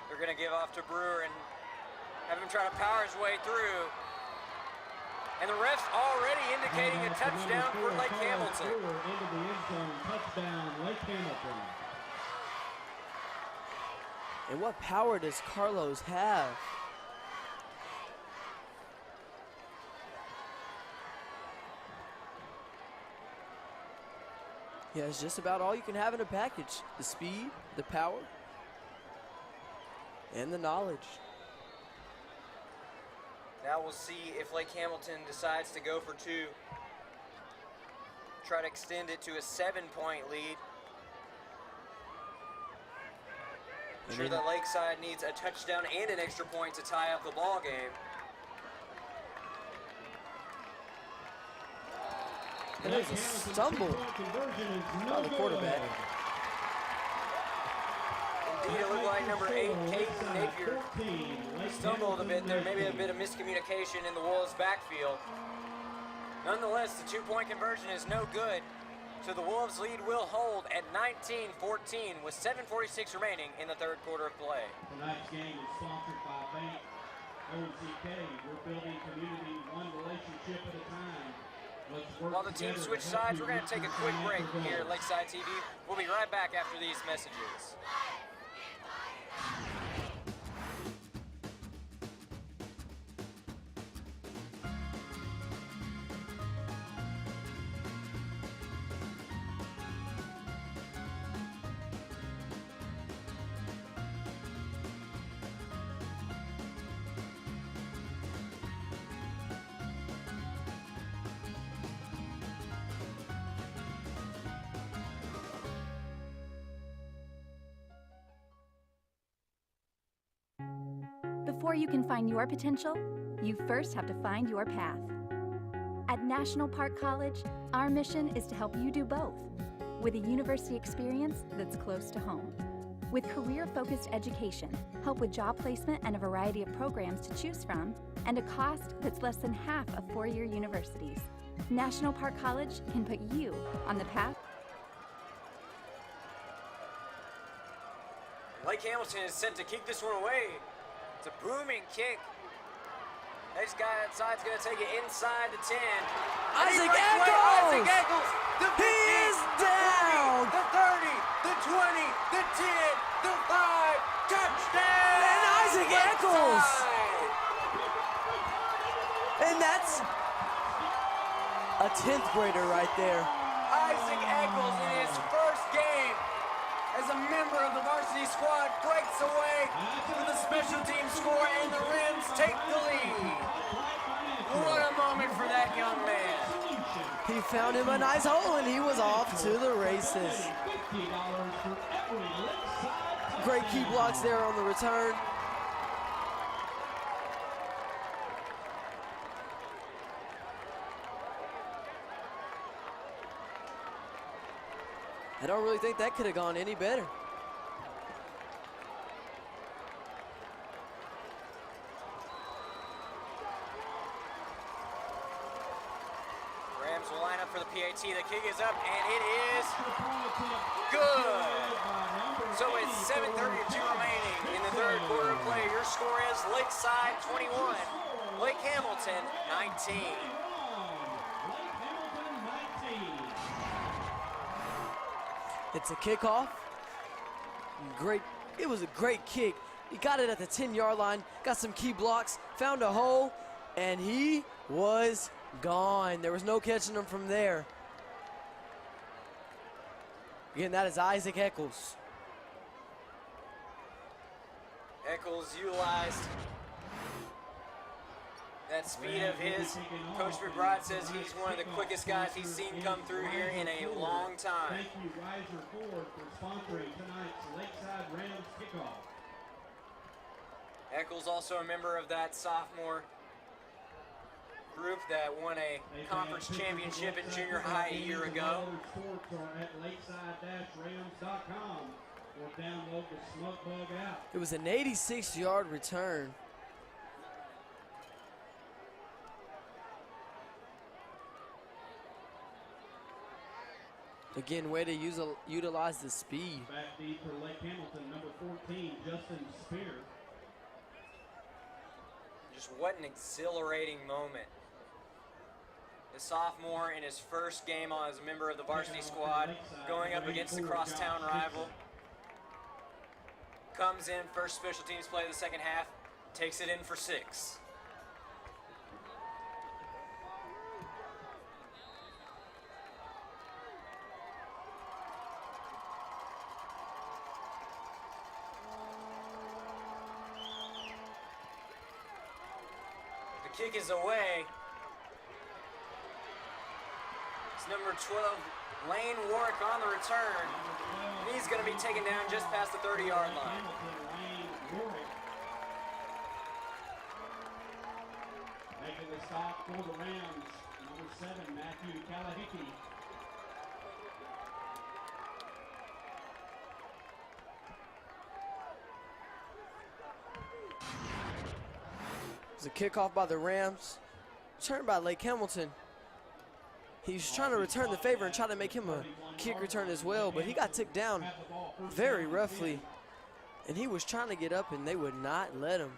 They're going to give off to Brewer and have him try to power his way through. And the ref's already indicating a touchdown for Lake Hamilton. Brewer into the end zone, touchdown, Lake Hamilton. And what power does Carlos have? Yeah, it's just about all you can have in a package. The speed, the power, and the knowledge. Now we'll see if Lake Hamilton decides to go for 2. Try to extend it to a 7-point lead. I'm sure that Lakeside needs a touchdown and an extra point to tie up the ball game. And there's a stumble by the quarterback. Indeed, it looked like number 8, Caden Napier, stumbled a bit there. Maybe a bit of miscommunication in the Wolves' backfield. Nonetheless, the 2-point conversion is no good. So the Wolves' lead will hold at 19-14 with 7:46 remaining in the third quarter of play. Tonight's game is sponsored by Bank OZK. We're building community one relationship at a time. While the teams switch sides, we're going to take a quick break here at Lakeside TV. We'll be right back after these messages. Before you can find your potential, you first have to find your path. At National Park College, our mission is to help you do both, with a university experience that's close to home. With career-focused education, help with job placement and a variety of programs to choose from, and a cost that's less than half of four-year universities. National Park College can put you on the path. Lake Hamilton is set to kick this one away. It's a booming kick. Next guy outside's going to take it inside the 10. Isaac Eccles! Isaac Eccles! The 50, he is down! The 30, the 20, the 10, the 5, touchdown! And Isaac Eccles! And that's a 10th grader right there. Isaac Eccles in his first game as a member of the varsity squad breaks away with a special team score, and the Rams take the lead. What a moment for that young man. He found him a nice hole, and he was off to the races. Great key blocks there on the return. I don't really think that could have gone any better. Rams will line up for the PAT. The kick is up, and it is good. So it's 7:32 remaining in the third quarter of play. Your score is Lakeside 21, Lake Hamilton 19. It's a kickoff. Great. It was a great kick. He got it at the 10-yard line, got some key blocks, found a hole, and he was gone. There was no catching him from there. Again, that is Isaac Eccles. Eccles utilized that speed of his. Coach McBride says he's one of the quickest guys he's seen come through here in a long time. Thank you, Riser Ford, for sponsoring tonight's Lakeside Rams kickoff. Eccles also a member of that sophomore group that won a conference championship in junior high a year ago. Sports are at lakeside-rams.com or download the SmugBug app. It was an 86-yard return. Again, way to utilize the speed. Back deep for Lake Hamilton, number 14, Justin Spear. Just what an exhilarating moment. The sophomore in his first game as a member of the varsity squad, going up against the crosstown rival. Comes in, first special teams play of the second half, takes it in for 6. The kick is away. It's number 12, Lane Warwick on the return. And he's going to be taken down just past the 30-yard line. Making the stop for the Rams, number 7, Matthew Kalahiki. It was a kickoff by the Rams, returned by Lake Hamilton. He's trying to return the favor and try to make him a kick return as well, but he got took down very roughly, and he was trying to get up, and they would not let him.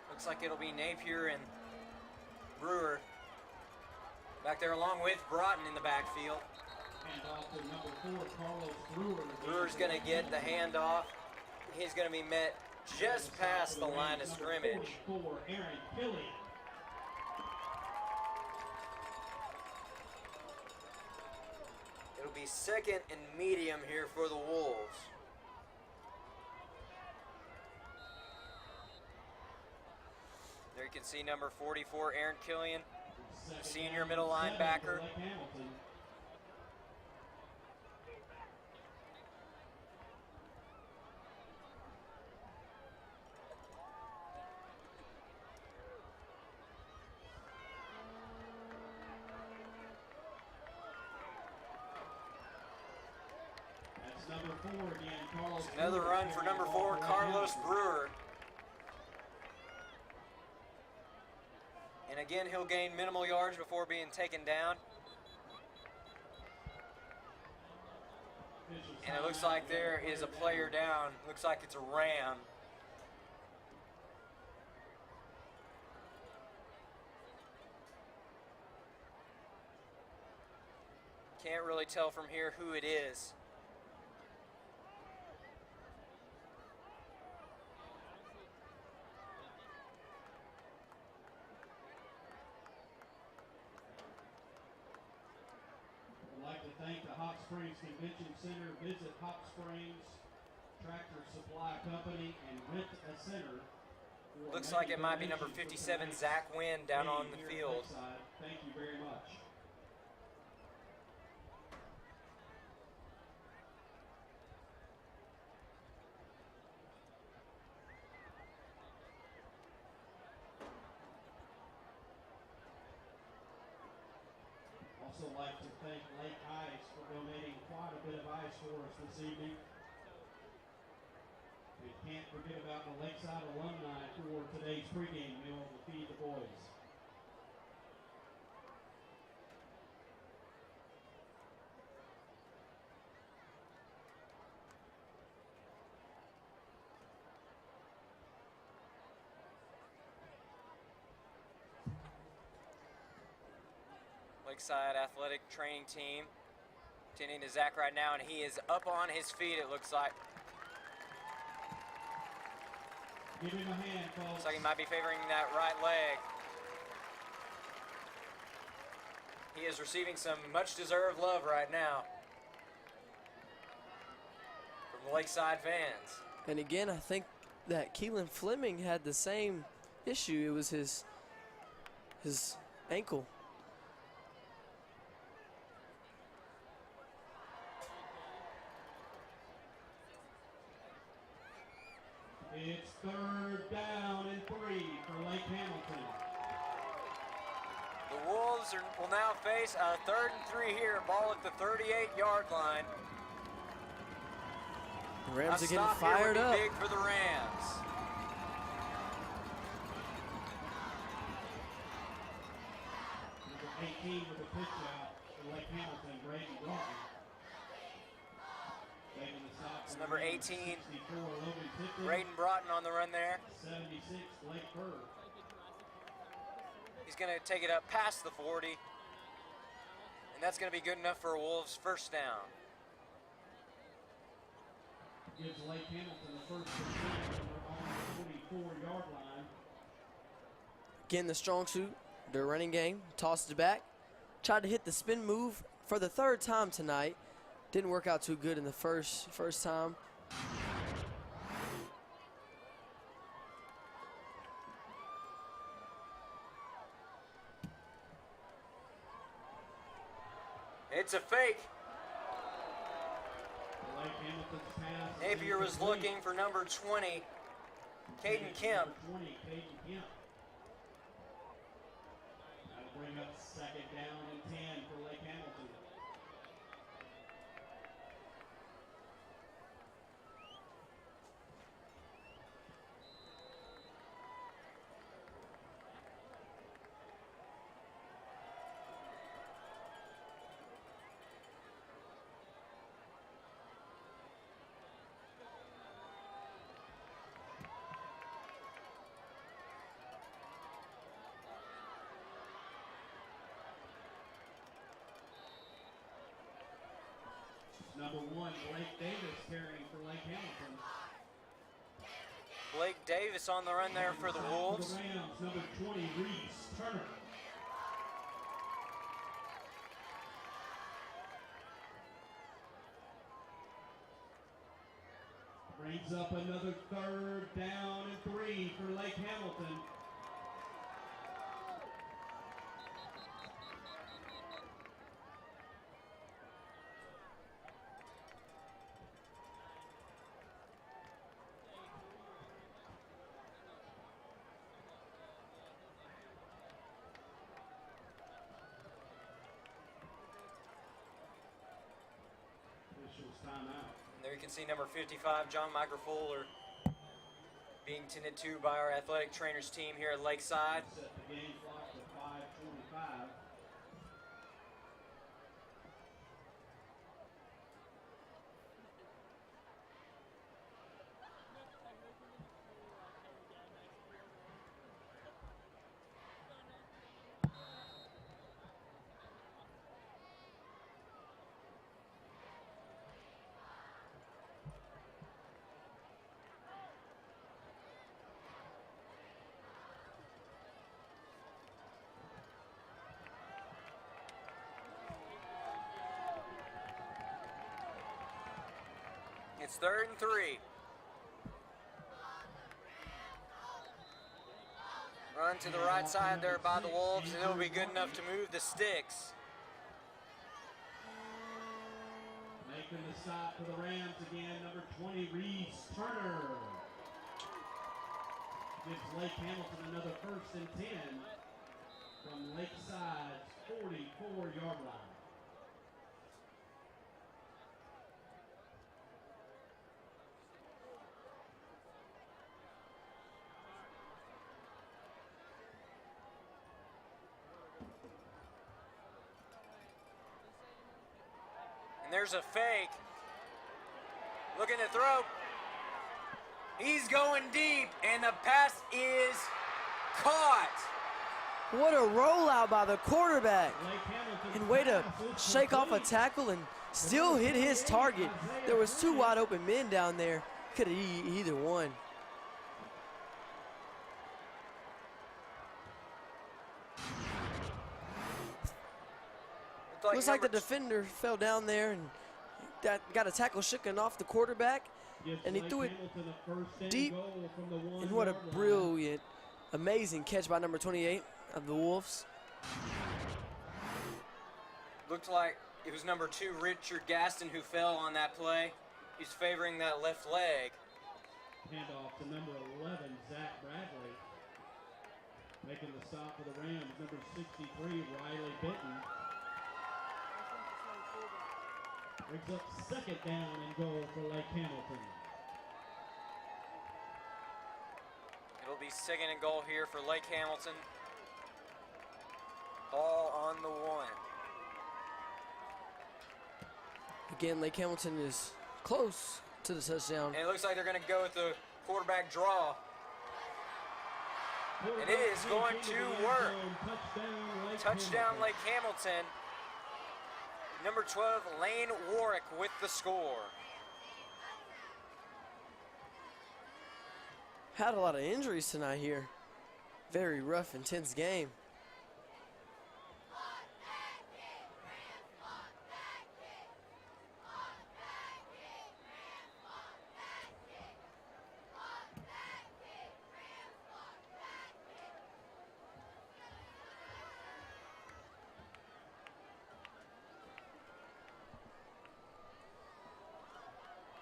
Looks like it'll be Napier and Brewer back there along with Broughton in the backfield. Handoff to number 4, Carlos Brewer. Brewer's going to get the handoff. He's going to be met just past the line of scrimmage. For Aaron Killian. It'll be second and medium here for the Wolves. There you can see number 44, Aaron Killian, senior middle linebacker. That's number 4 again, Carlos. Another run for number 4, Carlos Brewer. And again, he'll gain minimal yards before being taken down. And it looks like there is a player down. Looks like it's a Ram. Can't really tell from here who it is. I'd like to thank the Hot Springs Convention Center, Visit Hot Springs, Tractor Supply Company, and Rent a Center. Looks like it might be number 57, Zach Wynn, down on the field. Thank you very much. Also like to thank Lake Ice for donating quite a bit of ice for us this evening. We can't forget about the Lakeside alumni for today's pregame meal to feed the boys. Lakeside athletic training team tending to Zach right now, and he is up on his feet, it looks like. Give him a hand, folks. Looks like he might be favoring that right leg. He is receiving some much-deserved love right now from the Lakeside fans. And again, I think that Keelan Fleming had the same issue. It was his ankle. It's 3rd down and 3 for Lake Hamilton. The Wolves will now face a 3rd and 3 here, ball at the 38-yard line. The Rams A are getting stop here fired would up. be big for the Rams. Number 18 with a pitch out for Lake Hamilton, Braden Broughton. Taking the stop It's for number Rams, 18, 64, Logan Tipton. Braden Broughton on the run there. 76, Blake Burr. He's going to take it up past the 40, and that's going to be good enough for a Wolves first down. Gives Lake Hamilton the first percent on the 44-yard line. Again, the strong suit, their running game, tossed it back. Tried to hit the spin move for the 3rd time tonight. Didn't work out too good in the first time. It's a fake. Lake Hamilton's pass. Napier was looking for number 20, Caden Kemp. Number 20, Caden Kemp. That'll bring up 2nd down and 10 for Lake Hamilton. Number 1, Blake Davis carrying for Lake Hamilton. Blake Davis on the run there for the Wolves. For the Rams, number 20, Reese Turner. Brings up another 3rd down and 3 for Lake Hamilton. Timeout. And there you can see number 55, John Michael Fuller, being tended to by our athletic trainers team here at Lakeside. Set the game clock to 5:25. It's 3rd and 3. Run to the right side there by the Wolves, and it'll be good enough to move the sticks. Making the stop for the Rams again, number 20, Reese Turner. Gives Lake Hamilton another 1st and 10 from Lakeside's 44-yard line. And there's a fake. Looking to throw. He's going deep, and the pass is caught. What a rollout by the quarterback. And way to shake off a tackle and still hit his target. There was 2 wide open men down there. Could have either one. Looks like the defender fell down there and got a tackle shooken off the quarterback, and he threw it deep. And what a brilliant, amazing catch by number 28 of the Wolves. Looked like it was number 2, Richard Gaston, who fell on that play. He's favoring that left leg. Handoff to number 11, Zach Bradley. Making the stop for the Rams, number 63, Riley Benton. Brings up 2nd down and goal for Lake Hamilton. It'll be 2nd and goal here for Lake Hamilton. Ball on the 1. Again, Lake Hamilton is close to the touchdown. And it looks like they're going to go with the quarterback draw. And it is going to work. Touchdown Lake Hamilton. Number 12, Lane Warwick with the score. Had a lot of injuries tonight here. Very rough, intense game.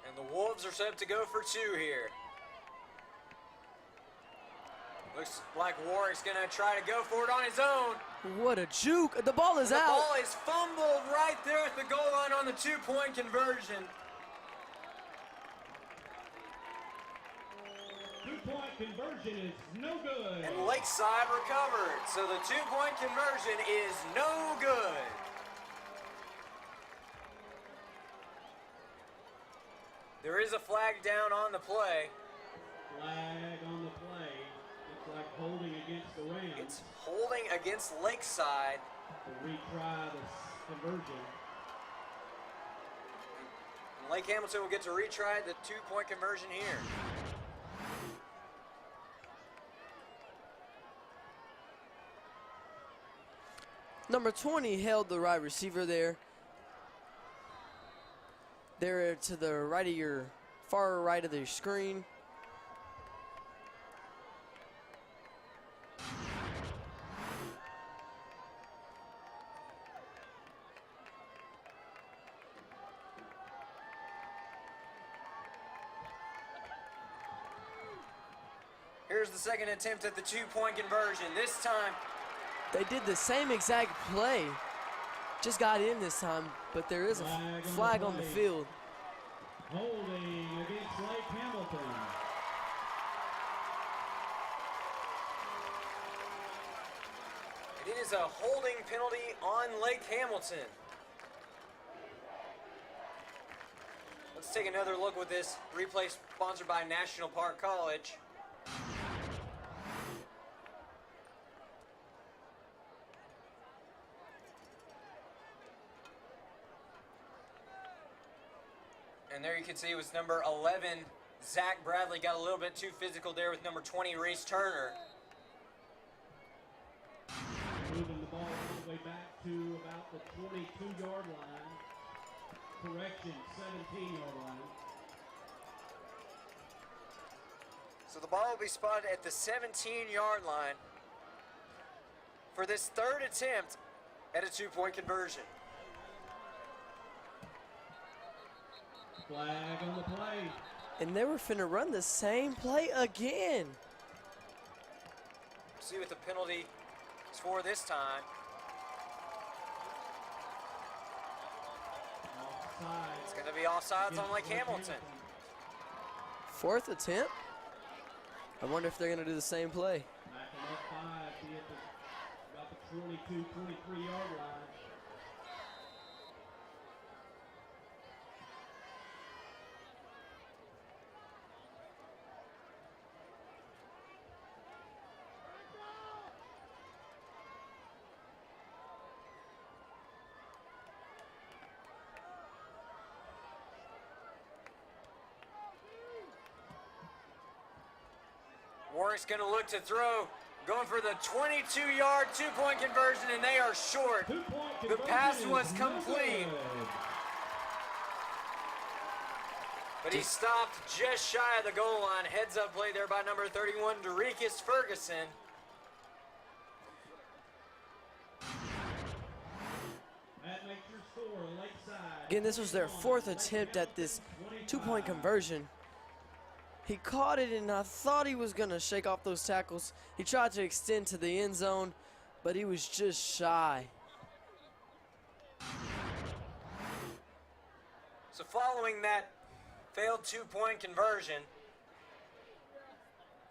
And the Wolves are set to go for 2 here. Looks like Warwick's going to try to go for it on his own. What a juke. The ball is out. The ball is fumbled right there at the goal line on the 2-point conversion. 2-point conversion is no good. And Lakeside recovered. So the 2-point conversion is no good. There is a flag down on the play. Flag on the play. It's like holding against the Rams. It's holding against Lakeside. To retry the conversion. And Lake Hamilton will get to retry the 2-point conversion here. Number 20 held the right receiver there. There to the right of your, far right of the screen. Here's the second attempt at the 2-point conversion. This time, they did the same exact play. Just got in this time, but there is a flag on the field. Holding against Lake Hamilton. it is a holding penalty on Lake Hamilton. Let's take another look with this replay sponsored by National Park College. And there you can see it was number 11, Zach Bradley, got a little bit too physical there with number 20, Reese Turner. Moving the ball all the way back to about the 22-yard line. Correction, 17-yard line. So the ball will be spotted at the 17-yard line for this third attempt at a two-point conversion. Flag on the play. And they were finna run the same play again. See what the penalty is for this time. Offside. It's going to be offsides on Lake Hamilton. Fourth attempt. I wonder if they're gonna do the same play. Backing up 5, be at about the 22, 23-yard line. Warwick's going to look to throw, going for the 22-yard two-point conversion, and they are short. The pass was complete. But he stopped just shy of the goal line. Heads-up play there by number 31, Derekus Ferguson. That makes your score, Lakeside. Again, this was their fourth attempt at this two-point conversion. He caught it, and I thought he was going to shake off those tackles. He tried to extend to the end zone, but he was just shy. So following that failed two-point conversion,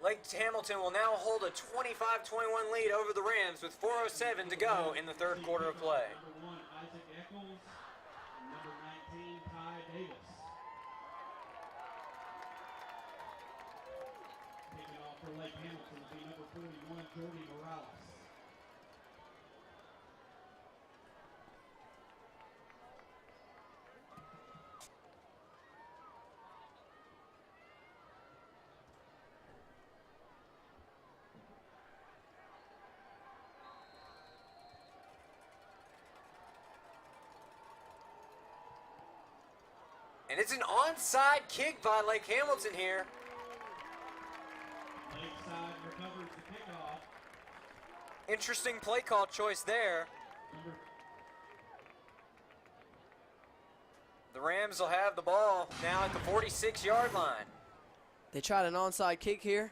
Lake Hamilton will now hold a 25-21 lead over the Rams with 4:07 to go in the third quarter of play. Number 1, Isaac Eccles, and number 19, Ty Davis. Taking off for Lake Hamilton will be number 41, Jordy Morales. And it's an onside kick by Lake Hamilton here. Lakeside recovers the kickoff. Interesting play call choice there. The Rams will have the ball now at the 46-yard line. They tried an onside kick here.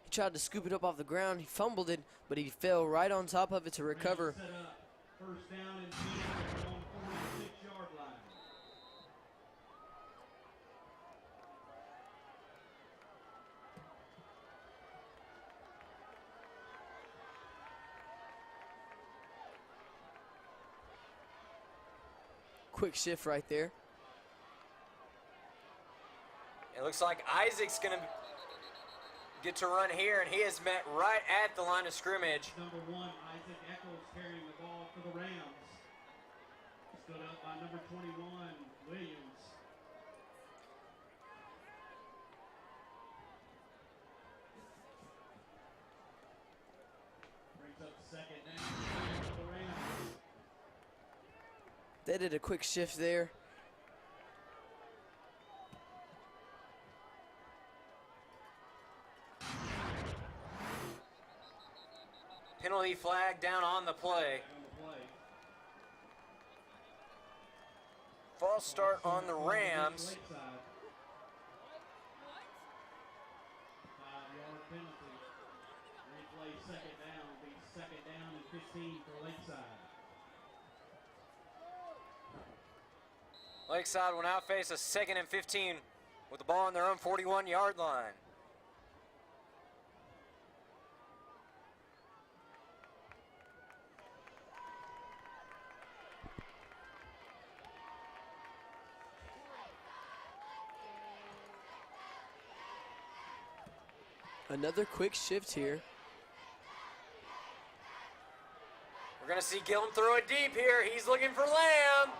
He tried to scoop it up off the ground. He fumbled it, but he fell right on top of it to recover. Set up. First down and 10 at their own 46-yard line. Quick shift right there. It looks like Isaac's going to get to run here, and he is met right at the line of scrimmage. Number 1, Isaac Eccles carrying the ball for the Rams. Stood up by number 21, Williams. Brings up second down for the Rams. They did a quick shift there. Penalty flag down on the play. False start on the Rams. 5-yard penalty. Replay second down. Will be second down and 15 for Lakeside. Lakeside will now face a 2nd and 15 with the ball on their own 41-yard line. Another quick shift here. We're going to see Gillum throw it deep here. He's looking for Lamb.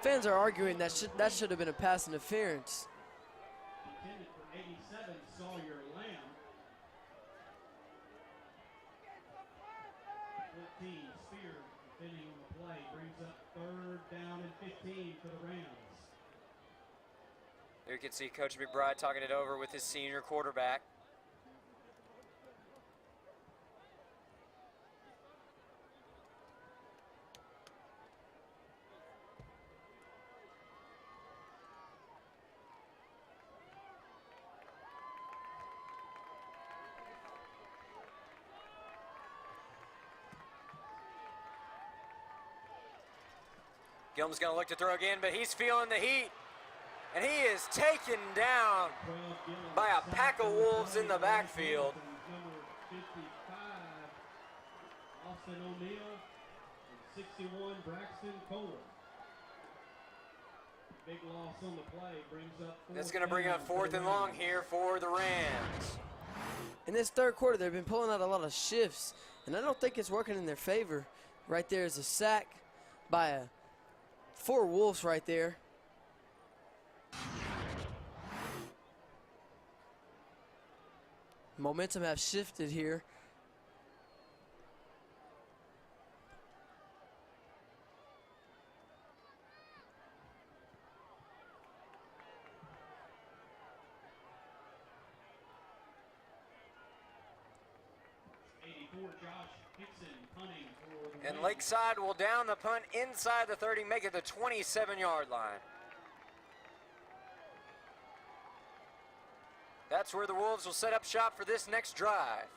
Fans are arguing that should have been a pass interference. Intended for 87, Sawyer Lamb. 14, Spear defending on the play. Brings up third down and 15 for the Rams. Here you can see Coach McBride talking it over with his senior quarterback. Gilman's going to look to throw again, but he's feeling the heat. And he is taken down by a pack of wolves in the backfield. Number 55, Austin O'Neill, and 61, Braxton Kohler. Big loss on the play, brings up That's going to bring up 4th and long here for the Rams. In this third quarter, they've been pulling out a lot of shifts, and I don't think it's working in their favor. Right there is a sack by 4 Wolves right there. Momentum have shifted here. And Lakeside will down the punt inside the 30, make it the 27-yard line. That's where the Wolves will set up shop for this next drive.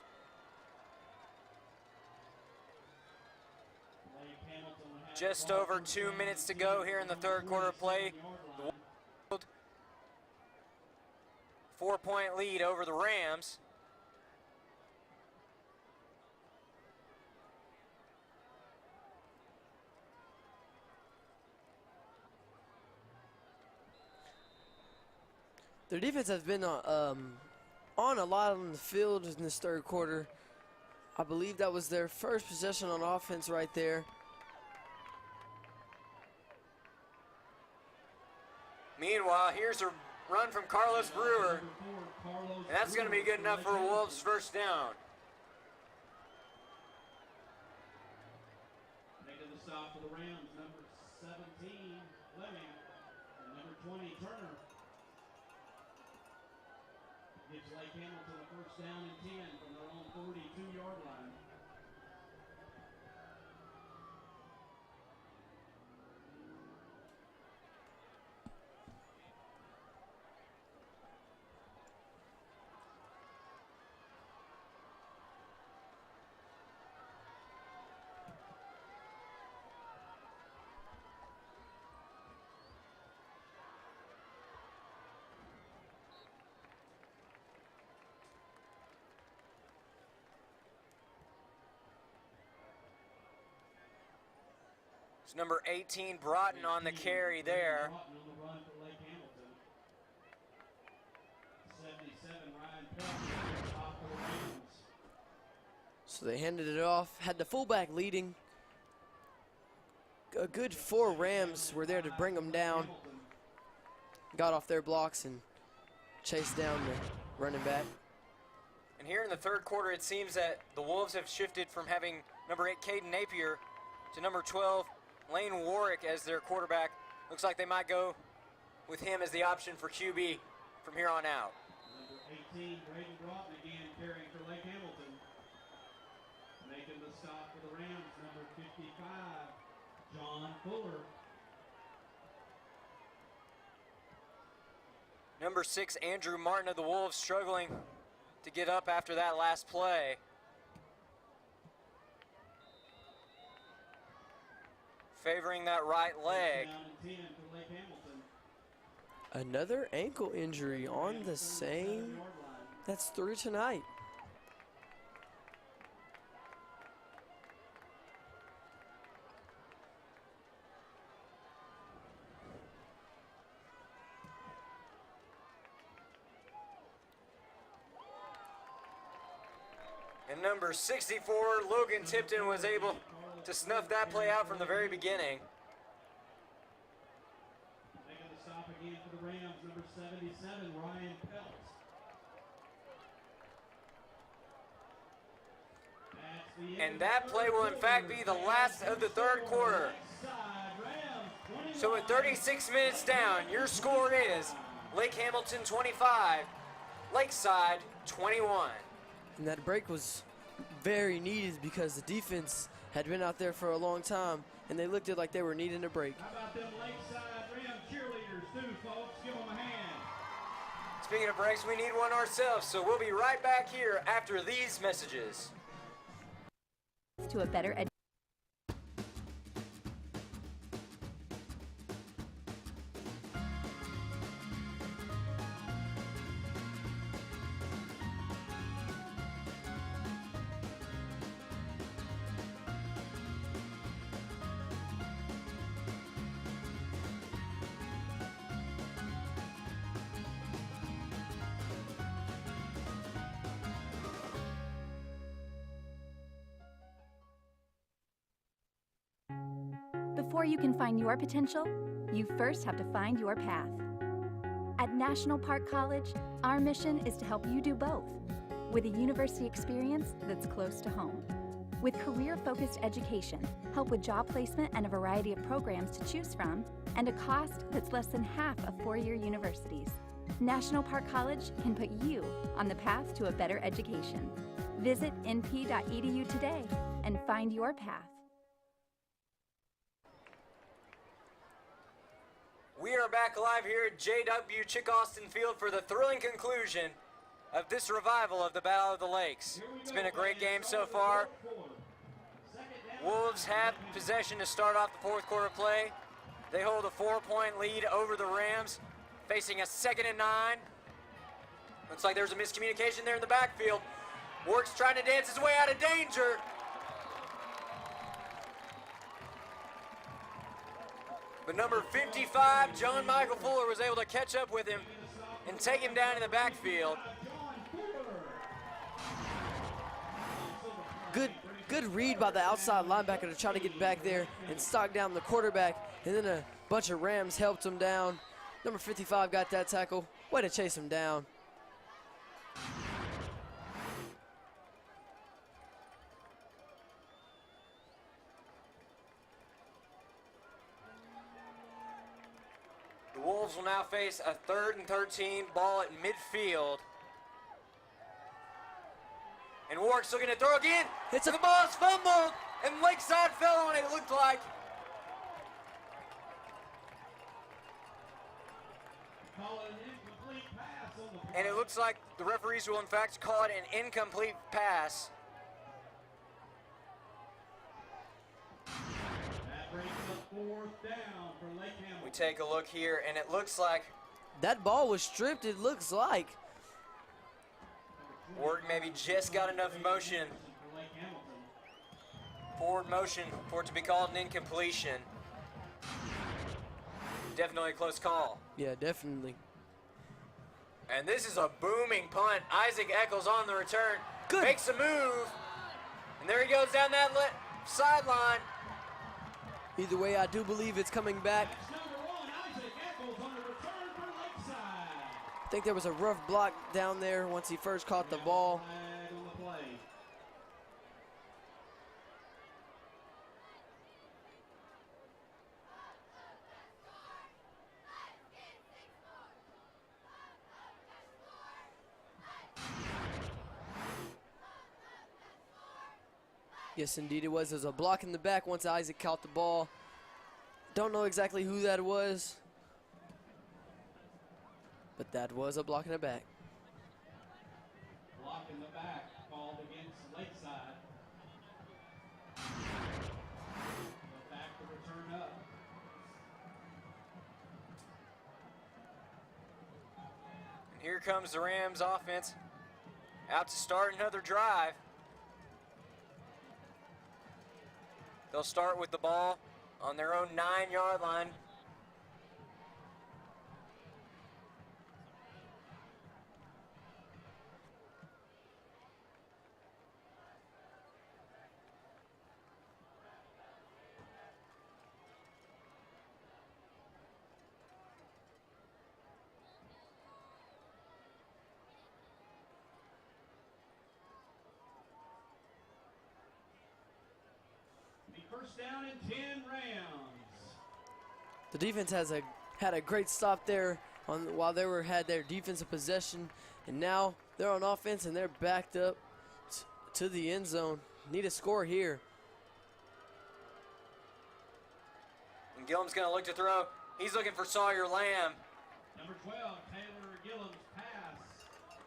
Just over 2 minutes to go here in the third quarter of play. The Wolves 4-point lead over the Rams. Their defense has been on a lot on the field in this third quarter. I believe that was their first possession on offense right there. Meanwhile, here's a run from Carlos Brewer. And that's going to be good enough for a Wolves first down. Making the stop for the Rams, number 17, Fleming, and number 20, Turner. Gives Lake Hamilton a first down and 10 from their own 42-yard line. It's number 18, Broughton, on the carry there. So they handed it off, had the fullback leading. A good 4 Rams were there to bring them down. Got off their blocks and chased down the running back. And here in the third quarter, it seems that the Wolves have shifted from having number 8, Caden Napier, to number 12, Lane Warwick as their quarterback. Looks like they might go with him as the option for QB from here on out. Number 18, Braden Broughton again carrying for Lake Hamilton. Making the stop for the Rams, number 55, John Fuller. Number 6, Andrew Martin of the Wolves, struggling to get up after that last play. Favoring that right leg. Another ankle injury on the same. That's 3 tonight. And number 64, Logan Tipton, was able to snuff that play out from the very beginning. Making the stop again for the Rams, number 77, Ryan Peltz. And that play will in fact be the last of the third quarter. So with 36 minutes down, your score is Lake Hamilton 25, Lakeside 21. And that break was very needed because the defense had been out there for a long time, and they looked like they were needing a break. How about them Lakeside Ram cheerleaders too, folks? Give them a hand. Speaking of breaks, we need one ourselves, so we'll be right back here after these messages. To a better education. Before you can find your potential, you first have to find your path. At National Park College, our mission is to help you do both, with a university experience that's close to home. With career-focused education, help with job placement and a variety of programs to choose from, and a cost that's less than half of four-year universities. National Park College can put you on the path to a better education. Visit np.edu today and find your path. We are back live here at JW Chick Austin Field for the thrilling conclusion of this revival of the Battle of the Lakes. It's been a great game so far. Wolves have possession to start off the fourth quarter play. They hold a 4-point lead over the Rams, facing a 2nd and 9. Looks like there's a miscommunication there in the backfield. Work's trying to dance his way out of danger. But number 55, John Michael Fuller, was able to catch up with him and take him down in the backfield. Good read by the outside linebacker to try to get back there and stock down the quarterback, and then a bunch of Rams helped him down. Number 55 got that tackle. Way to chase him down. The Wolves will now face a 3rd and 13, ball at midfield. And Warwick's looking to throw again. The ball is fumbled, and Lakeside fell on it, it looked like. And it looks like the referees will in fact call it an incomplete pass. That brings up 4th down for Lake Hamilton. We take a look here, and it looks like that ball was stripped, it looks like. Ward maybe just got enough motion, forward motion, for it to be called an incompletion. Definitely a close call. Yeah, definitely. And this is a booming punt. Isaac Eccles on the return. Good. Makes a move. And there he goes down that sideline. Either way, I do believe it's coming back. I think there was a rough block down there once he first caught the ball. Yes, indeed it was. There was a block in the back once Isaac caught the ball. Don't know exactly who that was, but that was a block in the back. Block in the back called against Lakeside. Back to return up. And here comes the Rams offense out to start another drive. They'll start with the ball on their own 9-yard line. First down and 10 Rams. The defense had a great stop there while they had their defensive possession, and now they're on offense and they're backed up to the end zone. Need a score here. And Gillum's going to look to throw. He's looking for Sawyer Lamb. Number 12, Taylor Gillum's pass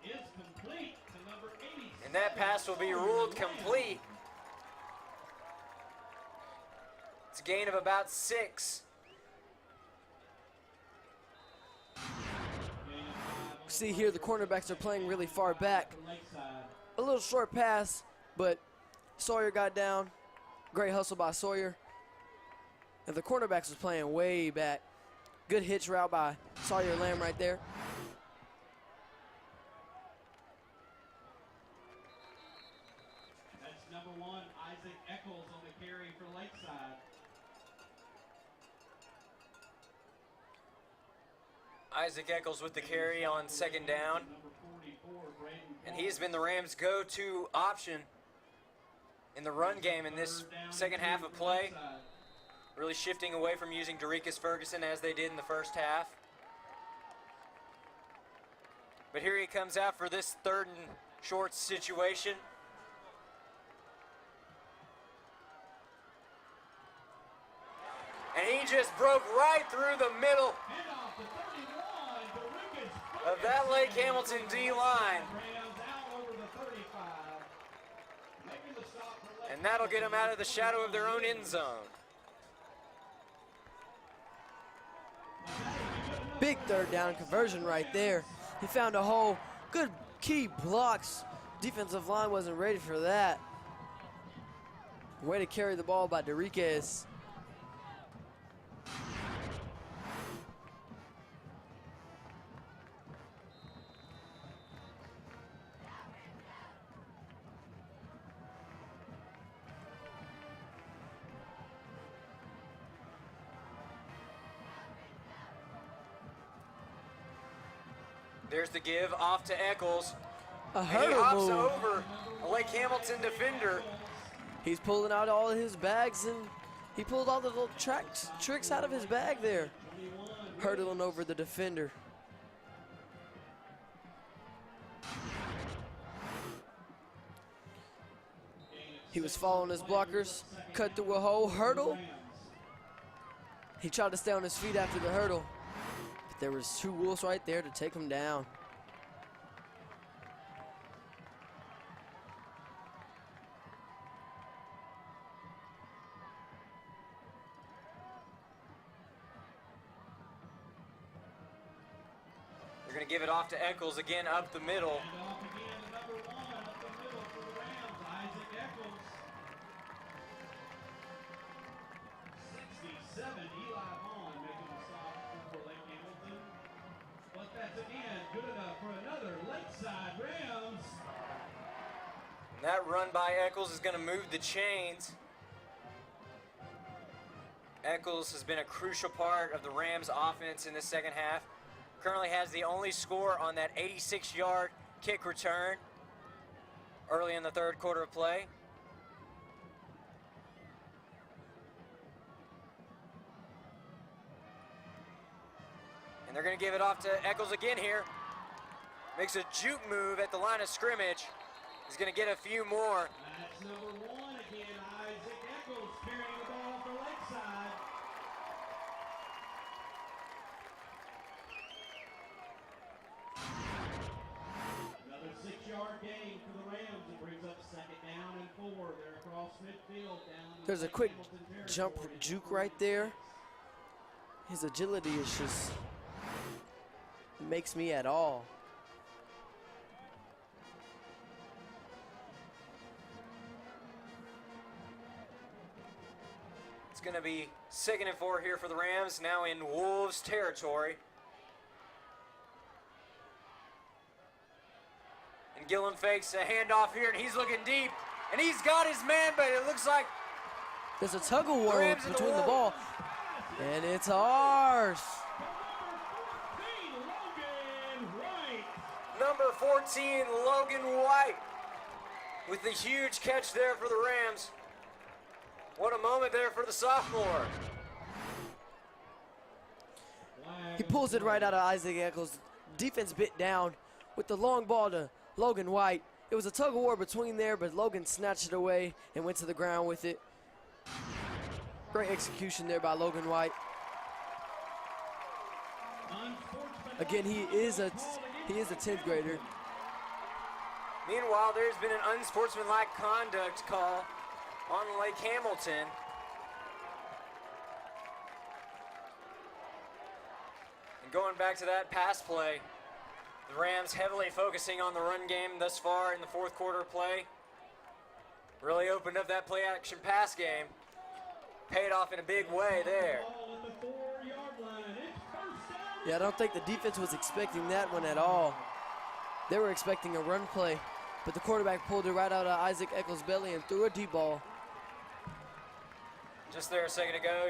is complete to number 80. And that pass will be ruled complete. It's a gain of about 6. See here, the cornerbacks are playing really far back. A little short pass, but Sawyer got down. Great hustle by Sawyer. And the cornerbacks was playing way back. Good hitch route by Sawyer Lamb right there. That's number 1, Isaac Eccles on the carry for Lakeside. Isaac Eccles with the carry on 2nd down. And he's been the Rams' go-to option in the run game in this second half of play. Really shifting away from using Derekus Ferguson as they did in the first half. But here he comes out for this 3rd and short situation. And he just broke right through the middle of that Lake Hamilton D-line. And that'll get them out of the shadow of their own end zone. Big 3rd down conversion right there. He found a hole. Good key blocks. Defensive line wasn't ready for that. Way to carry the ball by Derekus. There's the give off to Eccles. A And he hurdle hops move. over a Lake Hamilton defender. He's pulling out all of his bags, and he pulled all the little tricks out of his bag there. Hurdling over the defender. He was following his blockers, cut through a hole, hurdle. He tried to stay on his feet after the hurdle, but there was 2 Wolves right there to take him down. They're going to give it off to Eccles again up the middle. And that run by Eccles is going to move the chains. Eccles has been a crucial part of the Rams' offense in this second half. Currently has the only score on that 86-yard kick return early in the 3rd quarter of play. And they're going to give it off to Eccles again here. Makes a juke move at the line of scrimmage. He's going to get a few more. That's number 1 again, Isaac Eccles carrying the ball for Lakeside. Another 6-yard gain for the Rams. It brings up 2nd down and 4. They're across midfield down. There's a quick jump juke right there. His agility is just makes me at all. It's going to be 2nd and 4 here for the Rams, now in Wolves territory. And Gillum fakes a handoff here, and he's looking deep. And he's got his man, but it looks like there's a tug of war Rams in the between the wall. ball, and it's ours. Number 14, Logan White, with the huge catch there for the Rams. What a moment there for the sophomore. He pulls it right out of Isaac Eccles. Defense bit down with the long ball to Logan White. It was a tug of war between there, but Logan snatched it away and went to the ground with it. Great execution there by Logan White. Again, he is a 10th grader. Meanwhile, there's been an unsportsmanlike conduct call on Lake Hamilton. And going back to that pass play, the Rams heavily focusing on the run game thus far in the fourth quarter play. Really opened up that play action pass game. Paid off in a big way there. Yeah, I don't think the defense was expecting that one at all. They were expecting a run play, but the quarterback pulled it right out of Isaac Eccles' belly and threw a deep ball. Just there a second ago,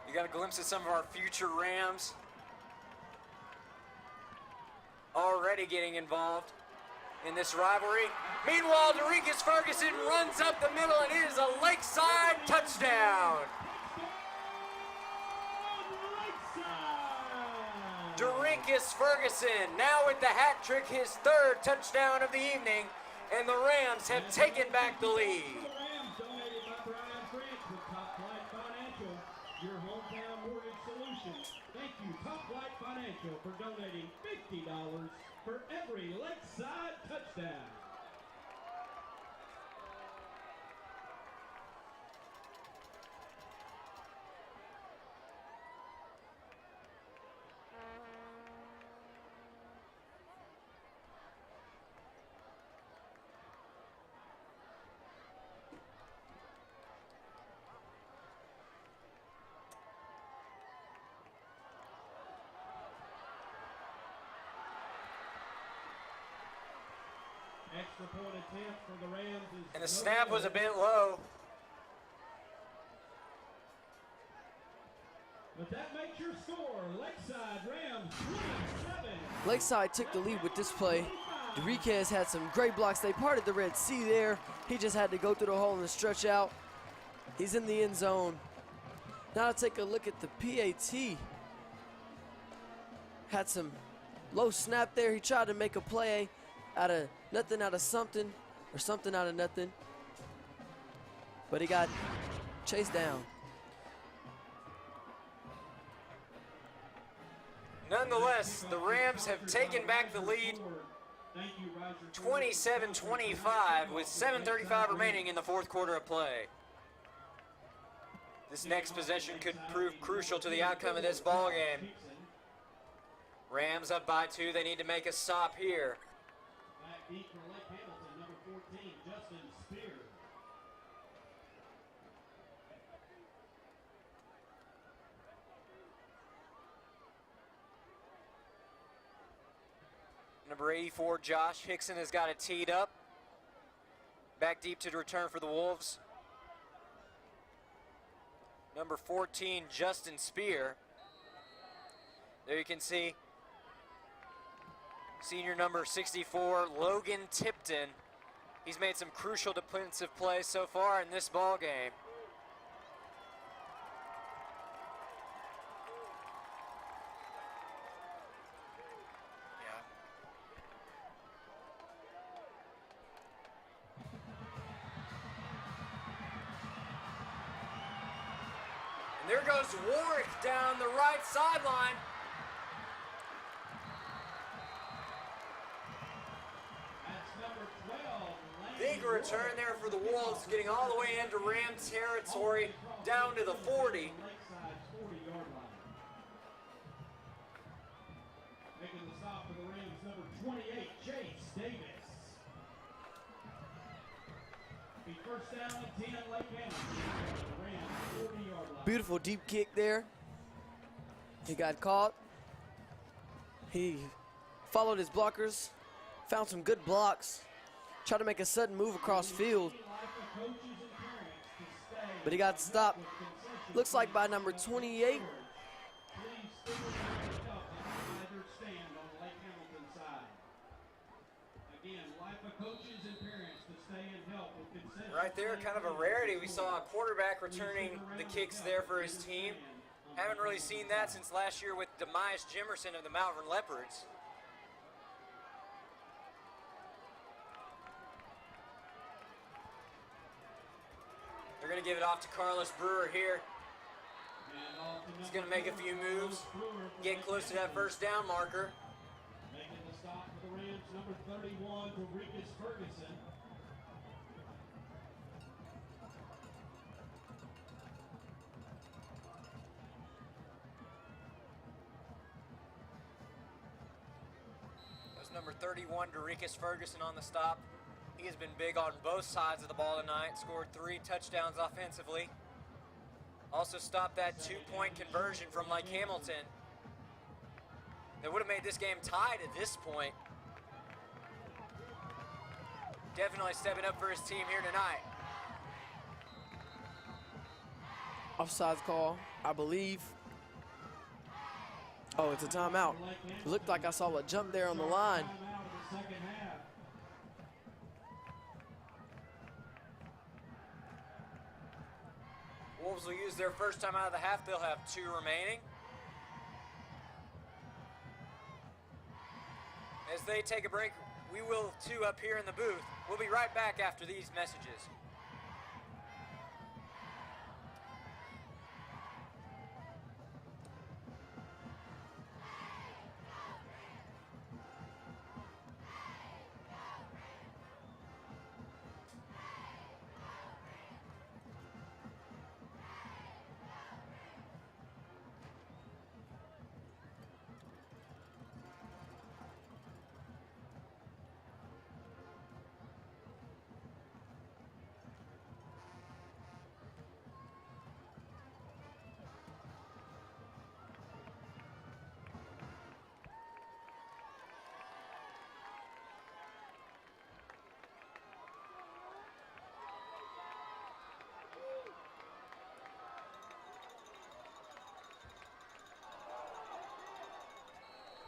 you got a glimpse of some of our future Rams already getting involved in this rivalry. Meanwhile, Darius Ferguson runs up the middle and it is a Lakeside touchdown. Darius Ferguson now with the hat trick, his third touchdown of the evening, and the Rams have taken back the lead. Your hometown mortgage solution. Thank you, Top Flight Financial, for donating $50 for every Lakeside touchdown. Extra point attempt for the Rams is And the snap was a bit low. But that makes your score. Lakeside Rams 27. Lakeside took the lead with this play. Darius had some great blocks. They parted the Red Sea there. He just had to go through the hole and stretch out. He's in the end zone. Now take a look at the PAT. Had some low snap there. He tried to make a play out of nothing out of something, or something out of nothing. But he got chased down. Nonetheless, the Rams have taken back the lead 27-25 with 7:35 remaining in the fourth quarter of play. This next possession could prove crucial to the outcome of this ball game. Rams up by 2. They need to make a stop here. Back deep for Lake Hamilton, number 14, Justin Spear. Number 84, Josh Hickson, has got it teed up. Back deep to return for the Wolves. Number 14, Justin Spear. There you can see senior number 64, Logan Tipton. He's made some crucial defensive plays so far in this ball game. And there goes Warwick down the right sideline. Big return there for the Wolves, getting all the way into Ram territory, down to the 40. Making the stop for the Rams, number 28, Chase Davis. Be first down and 10, Lake Hamilton. The Rams 40-yard line. Beautiful deep kick there. He got caught. He followed his blockers, found some good blocks, tried to make a sudden move across field, but he got stopped. Looks like by number 28. Right there, kind of a rarity. We saw a quarterback returning the kicks there for his team. Haven't really seen that since last year with Demias Jimerson of the Malvern Leopards. They're going to give it off to Carlos Brewer here. He's going to make a few moves, get close to that first down marker. Making the stop for the Rams, number 31, Dorikus Ferguson. That's number 31, Dorikus Ferguson on the stop. He has been big on both sides of the ball tonight, scored 3 touchdowns offensively. Also stopped that 2-point conversion from Lake Hamilton. That would have made this game tied at this point. Definitely stepping up for his team here tonight. Offsides call, I believe. Oh, it's a timeout. It looked like I saw a jump there on the line. Wolves will use their first time out of the half. They'll have 2 remaining. As they take a break, we will too up here in the booth. We'll be right back after these messages.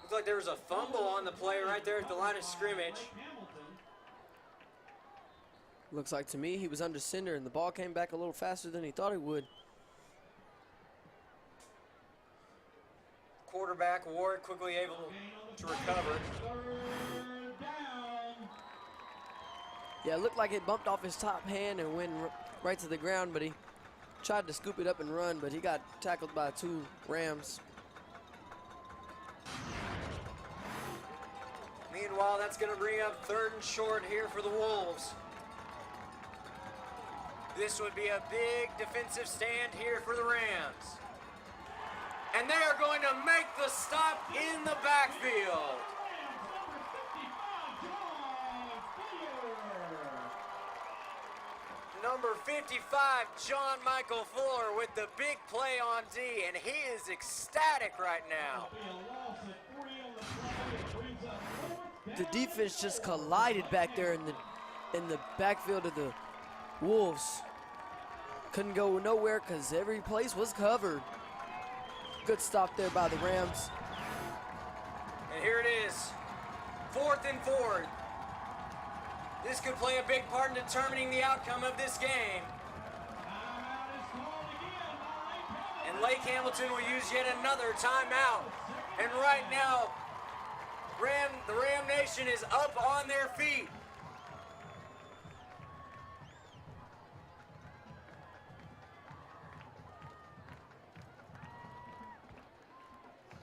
Looks like there was a fumble on the play right there at the line of scrimmage. Looks like to me he was under center and the ball came back a little faster than he thought it would. Quarterback Ward quickly able to recover. Yeah, it looked like it bumped off his top hand and went right to the ground, but he tried to scoop it up and run, but he got tackled by 2 Rams. Meanwhile, that's going to bring up 3rd and short here for the Wolves. This would be a big defensive stand here for the Rams. And they are going to make the stop in the backfield. Number 55, John Michael Fuller with the big play on D, and he is ecstatic right now. The defense just collided back there in the backfield of the Wolves. Couldn't go nowhere because every place was covered. Good stop there by the Rams. And here it is, 4th and 4. This could play a big part in determining the outcome of this game. And Lake Hamilton will use yet another timeout. And right now, the Ram Nation is up on their feet.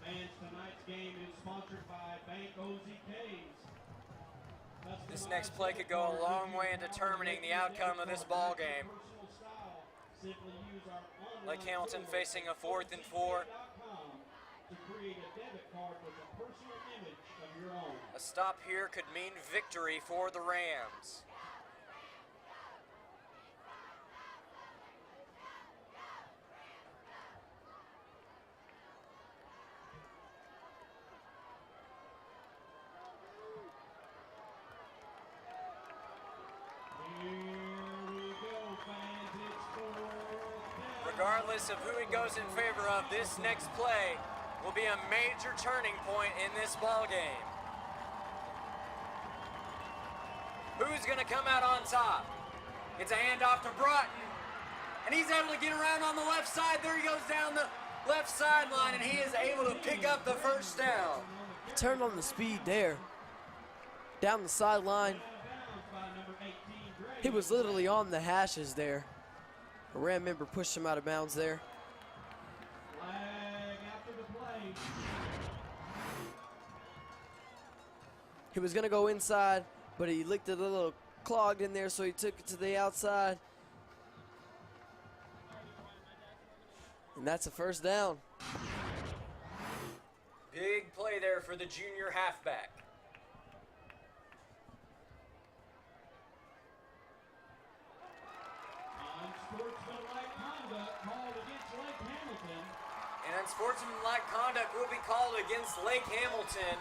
Fans, tonight's game is sponsored by Bank OZKs. This next play could go a long way in determining the outcome of this ball game. Lake Hamilton facing a 4th and 4. To create a debit card with a personal image of your own. A stop here could mean victory for the Rams. Regardless of who he goes in favor of, this next play will be a major turning point in this ball game. Who's going to come out on top? It's a handoff to Broughton, and he's able to get around on the left side. There he goes down the left sideline, and he is able to pick up the first down. He turned on the speed there. Down the sideline. He was literally on the hashes there. A Ram member pushed him out of bounds there. Flag after the play. He was going to go inside, but he looked a little clogged in there, so he took it to the outside. And that's a first down. Big play there for the junior halfback. Unsportsmanlike conduct called against Lake Hamilton. And unsportsmanlike conduct will be called against Lake Hamilton.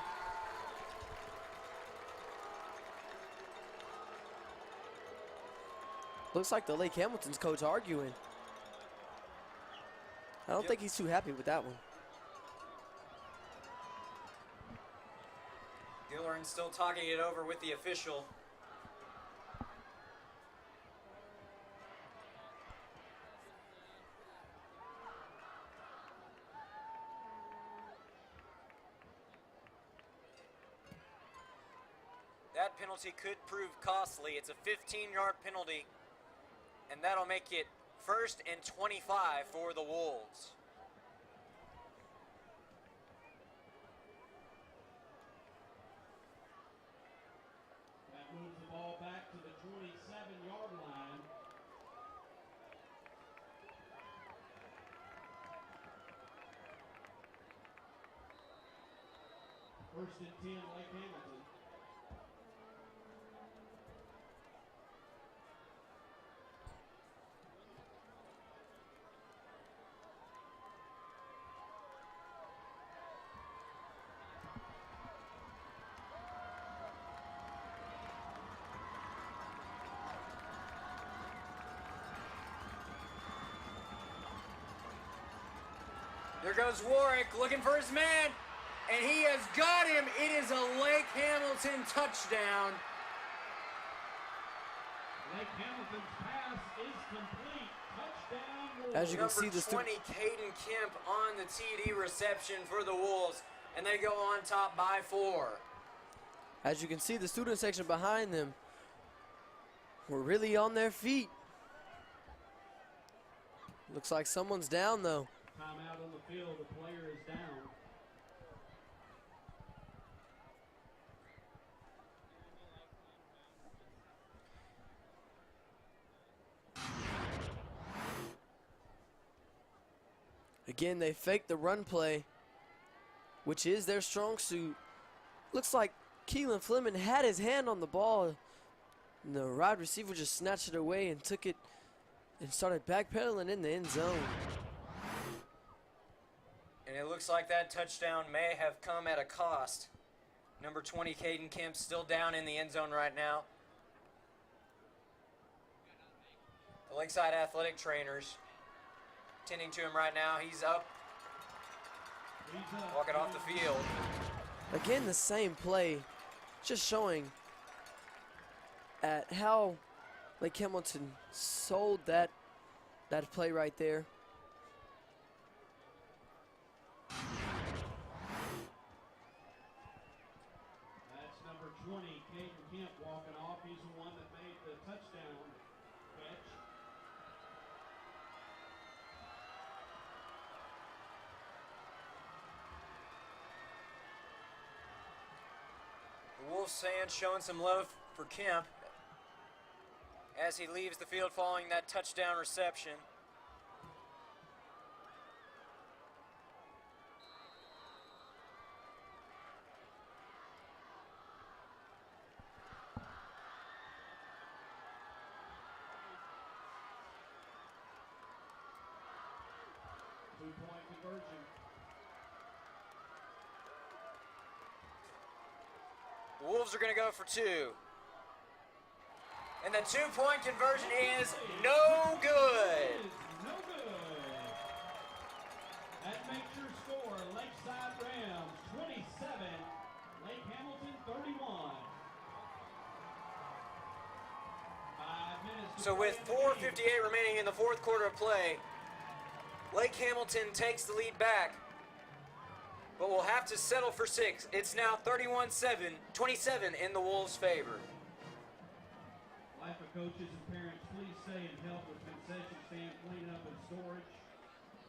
Looks like the Lake Hamilton's coach arguing. I don't think he's too happy with that one. Gillerin still talking it over with the official. That penalty could prove costly. It's a 15-yard penalty, and that'll make it 1st and 25 for the Wolves. That moves the ball back to the 27-yard line. First and 10, Lake Hamilton. There goes Warwick looking for his man, and he has got him. It is a Lake Hamilton touchdown. Lake Hamilton's pass is complete. Touchdown, Wolves. As you can see, the Number 20, Caden Kemp on the TD reception for the Wolves, and they go on top by 4. As you can see, the student section behind them were really on their feet. Looks like someone's down, though. Timeout on the field. The player is down. Again, they faked the run play, which is their strong suit. Looks like Keelan Fleming had his hand on the ball, and the wide receiver just snatched it away and took it and started backpedaling in the end zone. And it looks like that touchdown may have come at a cost. Number 20, Caden Kemp, still down in the end zone right now. The Lakeside athletic trainers tending to him right now. He's up, walking off the field. Again, the same play, just showing at how Lake Hamilton sold that play right there. That's number 20, Caden Kemp, walking off. He's the one that made the touchdown catch. The Wolves fans showing some love for Kemp as he leaves the field following that touchdown reception. Two-point conversion. The Wolves are going to go for 2. And the 2-point conversion is no good. No good. That makes your score Lakeside Rams 27, Lake Hamilton 31. 5 minutes. So with 4:58 remaining in the fourth quarter of play, Lake Hamilton takes the lead back, but will have to settle for 6. It's now 27 in the Wolves' favor. LIFA coaches and parents, please stay and help with concession stand cleanup and storage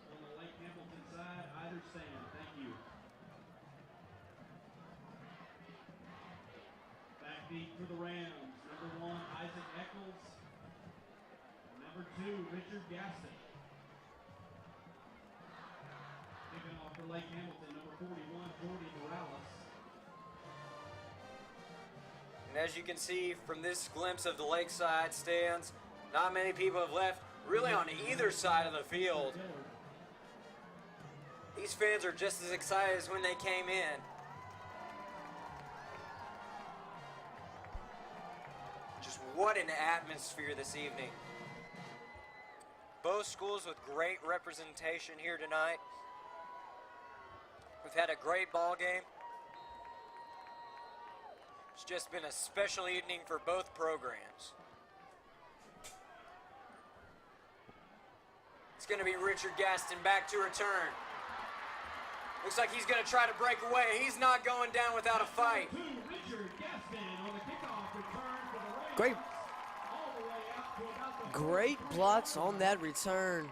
on the Lake Hamilton side, either stand. Thank you. Backbeat for the Rams. Number 1, Isaac Eccles. Number 2, Richard Gaston. Kicking off for Lake Hamilton, number 41, Jordy Morales. And as you can see from this glimpse of the Lakeside stands, not many people have left really on either side of the field. These fans are just as excited as when they came in. Just what an atmosphere this evening. Both schools with great representation here tonight. We've had a great ball game. It's just been a special evening for both programs. It's going to be Richard Gaston back to return. Looks like he's going to try to break away. He's not going down without a fight. Richard Gaston on the kickoff return for the Rams. Great, All the way out to about the great blocks on that return.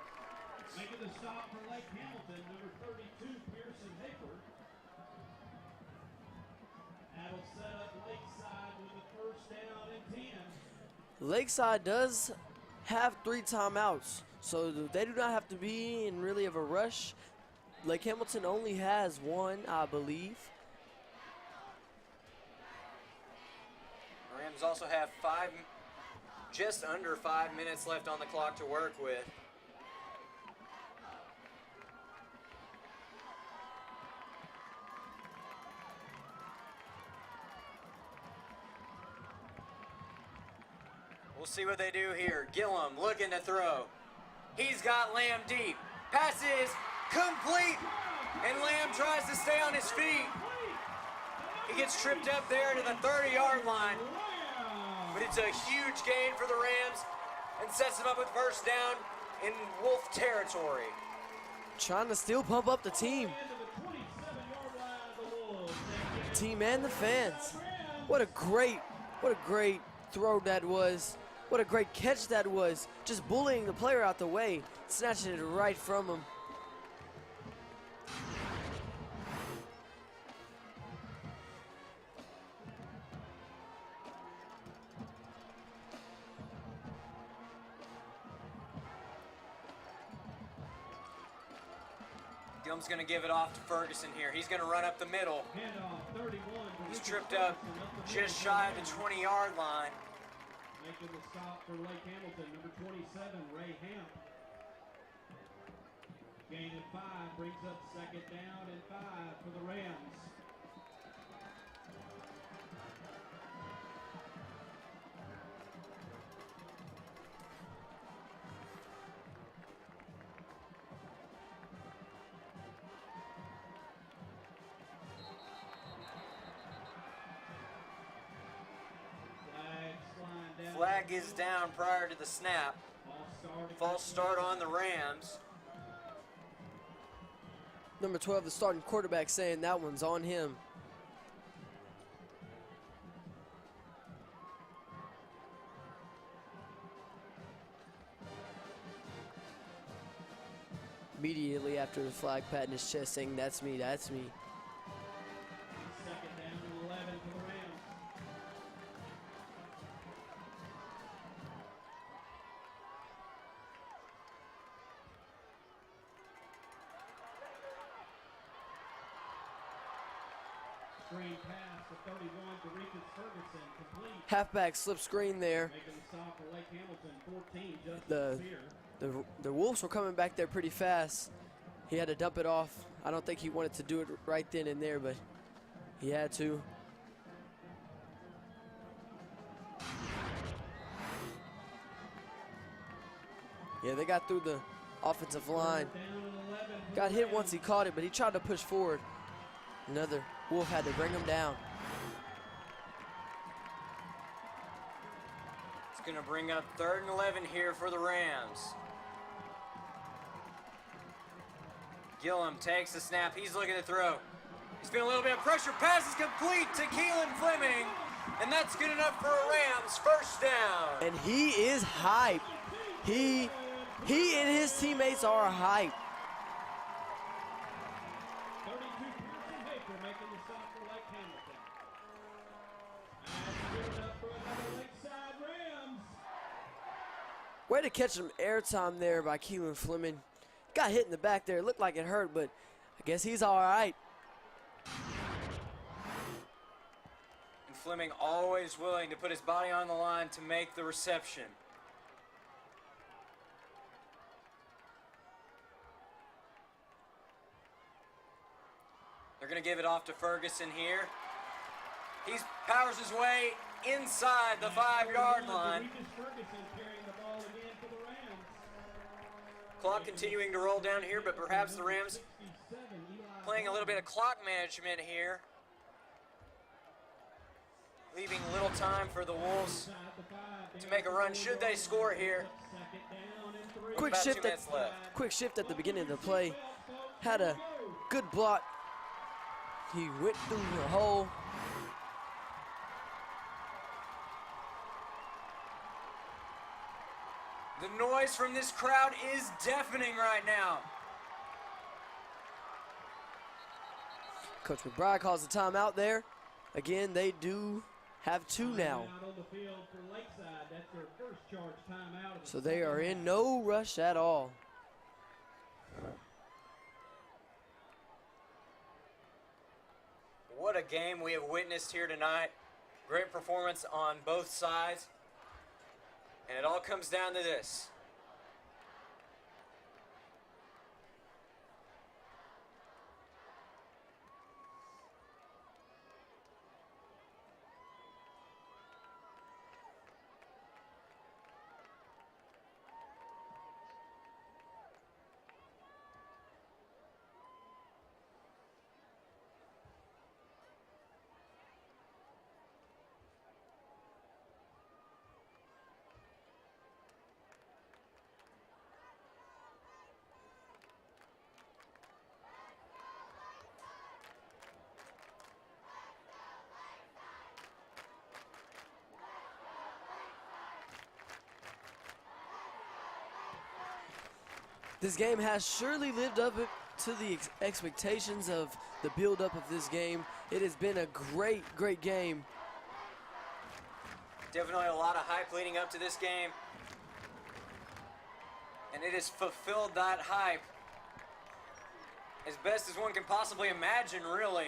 Making the stop for Lake Hamilton, number 32, Pearson Hafer. That'll set up Lakeside with a first down and 10. Lakeside does have 3 timeouts, so they do not have to be in really of a rush. Lake Hamilton only has 1, I believe. Rams also have just under 5 minutes left on the clock to work with. We'll see what they do here. Gillum looking to throw. He's got Lamb deep. Pass is complete, and Lamb tries to stay on his feet. He gets tripped up there to the 30-yard line, but it's a huge gain for the Rams and sets them up with first down in Wolf territory. Trying to still pump up the team. Team and the fans. What a great throw that was. What a great catch that was. Just bullying the player out the way, snatching it right from him. Gillum's going to give it off to Ferguson here. He's going to run up the middle. He's tripped up just shy of the 20-yard line. Making the stop for Lake Hamilton, number 27, Ray Hamp. Gain of 5 brings up second down and 5 for the Rams. Flag is down prior to the snap. False start on the Rams. Number 12, the starting quarterback, saying that one's on him. Immediately after the flag, patting his chest, saying, "That's me, that's me." Second down and 11 for the Rams. Screen pass to 31 to Regis Ferguson, complete. Halfback slip screen there. Making the stop for Lake Hamilton, 14, Justin Spear. The Wolves were coming back there pretty fast. He had to dump it off. I don't think he wanted to do it right then and there, but he had to. Yeah, they got through the offensive line. Got hit once he caught it, but he tried to push forward. Another Wolf had to bring him down. It's going to bring up 3rd and 11 here for the Rams. Gillum takes the snap. He's looking to throw. He's feeling a little bit of pressure. Pass is complete to Keelan Fleming. And that's good enough for a Rams first down. And he is hype. He and his teammates are hype. 32 Pearson Hafer making the stop for Lake Hamilton. And good enough for another Lakeside Rams. Way to catch some airtime there by Keelan Fleming. Got hit in the back there. It looked like it hurt, but I guess he's all right. And Fleming always willing to put his body on the line to make the reception. They're going to give it off to Ferguson here. He powers his way inside the 5-yard line. Clock continuing to roll down here, but perhaps the Rams playing a little bit of clock management here. Leaving little time for the Wolves to make a run should they score here. Quick shift at the beginning of the play. Had a good block. He went through the hole. The noise from this crowd is deafening right now. Coach McBride calls the timeout there. Again, they do have 2 now. So they are in no rush at all. What a game we have witnessed here tonight. Great performance on both sides. And it all comes down to this. This game has surely lived up to the expectations of the build-up of this game. It has been a great, great game. Definitely a lot of hype leading up to this game. And it has fulfilled that hype as best as one can possibly imagine, really.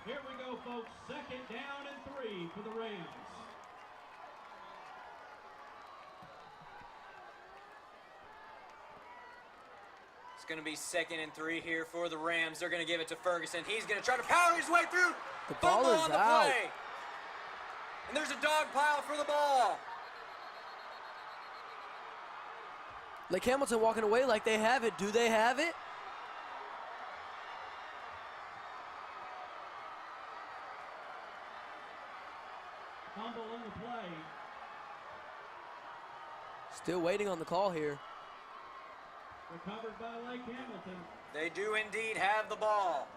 Here we go, folks. 2nd down and 3 for the Rams. It's going to be 2nd and 3 here for the Rams. They're going to give it to Ferguson. He's going to try to power his way through. The ball Fumble is on the out. play. And there's a dog pile for the ball. Lake Hamilton walking away like they have it. Do they have it? Fumble in the play. Still waiting on the call here. Recovered by Lake Hamilton. They do indeed have the ball.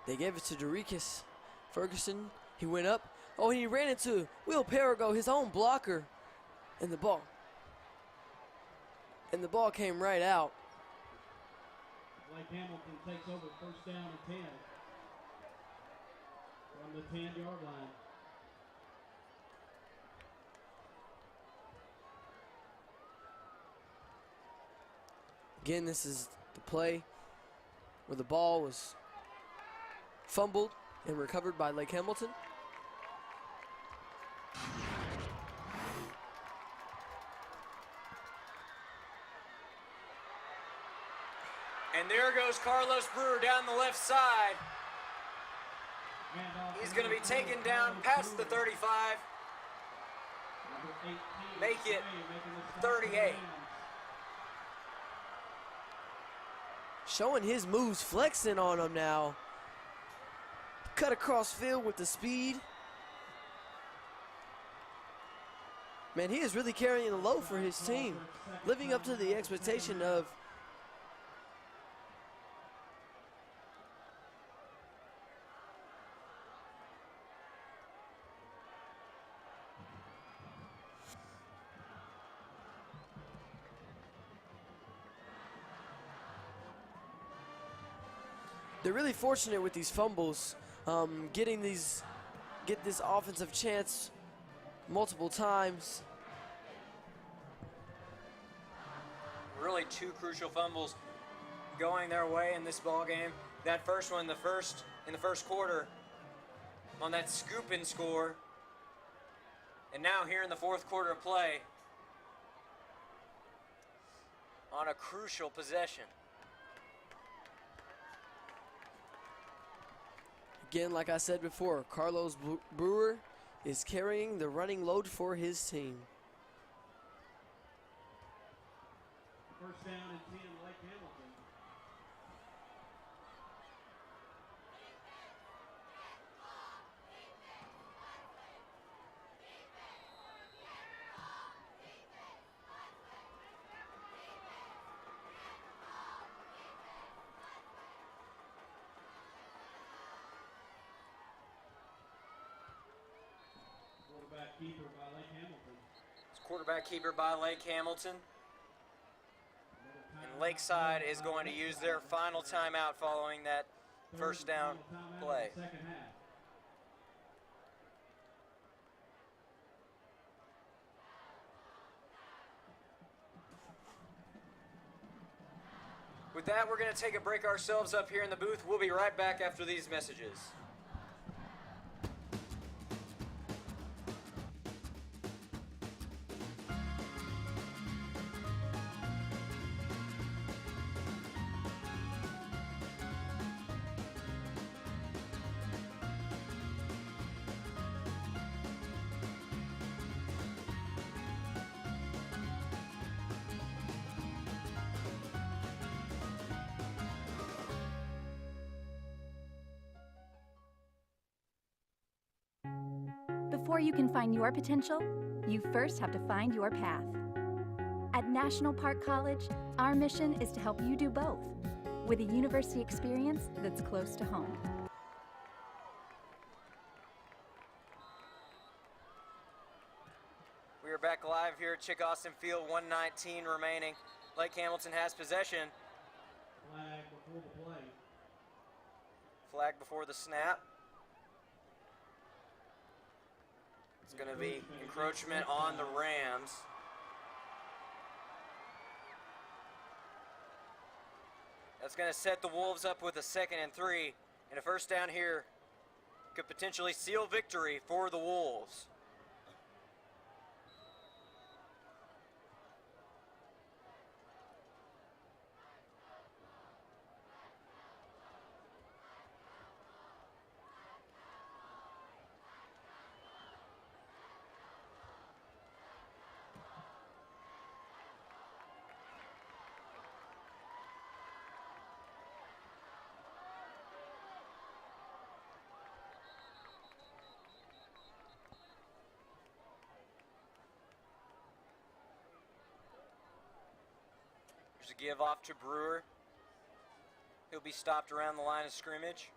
They gave it to Dorikus Ferguson. He went up. Oh, he ran into Will Perigo, his own blocker. And the ball came right out. Lake Hamilton takes over 1st down and 10 from the 10-yard line. Again, this is the play where the ball was fumbled and recovered by Lake Hamilton. And there goes Carlos Brewer down the left side. He's going to be taken down past the 35. Make it 38. Showing his moves, flexing on him now. Cut across field with the speed. Man, he is really carrying the load for his team, living up to the expectation of they're really fortunate with these fumbles, get this offensive chance multiple times. Really two crucial fumbles going their way in this ball game. That first one, in the first quarter, on that scoop and score, and now here in the fourth quarter of play, on a crucial possession. Again, like I said before, Carlos Brewer is carrying the running load for his team. First down and 10, Lake Hamilton. Quarterback keeper by Lake Hamilton. It's quarterback keeper by Lake Hamilton. And Lakeside is going to use their final timeout following that first down play. Second half. With that, we're going to take a break ourselves up here in the booth. We'll be right back after these messages. Before you can find your potential, you first have to find your path. At National Park College, our mission is to help you do both, with a university experience that's close to home. We are back live here at Chick Austin Field, 1:19 remaining. Lake Hamilton has possession. Flag before the play. Flag before the snap. It's going to be encroachment on the Rams. That's going to set the Wolves up with a 2nd and 3, and a first down here could potentially seal victory for the Wolves. There's a give off to Brewer. He'll be stopped around the line of scrimmage.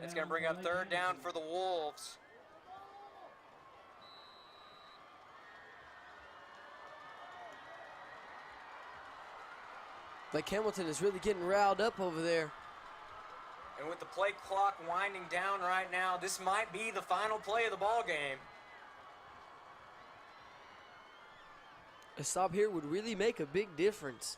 It's going to bring up third down for the Wolves. Lake Hamilton is really getting riled up over there. And with the play clock winding down right now, this might be the final play of the ball game. A stop here would really make a big difference.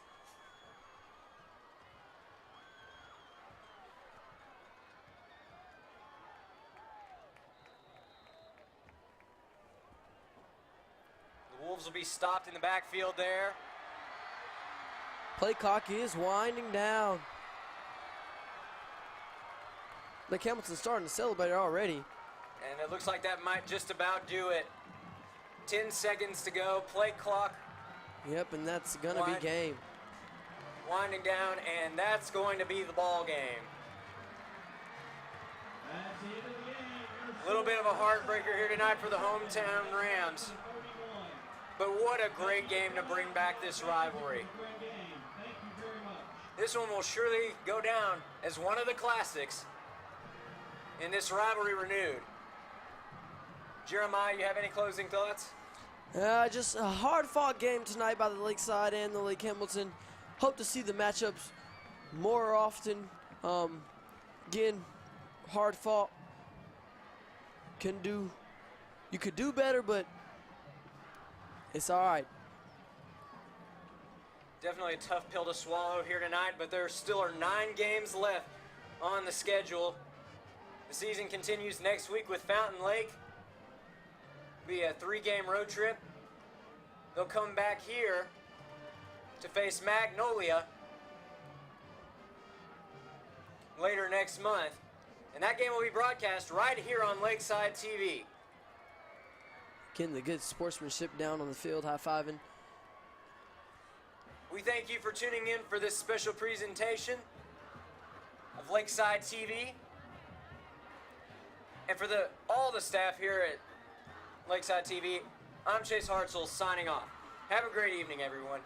The Wolves will be stopped in the backfield there. Play clock is winding down. Lake Hamilton's starting to celebrate already. And it looks like that might just about do it. 10 seconds to go, play clock. Yep, and that's gonna be game. Winding down, and that's going to be the ball game. A little bit of a heartbreaker here tonight for the hometown Rams. But what a great game to bring back this rivalry. This one will surely go down as one of the classics in this rivalry renewed. Jeremiah, you have any closing thoughts? Just a hard-fought game tonight by the Lakeside and the Lake Hamilton. Hope to see the matchups more often. Again, hard-fought. You could do better, but it's all right. Definitely a tough pill to swallow here tonight, but there still are 9 games left on the schedule. The season continues next week with Fountain Lake. Be a 3-game road trip. They'll come back here to face Magnolia later next month. And that game will be broadcast right here on Lakeside TV. Getting the good sportsmanship down on the field, high-fiving. We thank you for tuning in for this special presentation of Lakeside TV. And for all the staff here at Lakeside TV, I'm Chase Hartzell signing off. Have a great evening, everyone.